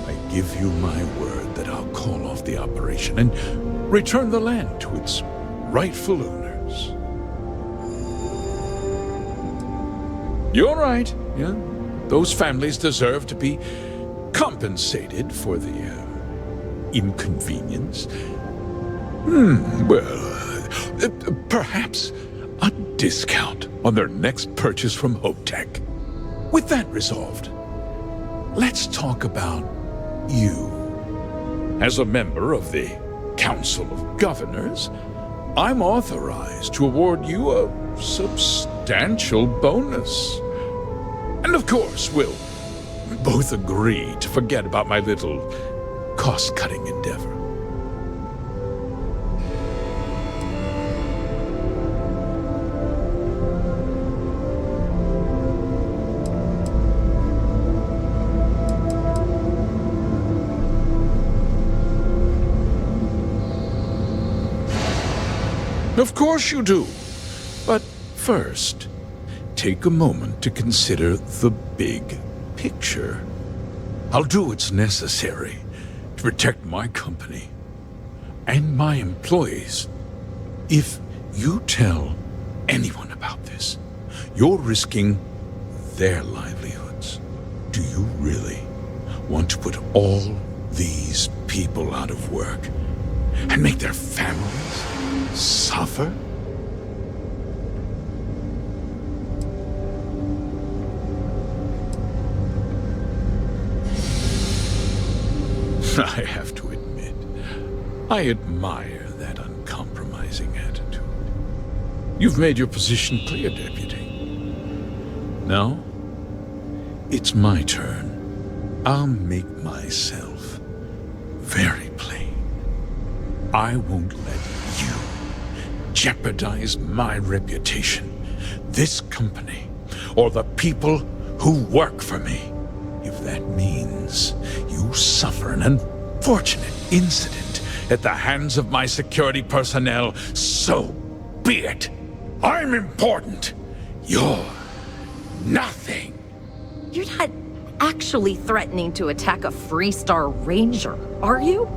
I give you my word that I'll call off the operation and return the land to its rightful owners. You're right, yeah. Those families deserve to be compensated for the inconvenience. Perhaps a discount on their next purchase from HopeTech. With that resolved, let's talk about you. As a member of the Council of Governors, I'm authorized to award you a substantial bonus. And of course, we'll both agree to forget about my little cost-cutting endeavor. Of course you do. But first, take a moment to consider the big picture. I'll do what's necessary to protect my company and my employees. If you tell anyone about this, you're risking their livelihoods. Do you really want to put all these people out of work and make their families suffer? I have to admit, I admire that uncompromising attitude. You've made your position clear, Deputy. Now, it's my turn. I'll make myself very plain. I won't let you jeopardize my reputation, this company, or the people who work for me. If that means you suffer an unfortunate incident at the hands of my security personnel, so be it. I'm important. You're nothing. You're not actually threatening to attack a Freestar Ranger, are you?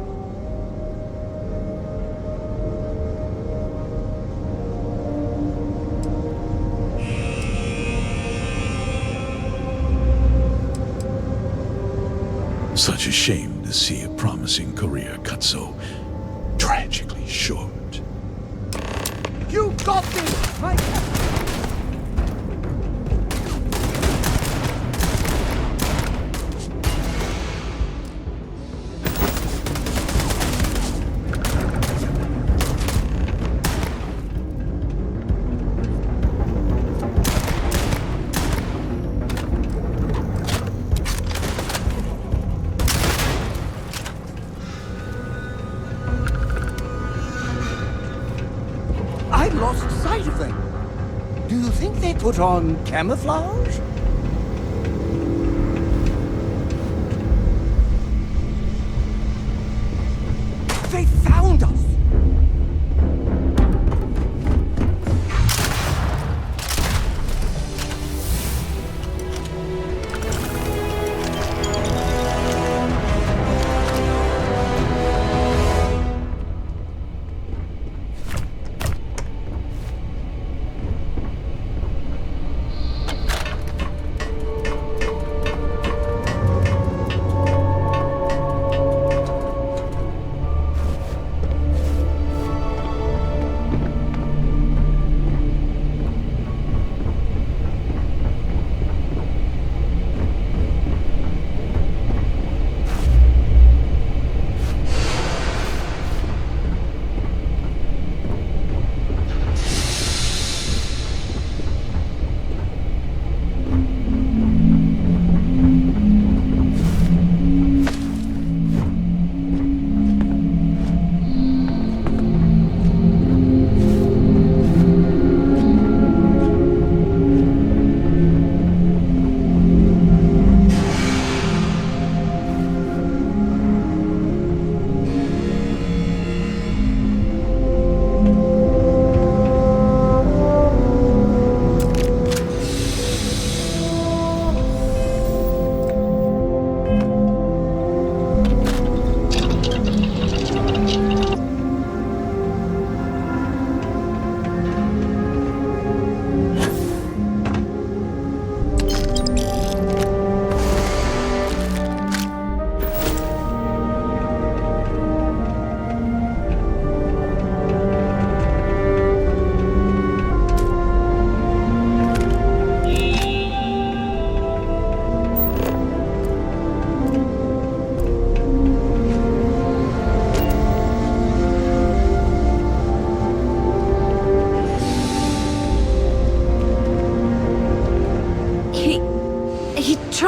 Such a shame to see a promising career cut so tragically short. You got this, my captain! I lost sight of them. Do you think they put on camouflage? They found us!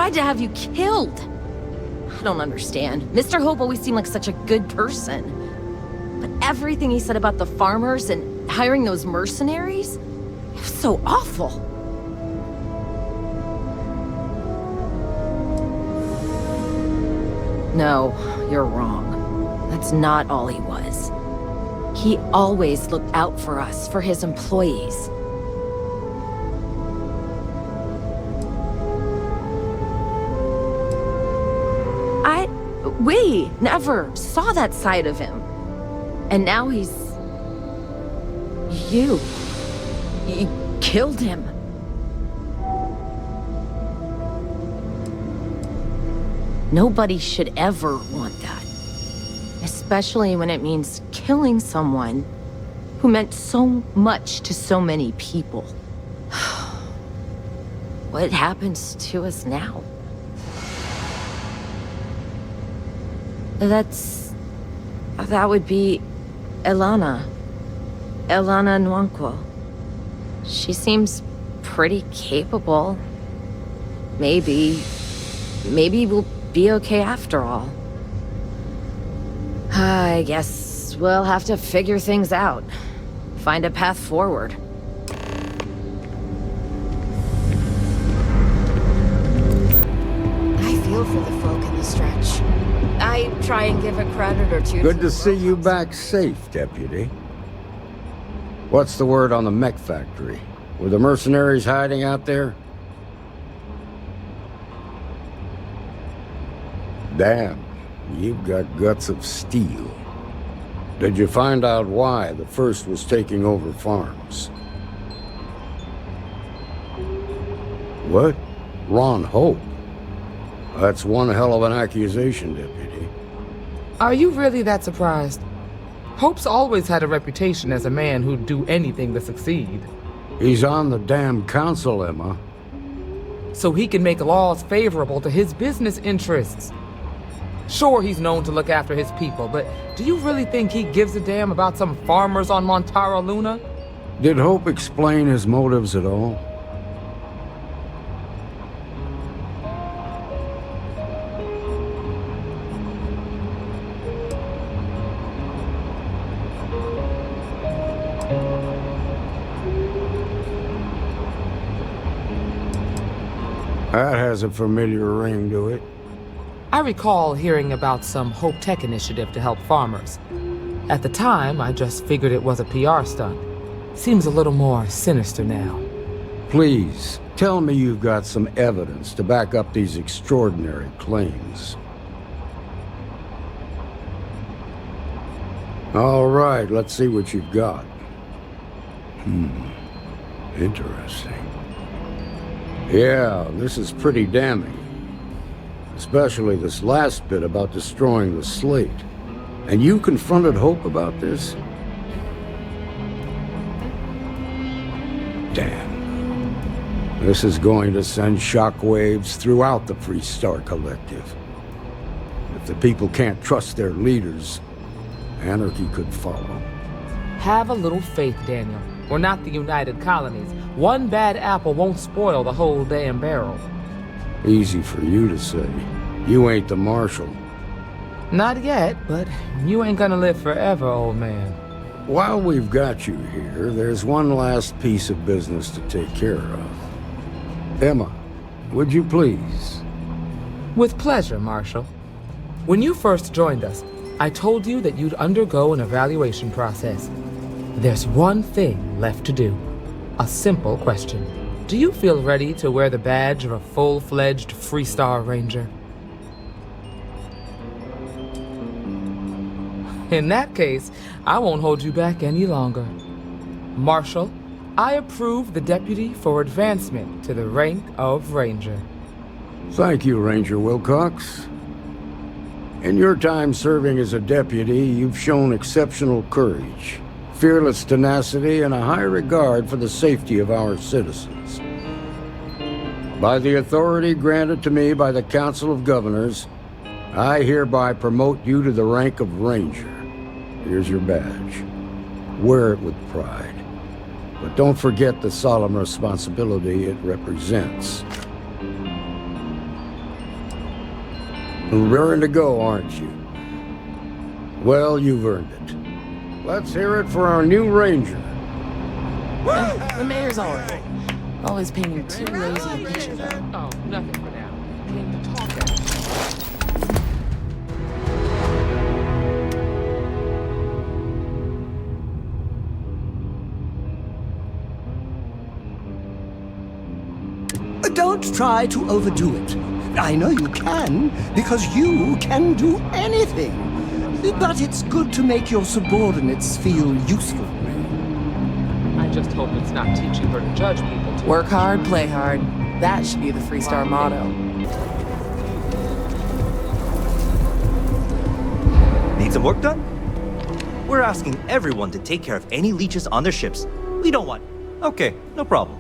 tried to have you killed. I don't understand. Mr. Hope always seemed like such a good person. But everything he said about the farmers and hiring those mercenaries, it was so awful. No, you're wrong. That's not all he was. He always looked out for us, for his employees. We never saw that side of him. And now he's... You killed him. Nobody should ever want that. Especially when it means killing someone who meant so much to so many people. What happens to us now? That would be Elana Nwankwo. She seems pretty capable. Maybe we'll be okay after all. I guess we'll have to figure things out. Find a path forward. I feel for the folk in the stretch. I try and give a credit or two. Good to see you back safe, Deputy. What's the word on the mech factory? Were the mercenaries hiding out there? Damn, you've got guts of steel. Did you find out why the first was taking over farms? What? Ron Hope? That's one hell of an accusation, Deputy. Are you really that surprised? Hope's always had a reputation as a man who'd do anything to succeed. He's on the damn council, Emma. So he can make laws favorable to his business interests. Sure, he's known to look after his people, but do you really think he gives a damn about some farmers on Montara Luna? Did Hope explain his motives at all? That has a familiar ring to it. I recall hearing about some Hope Tech initiative to help farmers. At the time, I just figured it was a PR stunt. Seems a little more sinister now. Please, tell me you've got some evidence to back up these extraordinary claims. All right, let's see what you've got. Interesting. Yeah, this is pretty damning. Especially this last bit about destroying the slate. And you confronted Hope about this? Damn. This is going to send shockwaves throughout the Freestar Collective. If the people can't trust their leaders, anarchy could follow. Have a little faith, Daniel. We're not the United Colonies. One bad apple won't spoil the whole damn barrel. Easy for you to say. You ain't the Marshal. Not yet, but you ain't gonna live forever, old man. While we've got you here, there's one last piece of business to take care of. Emma, would you please? With pleasure, Marshal. When you first joined us, I told you that you'd undergo an evaluation process. There's one thing left to do. A simple question. Do you feel ready to wear the badge of a full-fledged Freestar Ranger? In that case, I won't hold you back any longer. Marshal, I approve the deputy for advancement to the rank of Ranger. Thank you, Ranger Wilcox. In your time serving as a deputy, you've shown exceptional courage, fearless tenacity, and a high regard for the safety of our citizens. By the authority granted to me by the Council of Governors, I hereby promote you to the rank of Ranger. Here's your badge. Wear it with pride. But don't forget the solemn responsibility it represents. Raring to go, aren't you? Well, you've earned it. Let's hear it for our new ranger. The mayor's alright. Always painting too rosy a picture, though. Oh, nothing for now. Came to talk at Don't try to overdo it. I know you can, because you can do anything. But it's good to make your subordinates feel useful. I just hope it's not teaching her to judge people. Work hard, play hard. That should be the Freestar motto. Need some work done? We're asking everyone to take care of any leeches on their ships. We don't want... Okay, no problem.